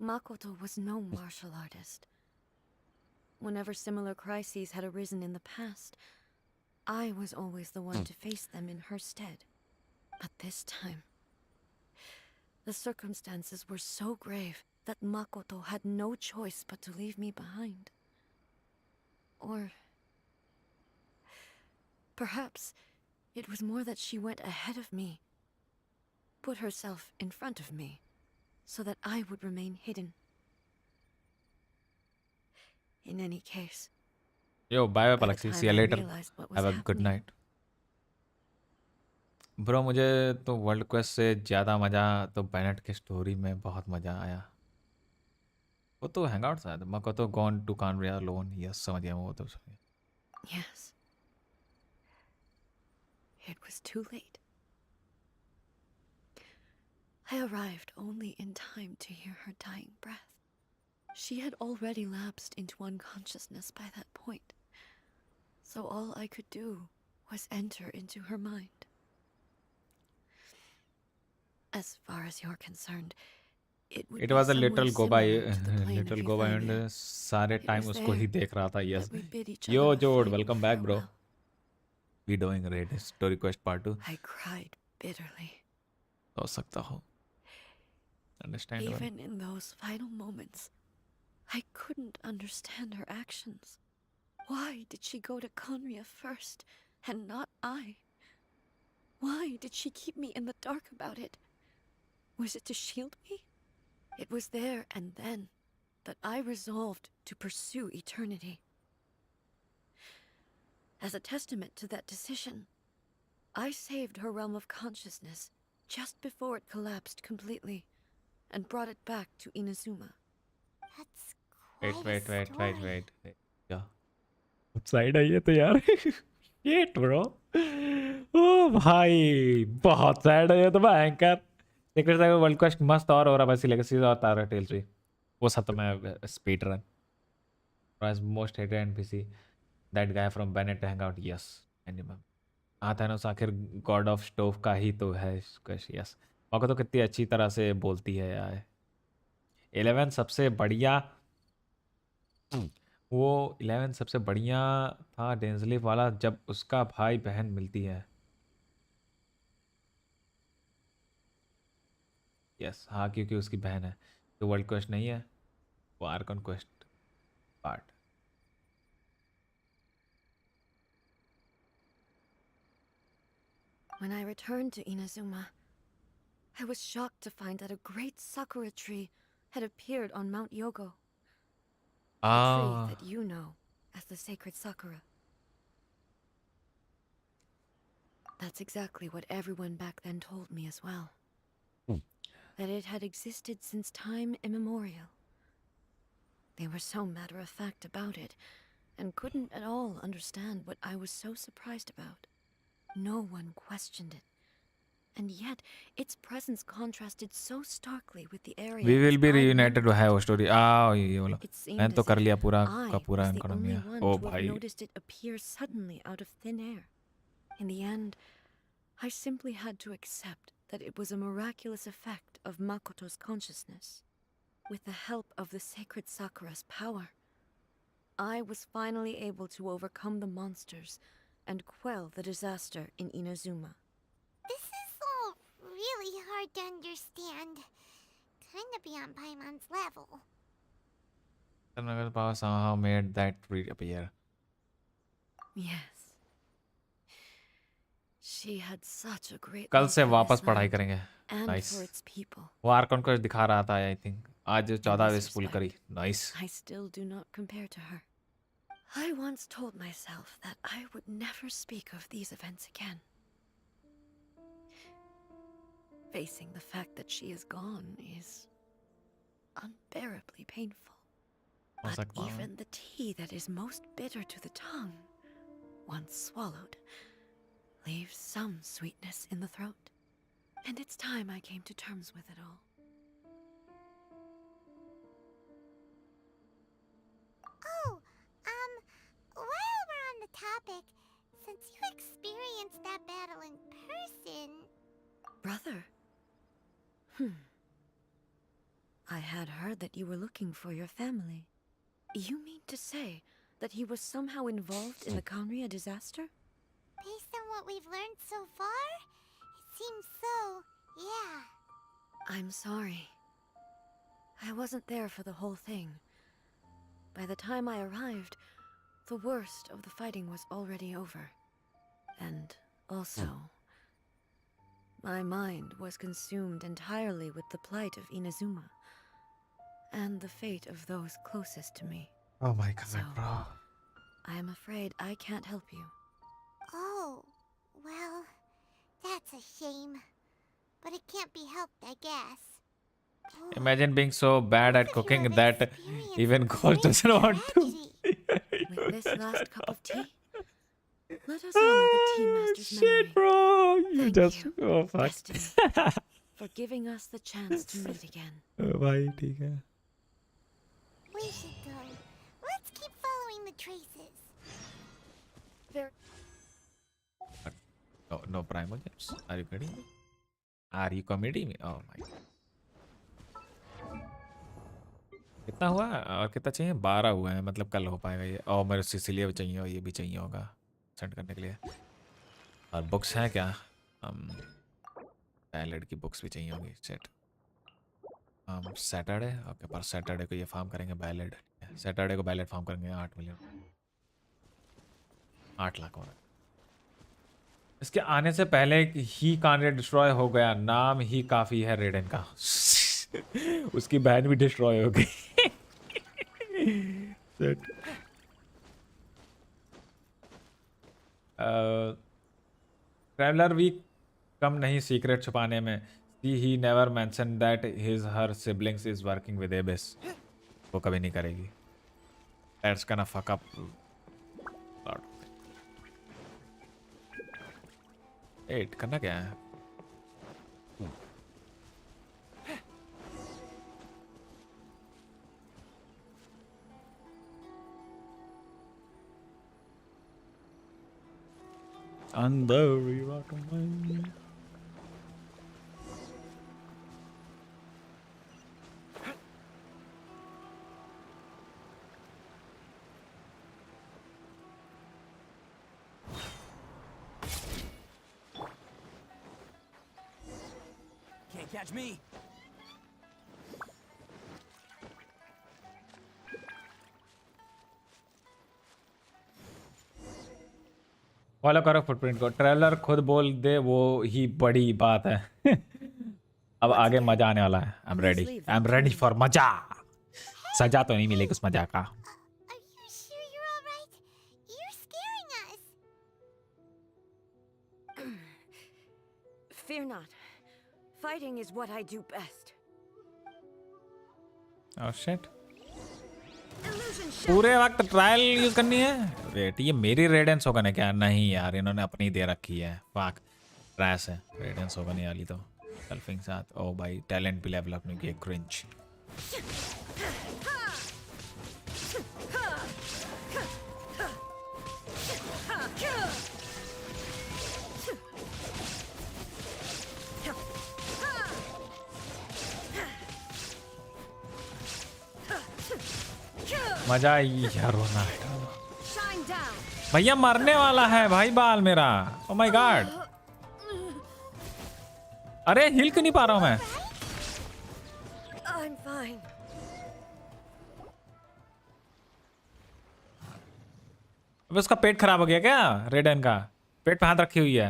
Makoto was no martial artist. Whenever similar crises had arisen in the past, I was always the one to face them in her stead. But this time, the circumstances were so grave that Makoto had no choice but to leave me behind. Or perhaps it was more that she went ahead of me, put herself in front of me, so that I would remain hidden. In any case, Yo, bye bye by the Palaxi. time See you I later. realized what was Have a good happening, night. Bro मुझे तो world quest से ज़्यादा मज़ा तो बैनेट के story में बहुत मज़ा आया. वो तो हैंगआउट था. मको तो गॉन टू कानरिया लोन. यस, समझ गया वो तो. yes, it was too late. I arrived only in time to hear her dying breath. She had already lapsed into unconsciousness by that point, so all I could do was enter into her mind. As far as you're concerned, it would It be was a somewhere little go by, similar to the plane little of go by, Euphemia. and सारे It time was उसको ही there देख रहा था. Yes. that we bid each Yo, other a Jode, final welcome back, bro. farewell. We doing great. Story quest part 2. I cried bitterly. हो सकता हो. Understandable. Even in those final moments, I couldn't understand her actions. Why did she go to Conria first, and not I? Why did she keep me in the dark about it? Was it to shield me? It was there and then that I resolved to pursue eternity. As a testament to that decision, I saved her realm of consciousness just before it collapsed completely, and brought it back to Inazuma. That's quite a story. wait. क्या? Side I है तो यार. Shit, bro. ओ भाई बहुत sad है ये तो भयंकर. सीक्रेट साइड वर्ल्ड क्वेस्ट मस्त और हो रहा वैसी लेगेसीज और तारा टेल 3 वो सब तो मैं speed run. Price most hated NPC that guy from Bennett hangout. Yes, animal आथानोस आखिर गॉड ऑफ स्टोव का ही तो है. यस, मौका तो कितनी अच्छी तरह से बोलती है यार. 11 सबसे बढ़िया. वो 11 सबसे बढ़िया था डेंजलिफ वाला जब उसका भाई बहन मिलती है. यस हाँ, क्योंकि उसकी बहन है. तो वर्ल्ड क्वेस्ट नहीं है, वो Arkan quest part. When I returned to Inazuma, I was shocked to find that a great sakura tree had appeared on Mount Yogo. The tree that you know as the sacred sakura. That's exactly what everyone back then told me as well. That it had existed since time immemorial. They were so matter-of-fact about it, and couldn't at all understand what I was so surprised about. No one questioned it, and yet its presence contrasted so starkly with the area. We will be I reunited to remembered. have a story. ये बोला It seemed मैंने तो as कर if लिया पूरा I का पूरा was the इनको only मिया one ओ to have भाई noticed it appear suddenly out of thin air. In the end, I simply had to accept that it was a miraculous effect of Makoto's consciousness. With the help of the sacred Sakura's power, I was finally able to overcome the monsters and quell the disaster in Inazuma. This is all really hard to understand. Kinda beyond Paimon's level. Karnaga's power somehow made that tree appear. Yes. She had such a great कल love से for वापस this पढ़ाई land करेंगे. and Nice. for its people. वो Arkan को दिखा रहा था आई थिंक आज 14 this फुल करी. respect, Nice. I still do not compare to her. I once told myself that I would never speak of these events again. Facing the fact that she is gone is unbearably painful. हो But सकता है. even the tea that is most bitter to the tongue, once swallowed, leaves some sweetness in the throat. And it's time I came to terms with it all. Oh, while we're on the topic, since you experienced that battle in person... Brother? I had heard that you were looking for your family. You mean to say that he was somehow involved in the Kanria disaster? Based on what we've learned so far, it seems so, yeah. I'm sorry. I wasn't there for the whole thing. By the time I arrived, the worst of the fighting was already over. And also, my mind was consumed entirely with the plight of Inazuma and the fate of those closest to me. Oh my god, So, bro. I am afraid I can't help you. Oh, well, that's a shame. But it can't be helped, I guess. Oh, Imagine being so bad at both of you cooking have that experienced even Ghost great doesn't want to. tragedy. With this last cup of tea, let us honor the tea master's Shit, memory. bro. You Thank just you, oh fuck. Destiny, for giving us the chance to meet again. भाई ठीक है. We should go. Let's keep following the traces. No primogems. Are you kidding me? Are you committing me? Oh my. कितना हुआ और कितना चाहिए? 12 हुआ है मतलब कल हो पाएगा ये. और मेरे सिसिलिया भी चाहिए और ये भी चाहिए होगा सेंड करने के लिए. और बुक्स हैं क्या? बैलेड की बुक्स भी चाहिए होंगी. सेट. सैटरडे ओके पर सैटरडे को ये फार्म करेंगे बैलेड. सैटरडे को बैलेड फार्म करेंगे 8 मिलियन 8 लाख और इसके आने से पहले ही कानरे डिस्ट्रॉय हो गया. नाम ही काफी है रेडन का. उसकी बहन भी डिस्ट्रॉय हो गई. ट्रैवलर भी कम नहीं सीक्रेट छुपाने में. He never mention that his her siblings is working with Abyss. वो कभी नहीं करेगी. That's gonna fuck up. एट करना क्या है? अंदर Can't catch me. फॉलो करो फुटप्रिंट को. ट्रेलर खुद बोल दे वो ही बड़ी बात है. अब आगे मजा आने वाला है. आई एम रेडी फॉर मजा. सजा तो नहीं मिलेगी उस मजा का. Are you sure you're all right? You're scaring us. Fear not. Fighting is what I do best. Oh shit. पूरे वक्त ट्रायल यूज करनी है. वेट ये मेरी रेडेंस होगा ना क्या? नहीं यार इन्होंने अपनी दे रखी है. फक. ट्रैश है, रेडियंस होगा नहीं वाली तो सेल्फिंग साथ। ओ भाई टैलेंट भी लेवल अप नहीं किया, क्रिंज। मजा आई यार, रोना भैया मरने वाला है भाई बाल मेरा। ओ माय गॉड, अरे हिल क्यों नहीं पा रहा हूं मैं? I'm fine. अब उसका पेट खराब हो गया क्या? रेडन का पेट पे हाथ रखी हुई है।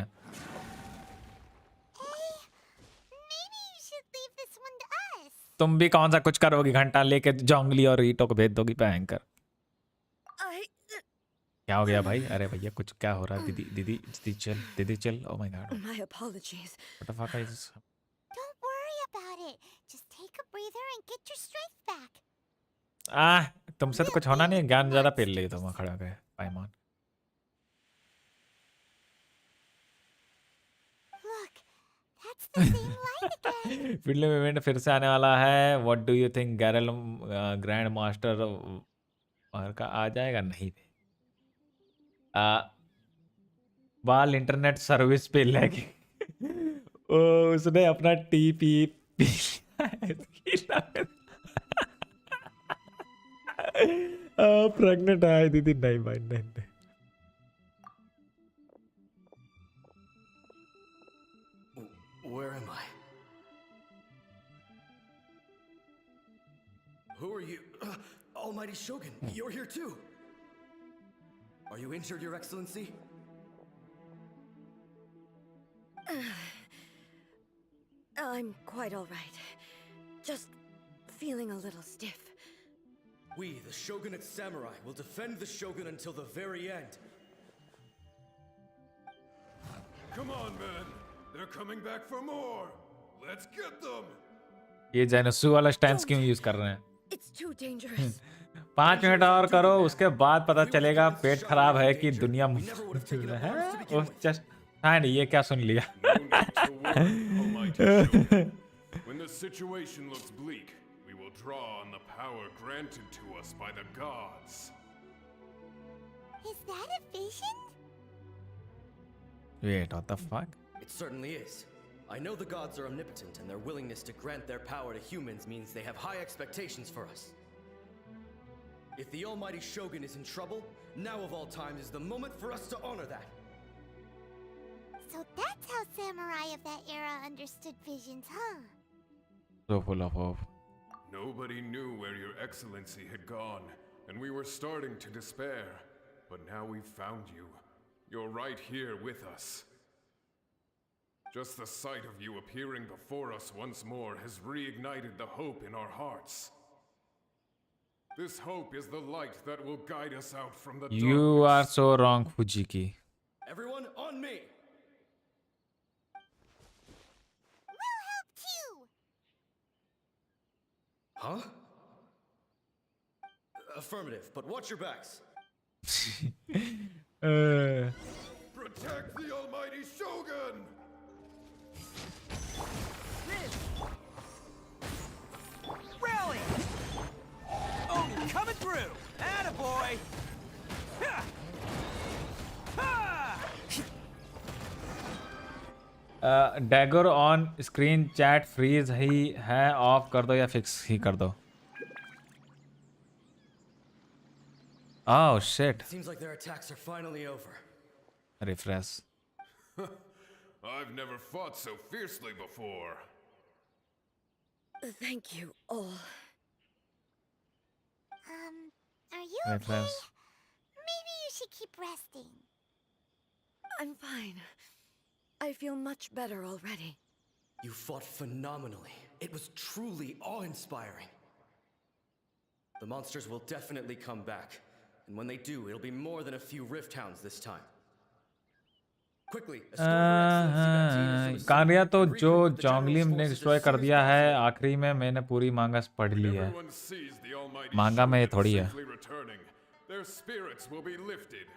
Maybe you should leave this one to us. तुम भी कौन सा कुछ करोगी, घंटा लेके जोंगली और ईटो को भेज दोगी भयंकर। क्या हो गया भाई? अरे भैया कुछ क्या हो रहा है? दीदी दीदी दीदी चल, दीदी चल। Oh my God, My apologies. What the fuck is this? Don't worry about it. Just take a breather and get your strength back. तुमसे तो कुछ होना नहीं है, ज्ञान ज्यादा पेल ली तुम खड़ा गए Paimon. Look, that's the same light again. Film event फिर से आने वाला है। व्हाट डू यू थिंक गैरल ग्रैंड मास्टर और का आ जाएगा? नहीं बाल इंटरनेट सर्विस पे लगे। उसने अपना टीपी प्रेग्नेंट है दीदी। नहीं भाई नहीं। Where am I? Who are you? Almighty Shogun, you're here too. Are you injured, Your Excellency? I'm quite all right. Just feeling a little stiff. We, the Shogunate Samurai, will defend the Shogun until the very end. Come on, men. They're coming back for more. Let's get them. ये जेनसू वाला stance क्यों use कर रहे हैं? It's too dangerous. 5 minute और करो, उसके बाद पता चलेगा पेट खराब है कि दुनिया मुश्किल है। जस्ट नहीं, ये क्या सुन लिया? When the situation looks bleak, we will draw on the power granted to us by the gods. Is that a vision? Wait, what the fuck? It certainly is. I know the gods are omnipotent, and their willingness to grant their power to humans means they have high expectations for us. If the almighty Shogun is in trouble, now of all times is the moment for us to honor that. So that's how samurai of that era understood visions, huh? So full of hope. Nobody knew where Your Excellency had gone, and we were starting to despair. But now we've found you. You're right here with us. Just the sight of you appearing before us once more has reignited the hope in our hearts. This hope is the light that will guide us out from the darkness. You are so wrong, Fujiki. Everyone, on me! We'll help too! Huh? Affirmative, but watch your backs. Protect the almighty Shogun! Rally! Odin coming through! Attaboy! Ha! Ha! Dagger on screen chat freeze ही है, off कर दो या fix ही कर दो। Oh shit. Seems like their attacks are finally over. Refresh. I've never fought so fiercely before. Thank you all. Are you okay? Refresh. Maybe you should keep resting. I'm fine. I feel much better already. You fought phenomenally. It was truly awe-inspiring. The monsters will definitely come back. And when they do, it'll be more than a few Rift Hounds this time. Quickly, escort Your Excellency back to Inosuma's कारिया तो and जो regroup with the जोंगली Japanese ने forces destroy as कर soon as दिया है, possible. आखिरी में मैंने पूरी मांगा पढ़ ली है। Everyone sees the almighty मांगा में Shogun थोड़ी है। safely returning. Their spirits will be lifted.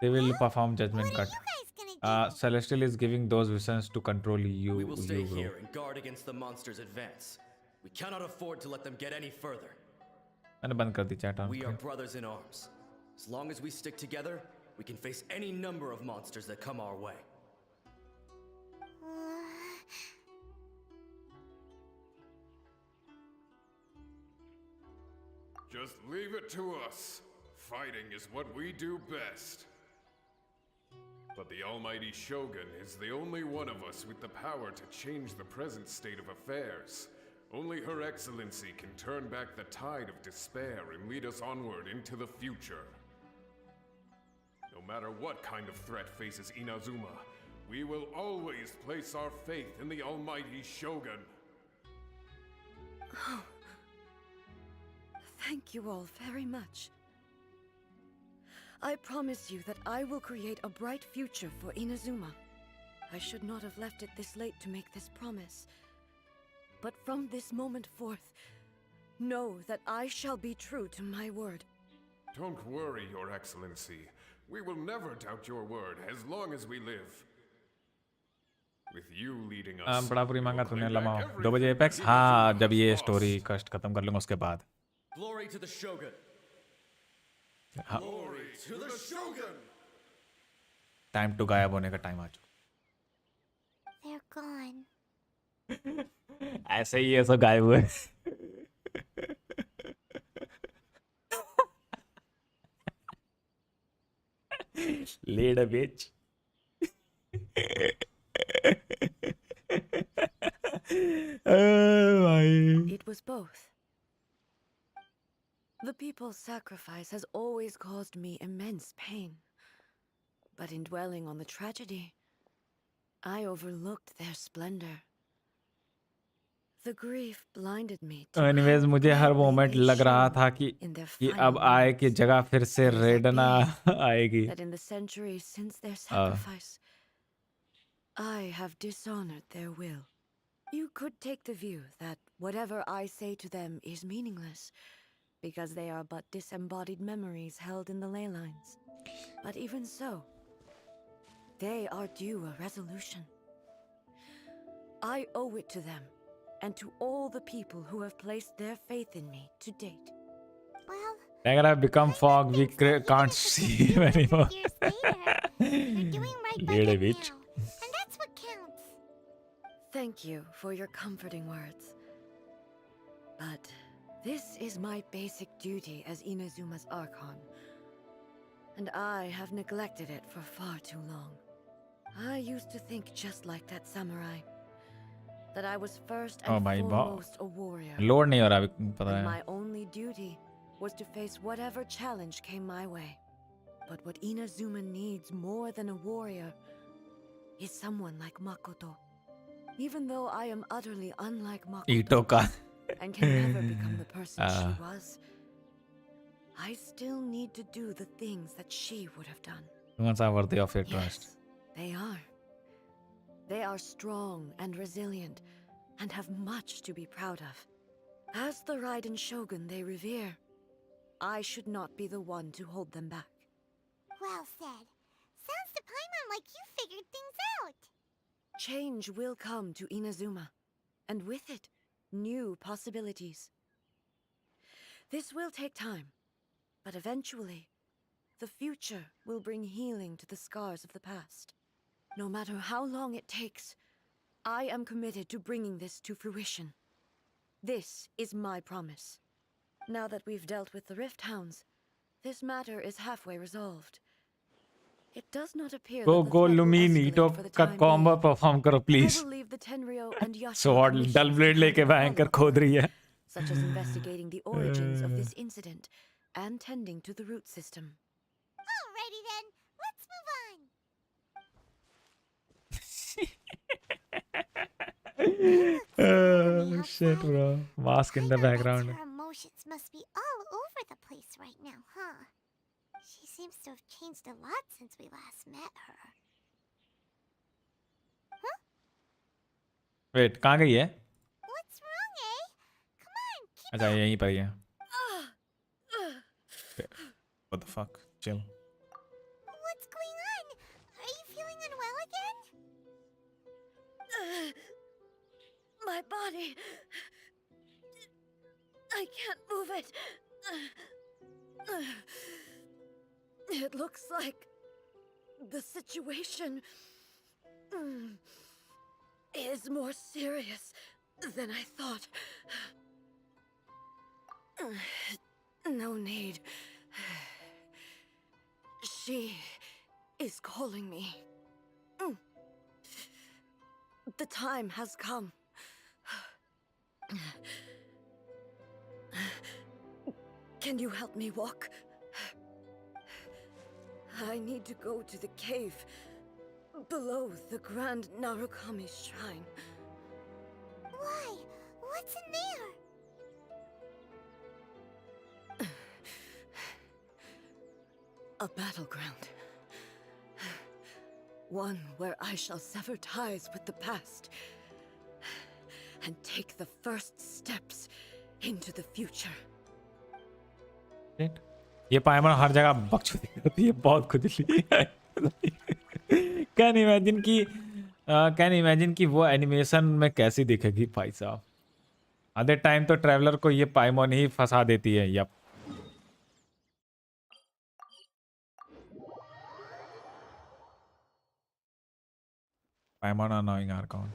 They will perform judgment What are cut. you guys gonna Celestial is giving those visions to control you. We will stay bro. here and guard against the monsters' advance. We cannot afford to let them get any further. मैंने बंद कर दी chat on We are screen. brothers in arms. As long as we stick together, we can face any number of monsters that come our way. Just leave it to us. Fighting is what we do best. But the almighty Shogun is the only one of us with the power to change the present state of affairs. Only Her Excellency can turn back the tide of despair and lead us onward into the future. No matter what kind of threat faces Inazuma, we will always place our faith in the almighty Shogun. Oh. Thank you all very much. I promise you that I will create a bright future for Inazuma. I should not have left it this late to make this promise. But from this moment forth, know that I shall be true to my word. Don't worry, Your Excellency. We will never doubt your word as long as we live. With you leading us, बड़ा बुरी मांगा we'll तूने claim back लमाओ 2 everything बजे that apex Inazuma हाँ जब has ये lost. Story कस्ट खत्म कर लूंगा उसके बाद Glory to the Shogun. हाँ Glory to the Shogun. Time to गायब होने का टाइम आ चुका They're gone. ऐसे ही ये सब गायब हुए लेड बिच It was both. The people's sacrifice has always caused me immense pain. But in dwelling on the tragedy, I overlooked their splendor. The grief blinded me to anyways how मुझे हर brightly moment they लग रहा shone था कि in their ये final अब आए की moments. जगह फिर से It was रेड like ना being आएगी that in the centuries since their sacrifice, I have dishonored their will. You could take the view that whatever I say to them is meaningless, because they are but disembodied memories held in the ley lines. But even so, they are due a resolution. I owe it to them, and to all the people who have placed their faith in me to date. Well, अगर I become fog we can't see him anymore years later, you're doing right by Lady them bitch. now. And that's what counts. Thank you for your comforting words. But this is my basic duty as Inazuma's Archon, and I have neglected it for far too long. I used to think just like that samurai, that I was first and foremost a warrior. Load नहीं हो रहा अभी पता And है my only duty was to face whatever challenge came my way. But what Inazuma needs more than a warrior is someone like Makoto. Even though I am utterly unlike Makoto ईटो का and can never become the person she was, I still need to do the things that she would have done. Once are worthy of your trust. Yes, they are. They are strong and resilient and have much to be proud of. As the Raiden Shogun they revere, I should not be the one to hold them back. Well said. Sounds to Paimon like you figured things out. Change will come to Inazuma, and with it, new possibilities. This will take time, but eventually, the future will bring healing to the scars of the past. No matter how long it takes, I am committed to bringing this to fruition. This is my promise. Now that we've dealt with the Rift Hounds, this matter is halfway resolved. It does not appear Go that the go threat will Lumini escalate ईटो for the का time combo being. perform करो I please. will leave the Tenryo and Yasha Sword commissions dull to blade handle लेके the भयंकर follow-up खोद रही है. such as investigating the origins of this incident and tending to the root system. Alrighty then, let's move on. Shit bro. Mask in the background. Her emotions must be all over the place right now, huh? She seems to have changed a lot since we last met her. Wait, कहाँ गई है? What's wrong, eh? Come on, keep अच्छा यहीं पर ही है. What the fuck? Chill. What's going on? Are you feeling unwell My body. I can't move it. It looks like the situation is more serious than I thought. No need. She is calling me. The time has come. Can you help me walk? I need to go to the cave below the Grand Narukami's shrine. Why? What's in there? A battleground. One where I shall sever ties with the past and take the first steps into the future. ये पायमन हर जगह बकचोदी करती है, बहुत खुजली। Can imagine कि वो animation में कैसी दिखेगी भाई साहब। आधे टाइम तो ट्रैवलर को ये पायमन ही फंसा देती है। यप, पायमन अनोइंग आर कौन?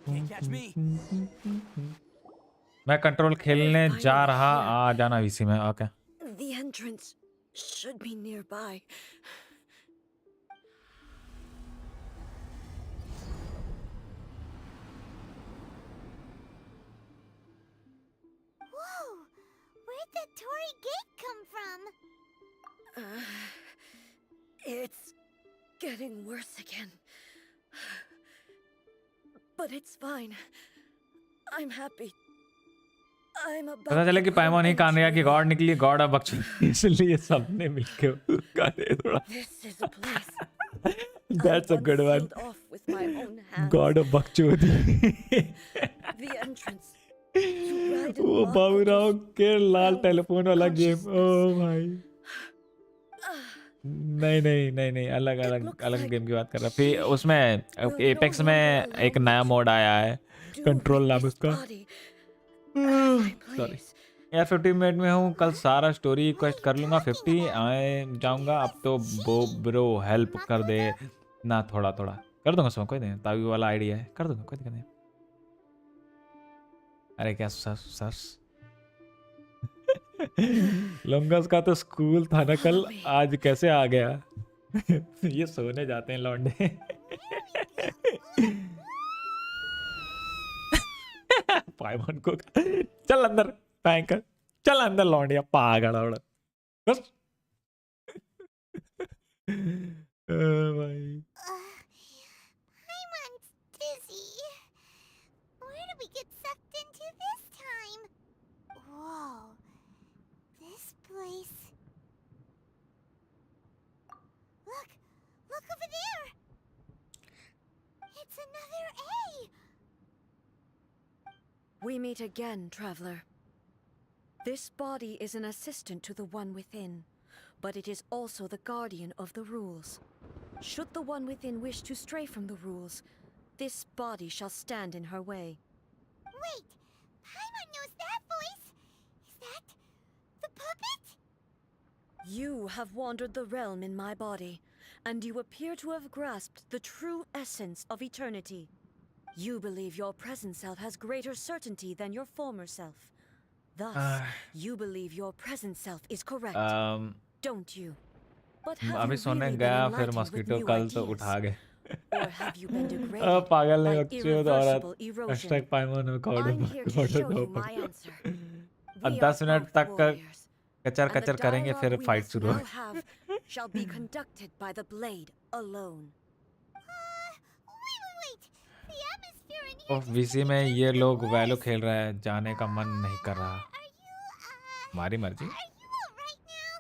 Can't catch me. मैं कंट्रोल खेलने जा रहा, आ जाना वीसी में। Okay, The entrance should be nearby. Whoa! Where'd the Torii gate come from? It's getting worse again. But it's fine. I'm happy. I'm about पता चला कि पायमन ही कान रहा कि गॉड निकली, गॉड अब बकचोदी, इसलिए सबने मिलके उसका दे थोड़ा। This is a place That's a good one. sealed off with my own hands. God of बकचोदी। The entrance to Ryzen वो बाबूराव के लाल टेलीफोन वाला गेम। ओ भाई, नहीं, अलग गेम की बात कर रहा। फिर उसमें एपेक्स में एक नया मोड आया है, कंट्रोल नाम उसका। सॉरी यार, 50 मिनट में हूँ, कल सारा स्टोरी क्वेस्ट कर लूँगा। 50 आए जाऊँगा। अब तो ब्रो हेल्प कर दे ना, थोड़ा कर दूंगा। सो कोई नहीं, तावी वाला आइडिया है, कर दूंगा, कोई दिक्कत नहीं। अरे क्या सर लॉन्गस का तो स्कूल था ना कल, आज कैसे आ गया? ये सोने जाते हैं लौंडे। पायमन को चल अंदर, पैंकर चल अंदर लौंडिया, पागल औड़ बस। भाई Paimon's dizzy. Where did we get sucked into this time? Whoa. This place. Look over there. It's another A. We meet again, traveler. This body is an assistant to the one within, but it is also the guardian of the rules. Should the one within wish to stray from the rules, this body shall stand in her way. Wait. Paimon knows that voice. Is that the puppet? You have wandered the realm in my body, and you appear to have grasped the true essence of eternity. You believe your present self has greater certainty than your former self. Thus, you believe your present self is correct, don't you? But have अभी you सोने really गया, been फिर enlightened with mosquito new कल तो ideas? उठा गए। Or have you been पागल degraded नहीं, by बच्चे तो औरत irreversible erosion? hashtag पायमन में I'm here to show you my answer. We are 10 minute both तक warriors, कचर and the कचर करेंगे, फिर dialogue we फाइट must शुरू now होगी। have shall be conducted by the blade alone. Wait. The atmosphere in here. Oh, VC में ये लोग वैलो खेल रहा है, जाने का मन नहीं कर रहा। हमारी मर्जी। Are you alright now?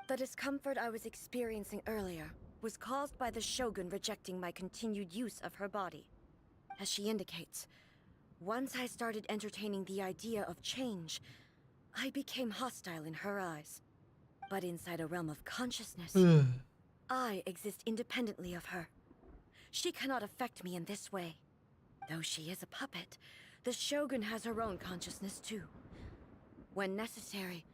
The discomfort I was experiencing earlier was caused by the Shogun rejecting my continued use of her body. As she indicates, once I started entertaining the idea of change, I became hostile in her eyes. But inside a realm of consciousness, I exist independently of her. She cannot affect me in this way. Though she is a puppet, the Shogun has her own consciousness too. When necessary,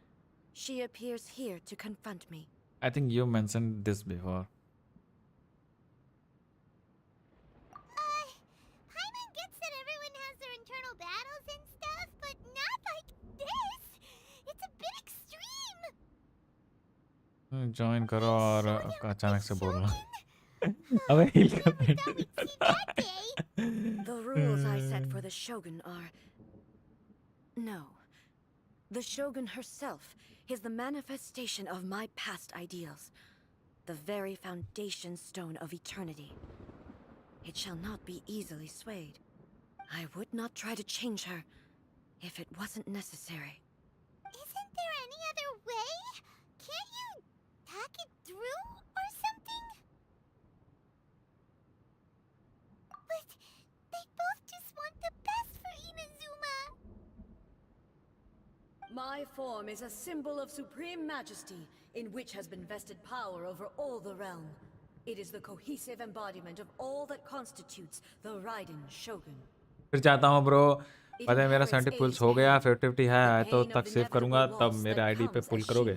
she appears here to confront me. I think you mentioned this before. Paimon gets that everyone has their internal battles and stuff, but not like this. It's a bit extreme. Join करो और अचानक से बोलना. अबे heal कर. The rules I set for the Shogun are... No. The Shogun herself is the manifestation of my past ideals. The very foundation stone of eternity. It shall not be easily swayed. I would not try to change her if it wasn't necessary. Isn't there any other way? Can't you hack it through or something? But they both just want the best for Inazuma. My form is a symbol of supreme majesty, in which has been vested power over all the realm. It is the cohesive embodiment of all that constitutes the Raiden Shogun. फिर चाहता हूँ bro, पता है मेरा 70 pools हो गया, 50 है तो तक सेव करूँगा, तब मेरे आईडी पे पुल करोगे?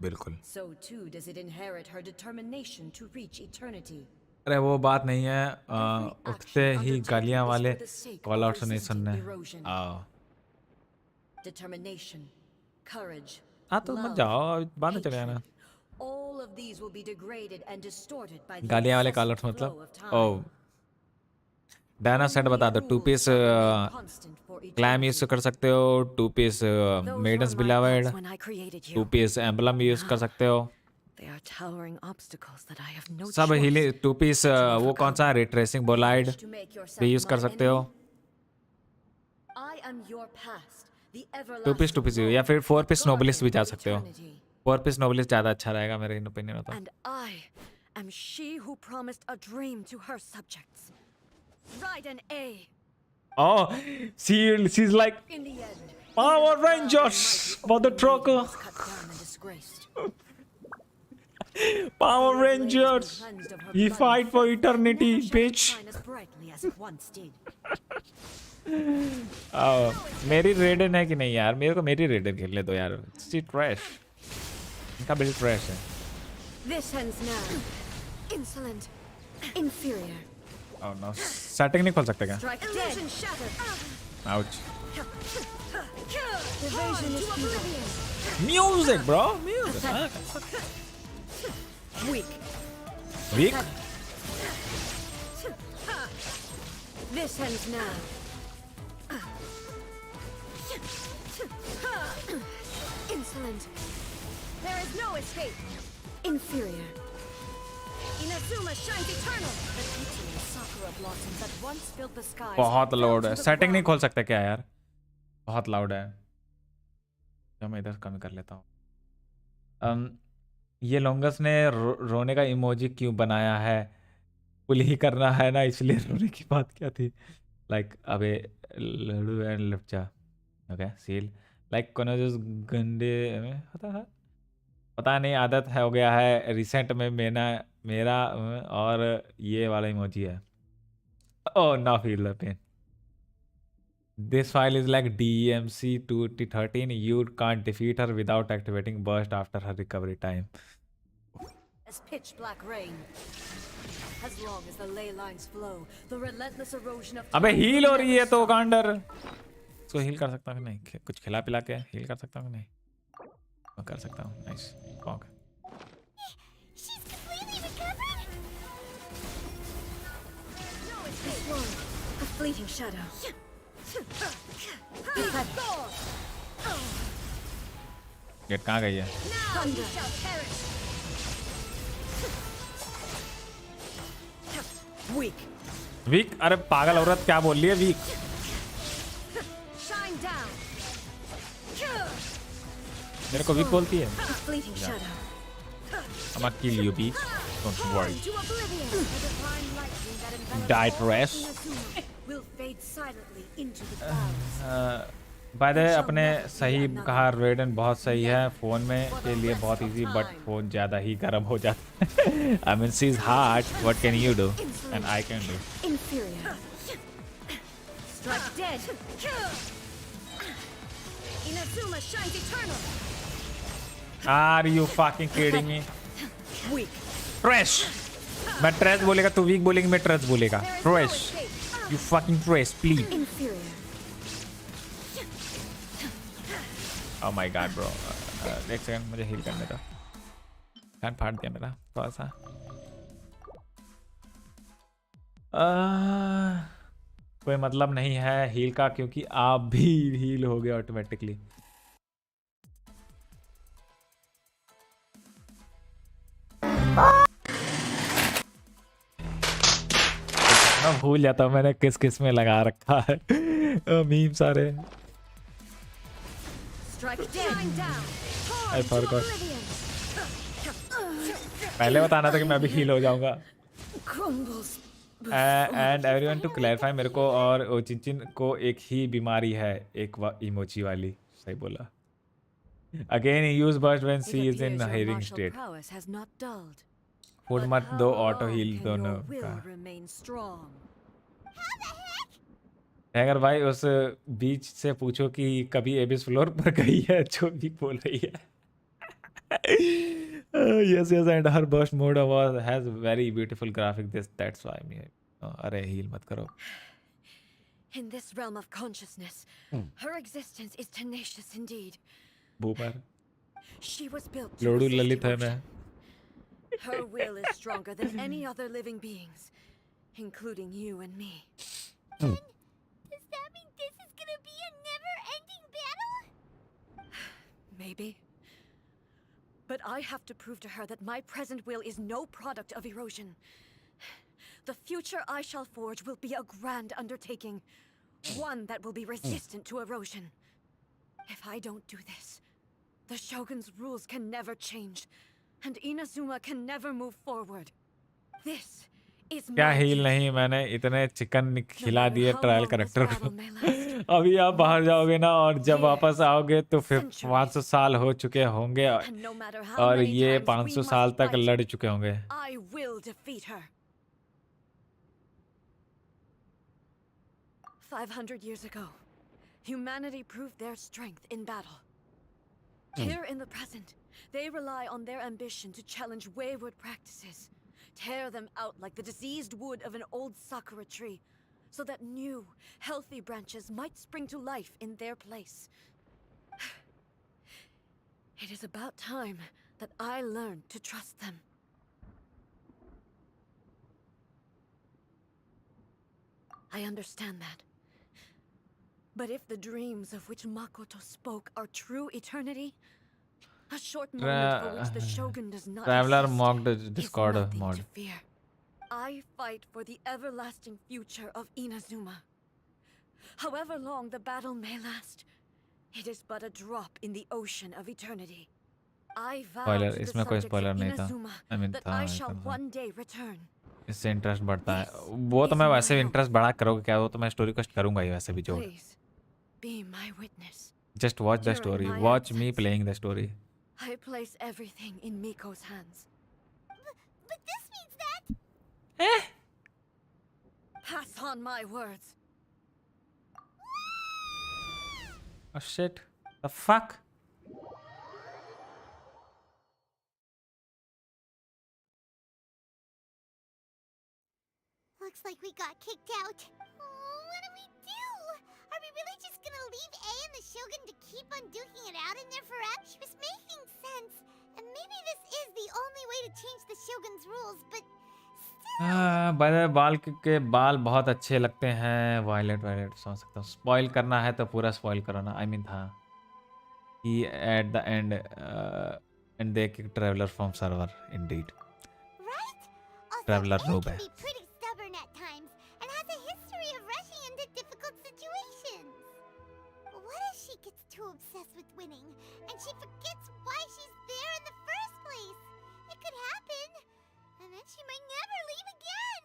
बिल्कुल. So too does it inherit her determination to reach eternity. अरे वो बात नहीं है, उठते ही गालियाँ वाले कॉल आउट्स नहीं सुनने. Determination, courage, तो मत जाओ, बाद में चले जाना. all of these will be degraded and distorted by the गालियाँ वाले कॉल आउट्स मतलब? ओह, डायना सेट बता दो. 2 पीस क्लैम यूज कर सकते हो, 2 piece Maiden's Beloved, 2 piece emblem use कर सकते हो. सब हीलिंग 2 पीस वो कौन सा रिट्रेसिंग बोलाइड भी यूज कर सकते हो. 2 पीस या फिर 4 पीस नोबलिस्ट भी जा सकते हो. 4 पीस नोबलिस्ट ज्यादा अच्छा रहेगा मेरे इन ओपिनियन होता. And I am she who promised a dream to her subjects. Raiden A. Oh, she's like In the end, Power Rangers for the trucker. cut down and disgraced. Power Rangers. You fight for eternity, bitch. Shine as brightly as it once did. मेरी रेडन है कि नहीं यार? मेरे को मेरी रेडन खेलने दो यार. ट्रैश. इनका बिल्ड ट्रैश है. This ends now. Insolent, inferior. Oh no. Setting नहीं खोल सकते क्या? Strike illusion shattered. Ouch. Evasion is oblivion. Music, bro. Music. Weak. Weak? This ends now. Insolent. There is no escape. Inferior. Inazuma shines eternal. The beauty of sakura blossoms that once filled the skies. बहुत loud है. fell to the setting नहीं ground. खोल सकते क्या यार? बहुत loud है. तो मैं इधर कम कर लेता हूँ. ये लॉन्गस ने रोने का इमोजी क्यों बनाया है? पुल ही करना है ना, इसलिए रोने की बात क्या थी? लाइक अबे लड़ू एंड लिपचा. ओके सील लाइक कोनो जो गंदे होता है, पता नहीं आदत है हो गया है. रिसेंट में मेरा और ये वाला इमोजी है. ओह ना feel the pain. This file is like DMC 2013. You can't defeat her without activating burst after her recovery time. As pitch black rain. As long as the ley lines flow, the relentless erosion of अबे time heal will हो रही है never तो stop. गांडर. इसको heal कर सकता हूँ कि नहीं? कुछ खिला पिला के हील कर सकता हूँ कि नहीं? मैं कर सकता हूँ. Nice. Okay. She's completely recovered? This one, a fleeting shadow. Gate कहाँ गई है? Thunder. Weak. वीक? अरे पागल औरत क्या बोल रही है? वीक? Shine down. मेरे को वीक बोलती है? A fleeting shadow. I'm gonna kill you, bitch. Don't worry. To oblivion, the divine lightning that envelops DAGGE3R. all Inazuma will fade silently into the clouds. By the अपने सही कहा रेडन बहुत सही है फ़ोन में के लिए बहुत इजी बट फ़ोन ज़्यादा ही गर्म हो जाता है I mean she is hard what can you do and I can do Inferior. Strike dead. Inazuma shines eternal. Are you fucking kidding me Weak. Trash मैं ट्रैश बोलेगा तू वीक बोलेगी मैं ट्रैश बोलेगा trash you fucking trash please Inferior. Oh my god bro एक second मुझे heal करने दो कान फाड़ दिया मेरा थोड़ा सा कोई मतलब नहीं है हील का क्योंकि आप भी हील हो गए ऑटोमेटिकली मैं भूल जाता हूँ मैंने किस किस में लगा रखा है मीम सारे Strike dead. I forgot. पहले बताना था कि मैं भी हील हो जाऊंगा Crumbles. And everyone to clarify मेरे को और ओचिंचिन को एक ही बीमारी है एक इमोची वाली सही बोला again use burst when she is in hearing state food मत दो ऑटो हील दोनों का अगर भाई उस बीच से पूछो कि कभी एबिस फ्लोर पर गई है जो भी बोल रही है yes and her burst mode has very beautiful graphic that's why me अरे हील मत करो In this realm of consciousness, her existence is tenacious indeed. Boomer She was built to लोडू resist Lalit है emotion. मैं Her will is stronger than any other living beings, including you and me. Does that mean this is gonna be a never-ending battle? Maybe. But I have to prove to her that my present will is no product of erosion. The future I shall forge will be a grand undertaking, one that will be resistant to erosion. If I don't do this, the Shogun's rules can never change, and Inazuma can never move forward. This is क्या my heal duty. नहीं मैंने इतने chicken खिला दिए how trial long this character battle को may last. अभी आप बाहर जाओगे ना और जब Years, वापस आओगे तो फिर centuries. 500 साल हो चुके होंगे And no matter how और many ये times 500 we साल must तक fight, लड़ चुके होंगे I will defeat her. 500 years ago, humanity proved their strength in battle. Here in the present, they rely on their ambition to challenge wayward practices, tear them out like the diseased wood of an old sakura tree, so that new, healthy branches might spring to life in their place. It is about time that I learned to trust them. I understand that. But if the dreams of which Makoto spoke are true eternity, a short moment for which the Shogun does not Traveler exist mocked is Discord nothing mod. to fear. I fight for the everlasting future of Inazuma. However long the battle may last, it is but a drop in the ocean of eternity. I vow Spoiler, to the इसमें कोई subjects spoiler of नहीं था Inazuma I mean that था I shall एकदम से। one day return. इससे interest बढ़ता है वो तो मैं वैसे भी इंटरेस्ट बढ़ा करोगे क्या वो तो मैं स्टोरी कस्ट करूंगा ही वैसे भी जो Please, be my witness. Just watch the During story my watch me absence. Playing the story I place everything in Miko's hands. But this means that... Pass on my words. Oh shit. The fuck? Looks like we got kicked out. Oh, what do we do? Are we really just gonna leave A and the Shogun to keep on duking it out in there forever? She was making sense. And maybe this is the only way to change the Shogun's rules, but still... बाल के बाल बहुत अच्छे लगते हैं violet violet समझ सकता हूँ स्पॉइल करना है तो पूरा स्पॉइल करो ना आई मीन था कि at the end and they kick traveller from server Indeed Right? Also, Traveler A noob can है be pretty stubborn at times and has a history of rushing into difficult situations. What if she gets too obsessed with winning and she forgets why she's there in the first place? It could happen. And then then she might never leave again.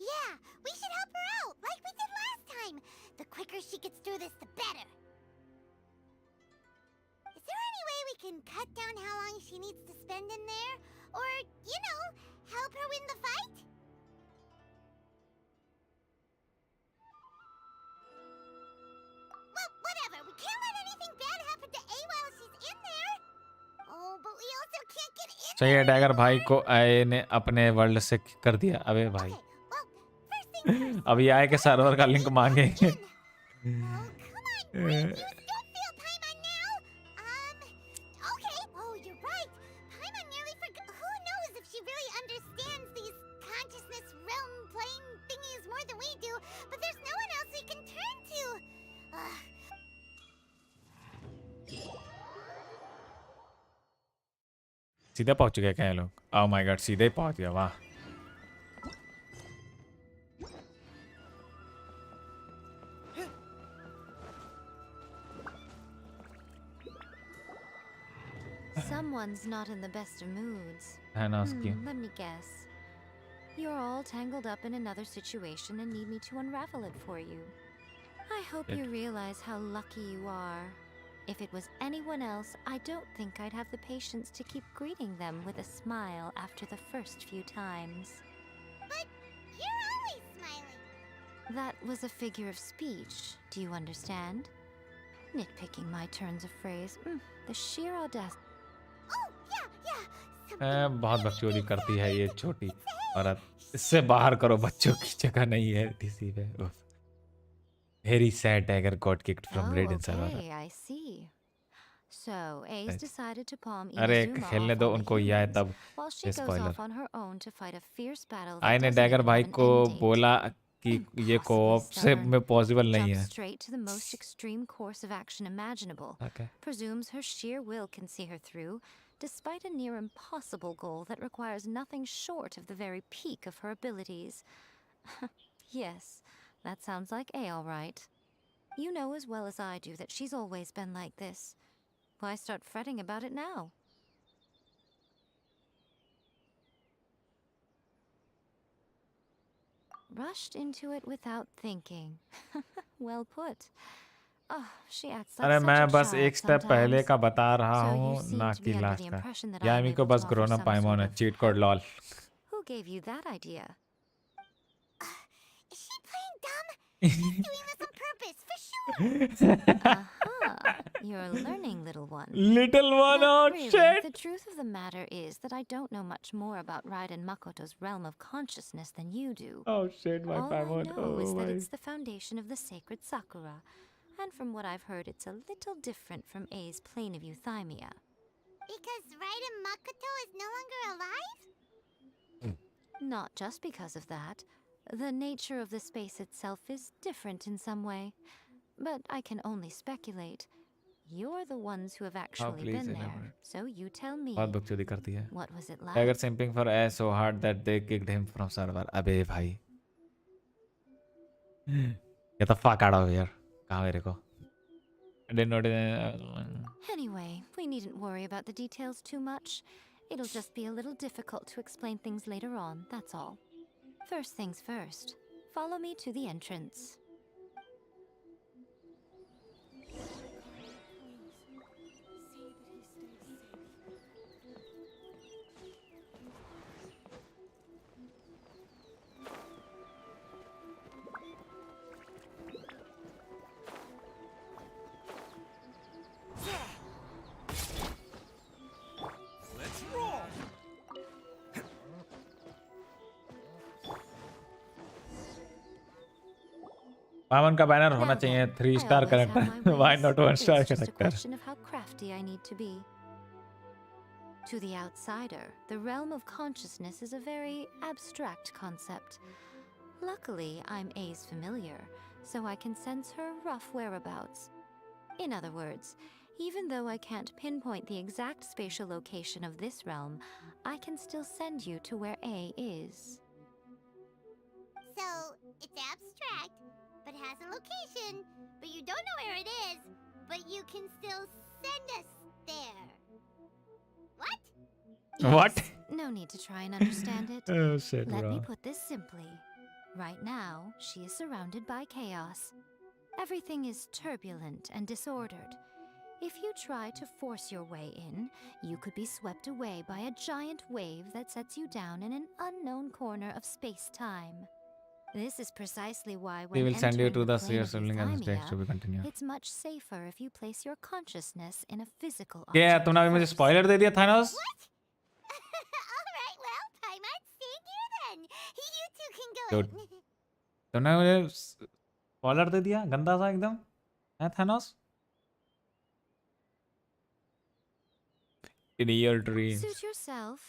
Yeah, we should help her out, like we did last time. The quicker she gets through this, the better. Is there any way we can cut down how long she needs to spend in there? Or, you know, help her win the fight? Well, whatever. We can't let anything bad happen to A while she's in there. Oh, but we also can't get in. सही है dagger भाई को आए ने अपने world से कर दिया अबे भाई Okay, well, first things first. अभी आए के सर्वर का लिंक मांगेंगे Oh, come on, Brent. You still feel Paimon now? Okay. Oh, you're right. Paimon nearly forgot. Who knows if she really understands these consciousness realm playing thingies more than we do? But there's no one else we can turn to. सीधे पहुंच गए क्या ये लोग ओह my God सीधे ही पहुंच गया वाह Someone's not in the best of moods. है ना उसकी Let me guess. You're all tangled up in another situation and need me to unravel it for you. I hope you realize how lucky you are. If it was anyone else, I don't think I'd have the patience to keep greeting them with a smile after the first few times. But you're always smiling. That was a figure of speech. Do you understand? Nitpicking my turns of phrase. The sheer audacity. Oh, yeah. बहुत बकचोदी करती है ये छोटी औरत इससे बाहर करो बच्चों की जगह नहीं है टीसी पे Very sad Dagger got kicked from Raiden server. Okay, I see. So, Ace decided to palm अरे Inazuma खेलने off दो on the उनको ये है humans, तब while she goes spoiler off on her own to fight a fierce battle that आई ने doesn't dagger even भाई have an को end date. बोला कि ये कोऑप से में पॉसिबल नहीं Jumps है straight to the most extreme course of action imaginable. Okay. Presumes her sheer will can see her through, despite a near impossible goal that requires nothing short of the very peak of her abilities. Yes, that sounds like A all right. You know as well as I do that she's always been like this. Why start fretting about it now? Rushed into it without thinking. Well put. Oh, she acts like अरे such मैं a बस child एक step पहले sometimes. का बता रहा So you हूँ seem ना to कि be under लास्ट the का impression that यामी I'm को able बस to offer ग्रोना some पाइमोन sort है of- cheat code lol Who gave you that idea? Is she playing dumb? She's doing this on purpose, for sure. Aha! You're learning, little one. Little one But oh really, shit the truth of the matter is that I don't know much more about Raiden Makoto's realm of consciousness than you do. oh shit my All I पाइमोन know is oh that my it's the foundation of the sacred Sakura. And from what I've heard, it's a little different from A's plane of euthymia. Because Raiden Makoto is no longer alive? Not just because of that. The nature of the space itself is different in some way. But I can only speculate. You're the ones who have actually please been there. elaborate. So you tell me, बहुत बकचोदी करती है what was it like? Dagger simping for ass so hard that they kicked him from server अबे भाई get the fuck out of here कहाँ मेरे को I didn't notice Anyway, we needn't worry about the details too much. It'll just be a little difficult to explain things later on, that's all. First things first. Follow me to the entrance. Let's roll! पावन का banner होना Now चाहिए then, 3 I star always have my character why ways. not 1 star It's just a character question of how crafty I need to be. To the outsider, the realm of consciousness is a very abstract concept. Luckily, I'm A's familiar, so I can sense her rough whereabouts. In other words, even though I can't pinpoint the exact spatial location of this realm, I can still send you to where A is. So, it's abstract, but has a location, but you don't know where it is, but you can still send us there. What? No need to try and understand it. Oh shit, Let me bro. put this simply. Right now, she is surrounded by chaos. Everything is turbulent and disordered. If you try to force your way in, you could be swept away by a giant wave that sets you down in an unknown corner of space-time. This is precisely why when We will send you entering to the plane seer of sibling and the stage to be Euthymia, continued. it's much safer if you place your consciousness in a physical क्या object तुमने अभी मुझे first. Spoiler दे दिया Thanos? Alright, well, Paimon's staying here then. You two can go Dude. in. तुमने मुझे spoiler दे दिया गंदा सा एकदम है Thanos? In your dreams. Suit yourself.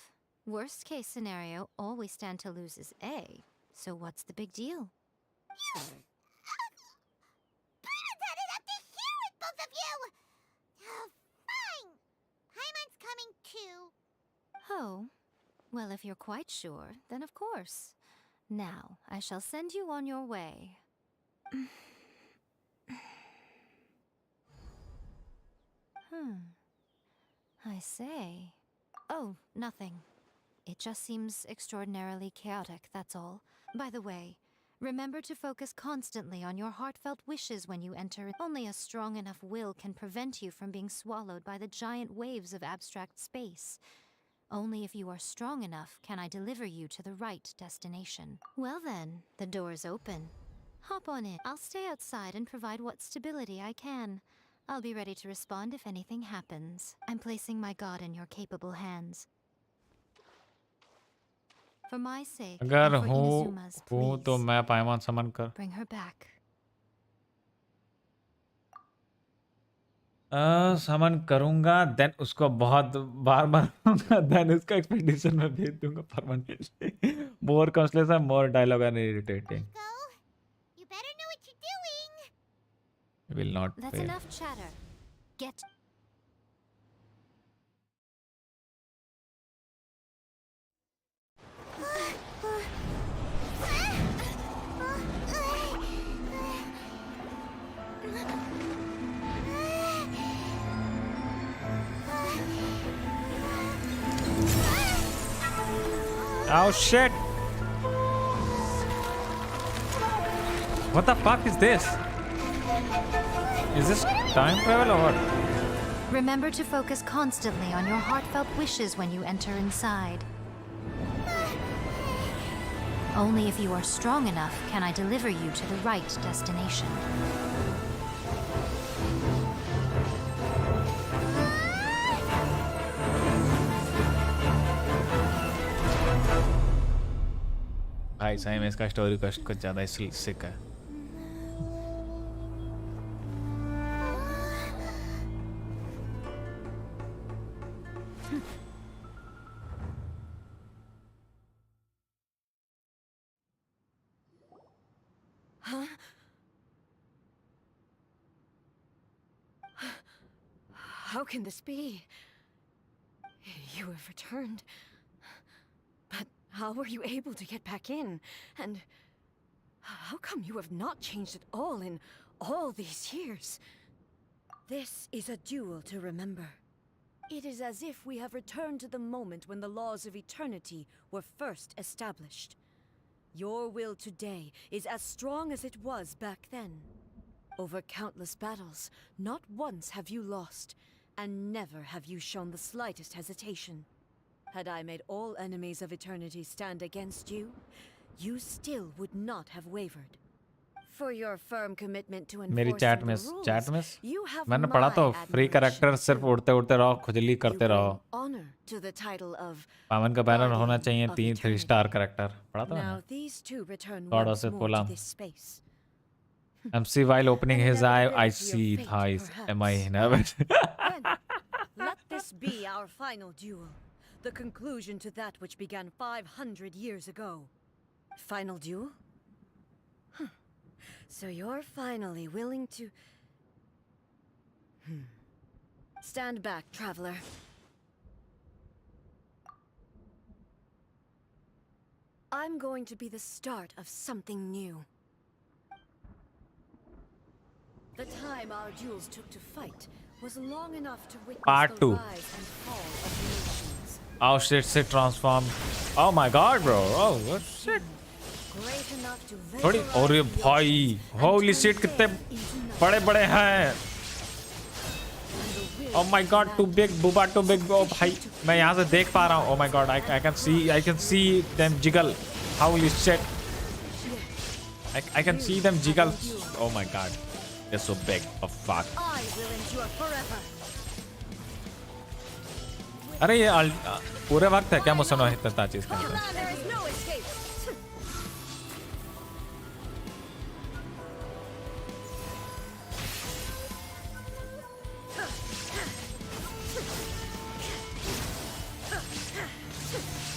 Worst case scenario, all we stand to lose is A. So what's the big deal? Paimon's had it up to here with both of you! Oh, fine. Paimon's coming too. Oh, well, if you're quite sure, then of course. Now, I shall send you on your way. I say. Oh, nothing. It just seems extraordinarily chaotic, that's all. By the way, remember to focus constantly on your heartfelt wishes when you enter. Only a strong enough will can prevent you from being swallowed by the giant waves of abstract space. Only if you are strong enough can I deliver you to the right destination. Well then, the door is open. Hop on in. I'll stay outside and provide what stability I can. I'll be ready to respond if anything happens. I'm placing my god in your capable hands. For my sake, अगर and for हूँ Inazuma's, तो please, मैं पायमान समन कर bring her back. समन करूंगा then उसको बहुत बार मारूंगा then उसका एक्सपेडिशन में भेज दूंगा permanently more constellation more dialogue and irritating Go. You better know what you're doing. Will not That's fail enough chatter. Get. Oh shit! What the fuck is this? Is this time travel or what? Remember to focus constantly on your heartfelt wishes when you enter inside. Only if you are strong enough can I deliver you to the right destination. भाई सही में इसका story कुछ ज्यादा ही सिक है How can this be? You have returned. But how were you able to get back in? And how come you have not changed at all in all these years? This is a duel to remember. It is as if we have returned to the moment when the laws of eternity were first established. Your will today is as strong as it was back then. Over countless battles, not once have you lost, and never have you shown the slightest hesitation. Had I made all enemies of eternity stand against you, you still would not have wavered. For your firm commitment to मेरी enforcing the rules, chat miss you have मैंने my पढ़ा तो free admiration character सिर्फ too. उड़ते उड़ते रहो खुजली You करते रहो bring honor to the title of पावन का बैनर होना Guardian चाहिए of 3 Eternity. स्टार कैरेक्टर पढ़ा था Now मैंने these two return God once was it, more Polam? to this space. MC while opening And his never eye ready I for your see fate, thighs am I perhaps. nervous Then, let this be our final duel. The conclusion to that which began 500 years ago. Final duel? Huh. So you're finally willing to... Stand back, traveler. I'm going to be the start of something new. The time our duels took to fight was long enough to witness Part the 2. rise and fall of the nation. Oh shit, shit transform. Oh my god, bro. Oh what shit. Great enough to थोड़ी vaporize और ये the भाई oceans and holy turn shit कितने them into nothing. बड़े-बड़े हैं. Oh my god, too big, booba, too big. Oh भाई मैं यहाँ से देख पा रहा हूँ. Oh my god, I can see them jiggle. Holy shit. I can see them jiggle. Oh my god. They're so big. Oh fuck. I will endure forever. अरे ये पूरे वक्त है क्या मुझसे ना इतना चीज के अंदर. There is no escape.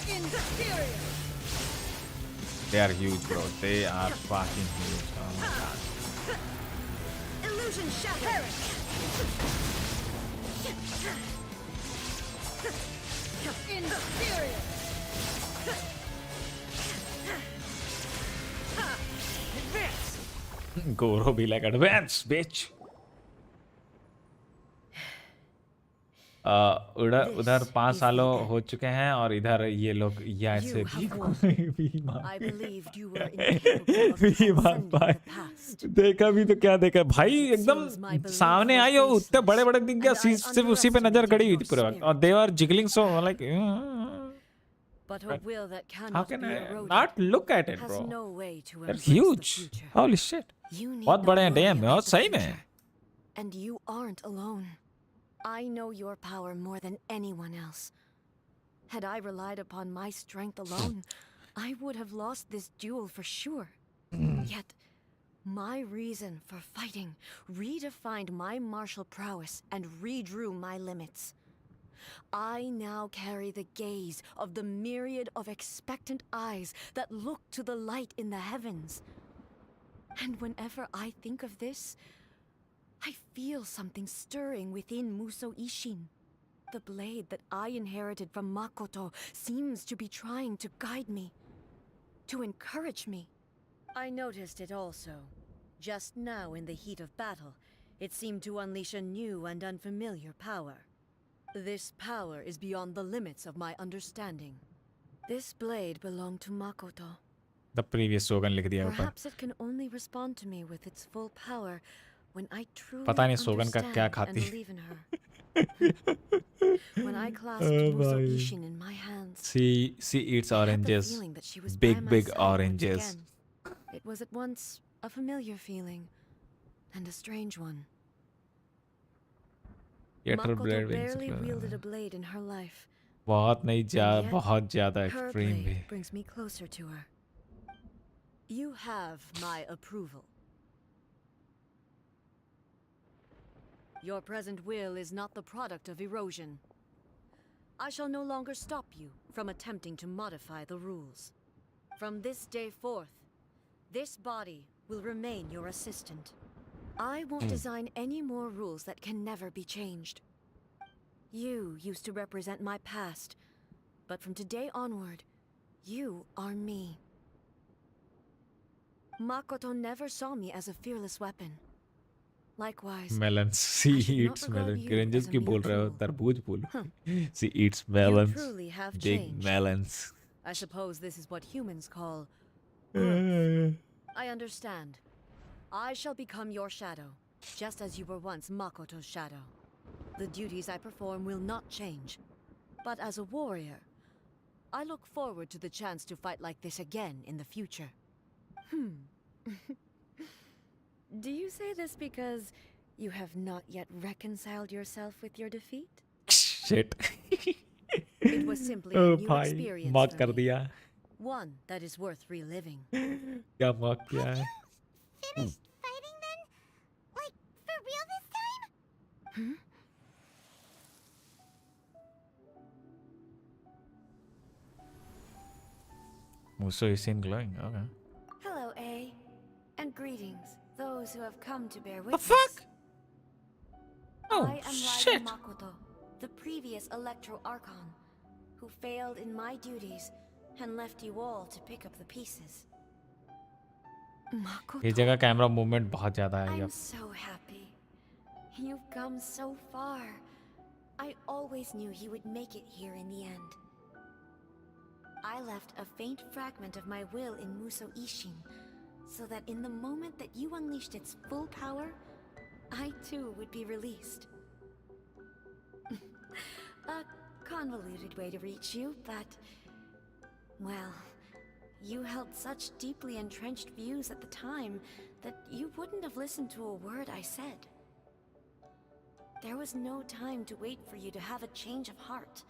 Inferior. They are huge, bro. They are fucking huge. Oh my god. Illusion shattered. Inferior. Advance! Goro be like advance, bitch. उधर 5 सालों हो चुके हैं और इधर ये लोग यहाँ से भी I believed you were incapable of transcending the past. देखा भी तो क्या देखा भाई एकदम सामने आई हो उतने बड़े बड़े दिख गया सिर्फ उसी पे नजर गड़ी हुई थी पूरे वक्त और they were jiggling so like But a will that how cannot can be I eroded not look at it, has bro? no way to They're embrace the huge. future. Holy shit. You need बहुत not बड़े हैं worry damn about बहुत the सही में. future. And you aren't alone. I know your power more than anyone else. Had I relied upon my strength alone, I would have lost this duel for sure. Yet, my reason for fighting redefined my martial prowess and redrew my limits. I now carry the gaze of the myriad of expectant eyes that look to the light in the heavens. And whenever I think of this, I feel something stirring within Muso Ishin. The blade that I inherited from Makoto seems to be trying to guide me, to encourage me. I noticed it also. Just now in the heat of battle, it seemed to unleash a new and unfamiliar power. This power is beyond the limits of my understanding. This blade belonged to Makoto. The previous slogan लिख दिया ऊपर. Perhaps it can only respond to me with its full power when I truly पता नहीं slogan का क्या understand and खाती. believe in her. When I clasped Muso Ishin in my hands, She eats I had the oranges. feeling that she was Big by big my side once oranges. again. It was at once a familiar feeling and a strange one. Yet her Makoto blade barely wings. wielded a blade in her life. बहुत नहीं And yet, बहुत ज़्यादा her extreme भी. blade brings me closer to her. You have my approval. Your present will is not the product of erosion. I shall no longer stop you from attempting to modify the rules. From this day forth, this body will remain your assistant. I won't design any more rules that can never be changed. You used to represent my past, but from today onward, you are me. Makoto never saw me as a fearless weapon. Likewise, Melons. She I should not eats regard melons. you Granges as a की mere बोल रहे हो tool. तरबूज बोल. Huh. She eats You melons. truly have Big changed. melons. I suppose this is what humans call growth. I understand. I shall become your shadow, just as you were once Makoto's shadow. The duties I perform will not change. But as a warrior, I look forward to the chance to fight like this again in the future. Do you say this because you have not yet reconciled yourself with your defeat? Shit. It was simply a Oh new भाई experience मौत for कर me. दिया. One that is worth reliving. क्या मौत किया है? Finished fighting then? Like, for real this time? Muso is seen glowing. Okay. Hello, A. And greetings, those who have come to bear The witness. fuck? Oh I am shit. Ryzen Makoto, the previous Electro Archon, who failed in my duties and left you all to pick up the pieces. ये Makoto, जगह camera movement बहुत ज़्यादा है. I'm so happy. You've come so far. I always knew you would make it here in the end. I left a faint fragment of my will in Muso Ishin, so that in the moment that you unleashed its full power, I too would be released. A convoluted way to reach you, but... well, you held such deeply entrenched views at the time that you wouldn't have listened to a word I said. There was no time to wait for you to have a change of heart.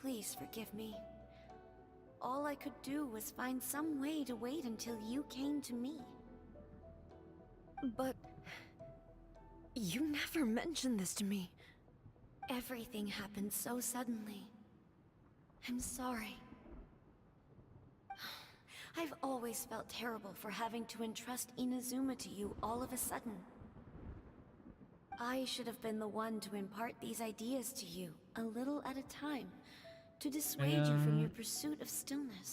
Please forgive me. All I could do was find some way to wait until you came to me. But... you never mentioned this to me. Everything happened so suddenly. I'm sorry. I've always felt terrible for having to entrust Inazuma to you all of a sudden. I should have been the one to impart these ideas to you, a little at a time, to dissuade you from your pursuit of stillness.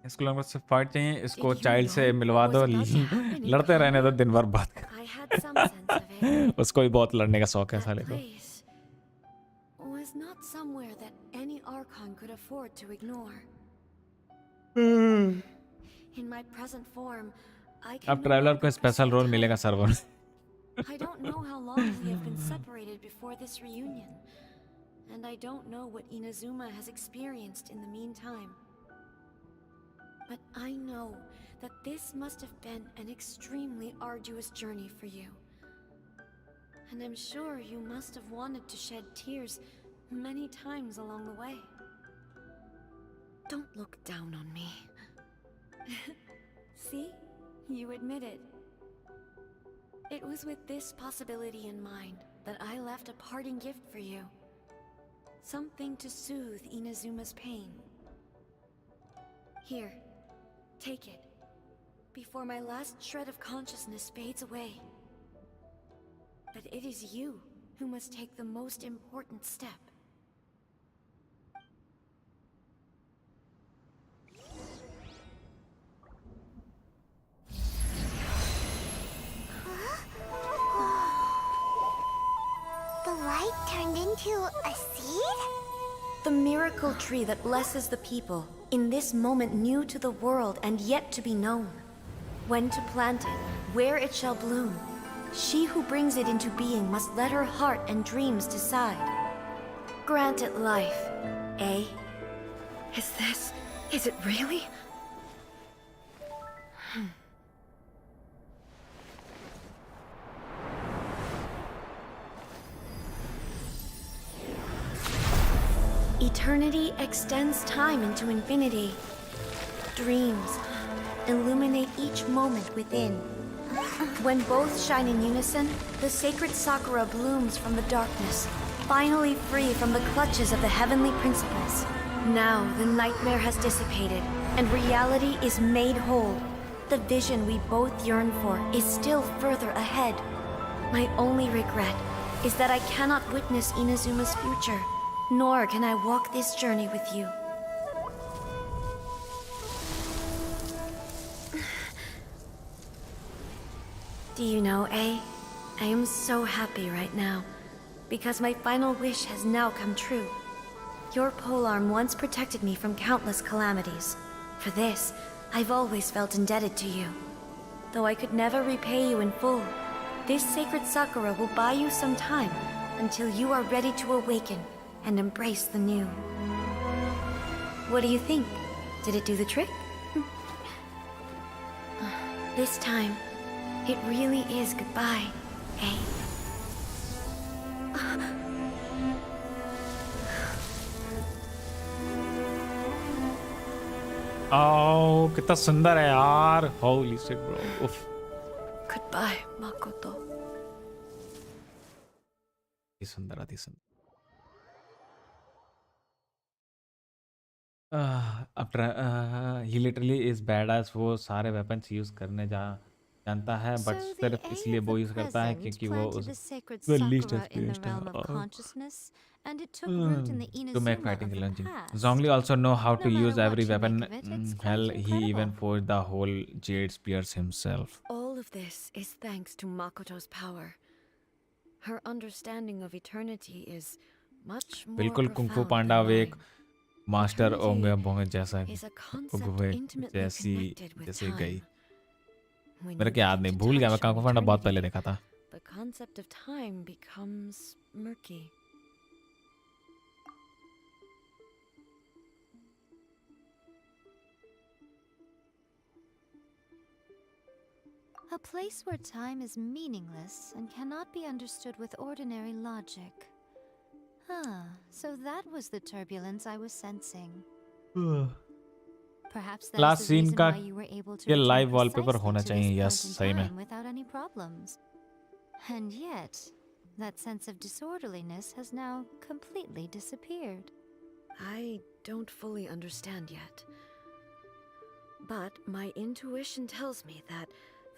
इसको लग सिर्फ fight चाहिए इसको child से मिलवा दो लड़ते रहने दो दिन भर बात कर उसको भी बहुत लड़ने का शौक है साले को was not somewhere that any Archon could afford to ignore. In my present form, I can अब ट्रैवलर को स्पेशल रोल मिलेगा सर्वर में I don't know how long we have been separated before this reunion, and I don't know what Inazuma has experienced in the meantime. But I know that this must have been an extremely arduous journey for you. And I'm sure you must have wanted to shed tears many times along the way. Don't look down on me. See? You admit it. It was with this possibility in mind that I left a parting gift for you. Something to soothe Inazuma's pain. Here, take it, before my last shred of consciousness fades away. But it is you who must take the most important step. The light turned into a seed? The miracle tree that blesses the people, in this moment new to the world and yet to be known. When to plant it, where it shall bloom, she who brings it into being must let her heart and dreams decide. Grant it life, eh? Is it really? Eternity extends time into infinity. Dreams illuminate each moment within. When both shine in unison, the sacred Sakura blooms from the darkness, finally free from the clutches of the heavenly principles. Now the nightmare has dissipated, and reality is made whole. The vision we both yearn for is still further ahead. My only regret is that I cannot witness Inazuma's future, nor can I walk this journey with you. Do you know, I am so happy right now, because my final wish has now come true. Your polearm once protected me from countless calamities. For this, I've always felt indebted to you. Though I could never repay you in full, this sacred Sakura will buy you some time until you are ready to awaken and embrace the new. What do you think? Did it do the trick? This time, it really is goodbye, eh? Oh, कितना सुंदर है यार. Holy shit, bro. Oof. Goodbye, Makoto. अति सुंदर, अति सुंदर. He literally is badass. वो सारे weapons use करने जानता है, but सिर्फ इसलिए वो use करता है क्योंकि वो the least experienced है. And it took root in the To make Inazuma fighting of the challenging. past. Zhongli also know how to No use matter every what you weapon. make of it, it's quite Hell, he incredible. even forged the whole jade spears himself. All of this is thanks to Makoto's power. Her understanding of eternity is much more बिल्कुल kung फू profound पांडा than वे एक mine. Master Eternity होंगे जैसा is a concept हुए intimately जैसी connected with जैसे गई time. When मेरे you को याद begin नहीं to भूल गया मैं touch on कांग बहुत पहले eternity, देखा था the concept of time becomes murky. A place where time is meaningless and cannot be understood with ordinary logic. So that was the turbulence I was sensing. Perhaps that last is the scene reason का why you were able to ये return live wallpaper precisely होना to चाहिए this yes point in सही में time without any problems. And yet, that sense of disorderliness has now completely disappeared. I don't fully understand yet. But my intuition tells me that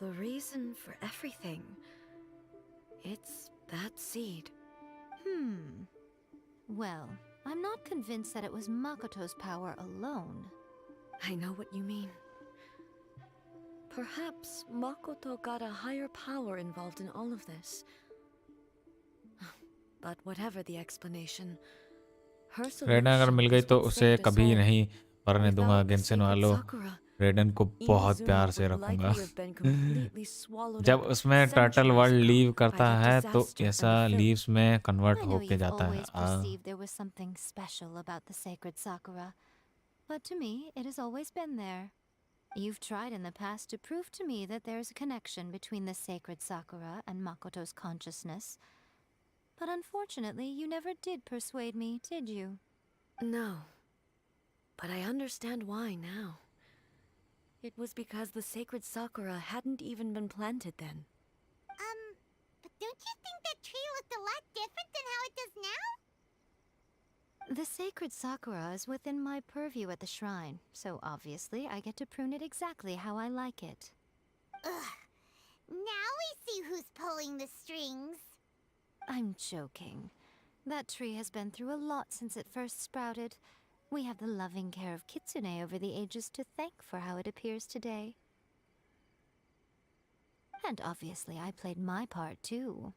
the reason for everything, it's that seed. Well, I'm not convinced that it was Makoto's power alone. I know what you mean. Perhaps Makoto got a higher power involved in all of this. But whatever the explanation, her रेडन अगर solution मिल गई is तो what उसे saved us कभी all. नहीं मरने दूंगा Without the Genshin sacred वालों Sakura, रेडन को बहुत प्यार Inazuma से would रखूंगा likely have been completely swallowed जब up उसमें turtle centuries world ago leave by करता the है तो disaster ऐसा and the film. लीव्स में कन्वर्ट I know होके you've जाता है always perceived there was something special about the sacred Sakura, but to me, it has always been there. You've tried in the past to prove to me that there's a connection between the sacred Sakura and Makoto's consciousness, but unfortunately, you never did persuade me, did you? No. But I understand why now. It was because the sacred Sakura hadn't even been planted then. But don't you think that tree looked a lot different than how it does now? The sacred Sakura is within my purview at the shrine, so obviously I get to prune it exactly how I like it. Ugh. Now we see who's pulling the strings. I'm joking. That tree has been through a lot since it first sprouted. We have the loving care of Kitsune over the ages to thank for how it appears today. And obviously I played my part too.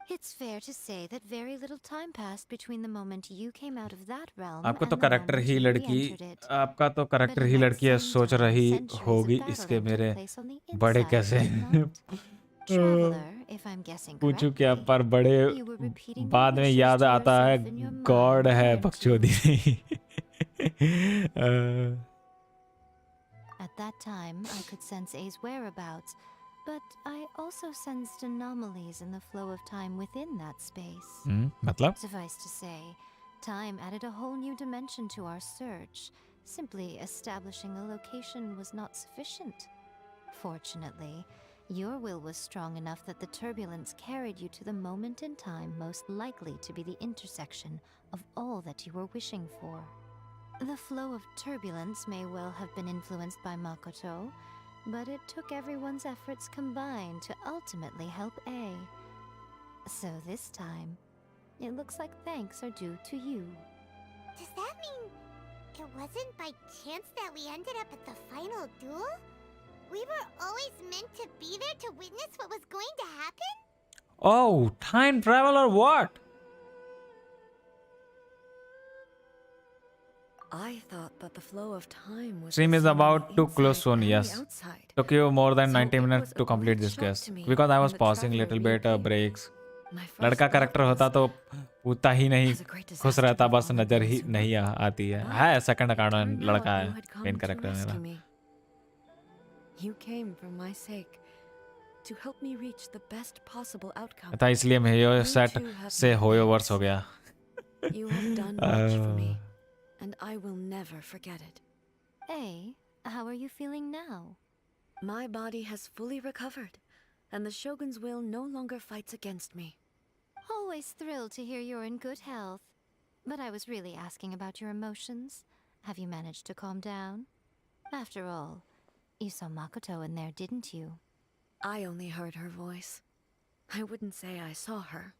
It's fair to say that very little time passed between the moment you came out of that realm आपको and तो the character moment he you लड़की re-entered it. आपका तो But character in he that लड़की है same सोच time, रही centuries होगी of इसके battling मेरे took place on the बड़े inside, कैसे did it not? Traveler, if I'm guessing पूछू correctly, क्या पर बड़े you were repeating the बाद में wishes याद to आता है yourself in your God mind, है weren't बकचोदी you? नहीं At that time, I could sense A's whereabouts, but I also sensed anomalies in the flow of time within that space. मतलब Suffice to say, time added a whole new dimension to our search. Simply establishing a location was not sufficient. Fortunately, your will was strong enough that the turbulence carried you to the moment in time most likely to be the intersection of all that you were wishing for. The flow of turbulence may well have been influenced by Makoto, but it took everyone's efforts combined to ultimately help A. So this time, it looks like thanks are due to you. Does that mean it wasn't by chance that we ended up at the final duel? We were always meant to be there to witness what was going to happen? Oh, time travel or what? I thought that the flow of time was Stream the is same on about the to close inside soon, and yes. the outside. Took you more than So 90 it minutes was to a complete great this shock quest to me because I was when the pausing traveler little bit reappeared. breaks. My first लड़का thought character होता was, तो उतना ही नहीं has a great खुश disaster रहता बस befallen नजर ही Inazuma? नहीं आती है But second it card turned लड़का out है you had come main to character rescue मेरा me. You came for my sake, to help me reach the best possible outcome. था इसलिए मैं यो You सेट too have से my होयो thanks. वर्ष हो गया You have done much for me, and I will never forget it. A, how are you feeling now? My body has fully recovered, and the Shogun's will no longer fights against me. Always thrilled to hear you're in good health. But I was really asking about your emotions. Have you managed to calm down? After all, you saw Makoto in there, didn't you? I only heard her voice. I wouldn't say I saw her.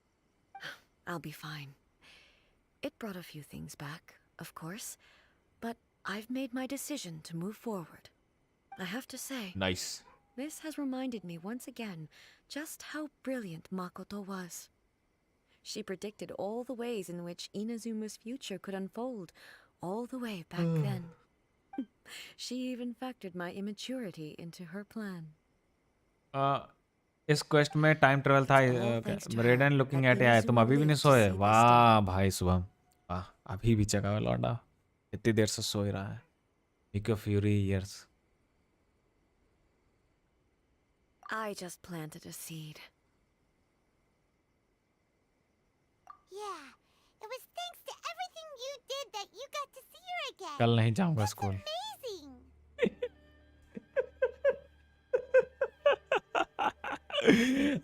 I'll be fine. It brought a few things back, of course, but I've made my decision to move forward. I have to say, nice. This has reminded me once again just how brilliant Makoto was. She predicted all the ways in which Inazuma's future could unfold, all the way back then. She even factored my immaturity into her plan. इस quest में time travel था। रेडन looking at है। तुम अभी भी नहीं सोए? वाह भाई शुभम, वाह, अभी भी जगा हुआ लौंडा, इतनी देर से सो ही रहा है। Pick your fury years. I just planted a seed. Yeah, it was thanks to everything you did that you got to see her again. कल नहीं जाऊंगा स्कूल। Amazing.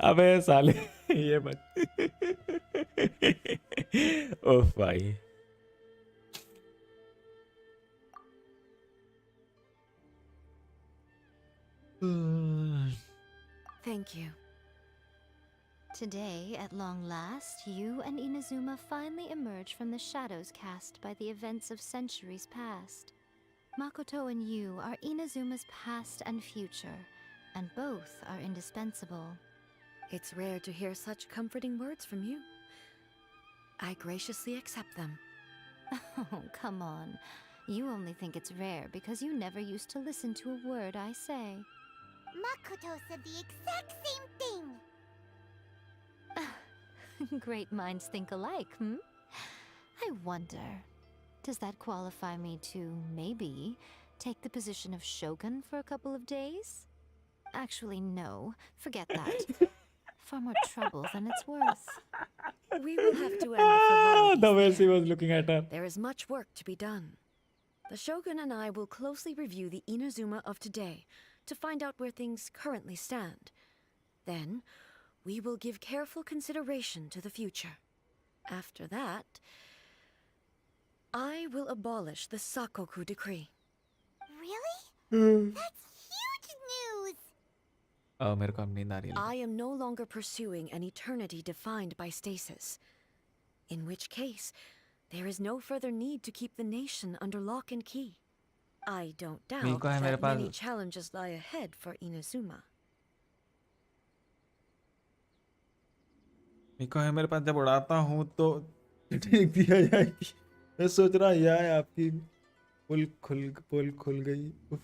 अबे साले ये मत। ओह भाई। Thank you. Today, at long last, you and Inazuma finally emerge from the shadows cast by the events of centuries past. Makoto and you are Inazuma's past and future, and both are indispensable. It's rare to hear such comforting words from you. I graciously accept them. Oh, come on. You only think it's rare because you never used to listen to a word I say. Makoto said the exact same thing. Great minds think alike, hmm? I wonder, does that qualify me to, maybe, take the position of Shogun for a couple of days? Actually, no. Forget that. Far more trouble than it's worth. We will have to end the frivolities The way she there. was looking at her. There is much work to be done. The Shogun and I will closely review the Inazuma of today to find out where things currently stand. Then, we will give careful consideration to the future. After that, I will abolish the Sakoku decree. Really? That's huge news. Oh, मेरे को अब नींद आ रही है। I am no longer pursuing an eternity defined by stasis. In which case, there is no further need to keep the nation under lock and key. I don't doubt Miko है मेरे that pass. many challenges lie ahead for Inazuma. निको है मेरे पास, जब उड़ाता हूँ तो ठीक दिया जाएगी। मैं सोच रहा यार आपकी पुल खुल गई। उफ।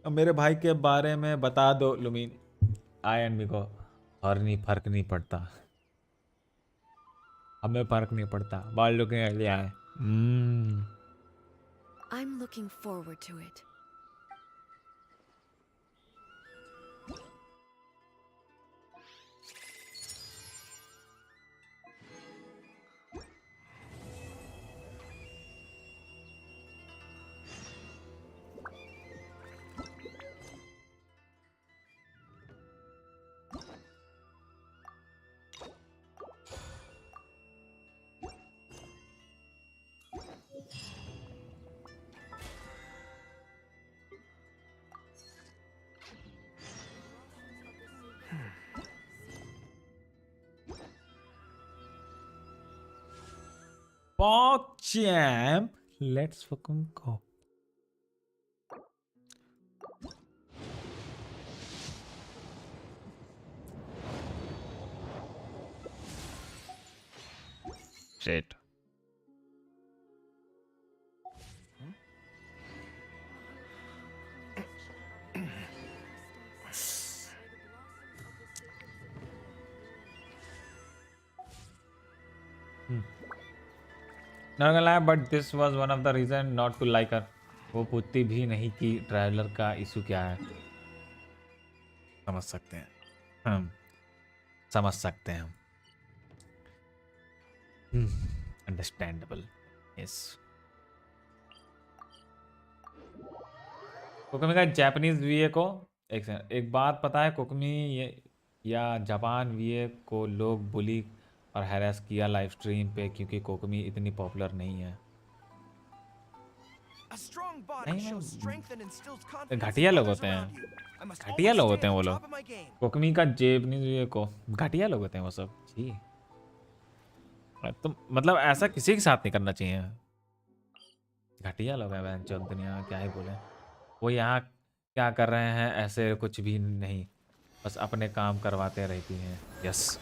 अब मेरे भाई के बारे में बता दो लुमीन। आई एंड मिको और नहीं, फर्क नहीं पड़ता, हमें फर्क नहीं पड़ता। बाल लुकिंग लिया है। I'm looking forward to it. Pog champ, let's fucking go. Shit. Not gonna lie, but this was one of the reason not to like her. वो पूछती भी नहीं कि ट्रैवलर का इशू क्या है। समझ सकते हैं हम, समझ सकते हैं हम। अंडरस्टैंडेबल। यस। कोकमी का जापानीज वीए को एक बात पता है, कोकमी ये या जापान वीए को लोग बुली और हैरेस किया लाइव स्ट्रीम पे क्योंकि कोकमी इतनी पॉपुलर नहीं है। घटिया लोग होते हैं, घटिया लोग होते हैं वो लोग। कोकमी का जेपनीज को घटिया लोग होते हैं वो सब जी। तो मतलब ऐसा किसी के साथ नहीं करना चाहिए। घटिया लोग हैं बहन चौथ, दुनिया में क्या ही बोले। वो यहाँ क्या कर रहे हैं ऐसे कुछ भी नहीं, बस अपने काम करवाते रहती हैं। यस।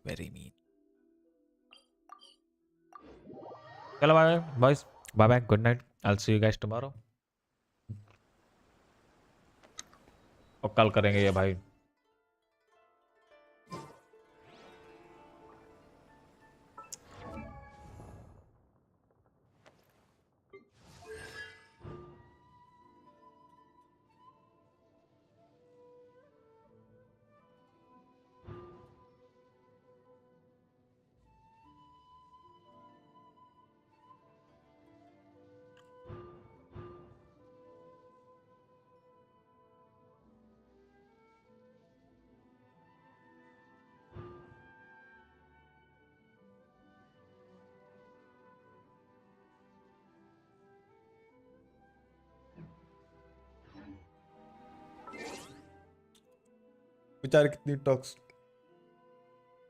Very mean. चलो bye boys, bye bye, good night, I will see you guys tomorrow. और कल करेंगे ये भाई। बेचारे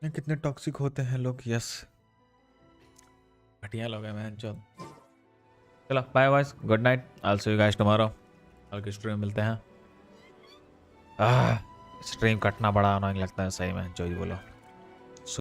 कितने टॉक्सिक होते हैं लोग। यस, घटिया लोग हैं मैं जो। चलो bye bye, good night, I will see you guys tomorrow. कल की स्ट्रीम मिलते हैं। स्ट्रीम कटना बड़ा अनोइंग लगता है सही में, जो ही बोलो।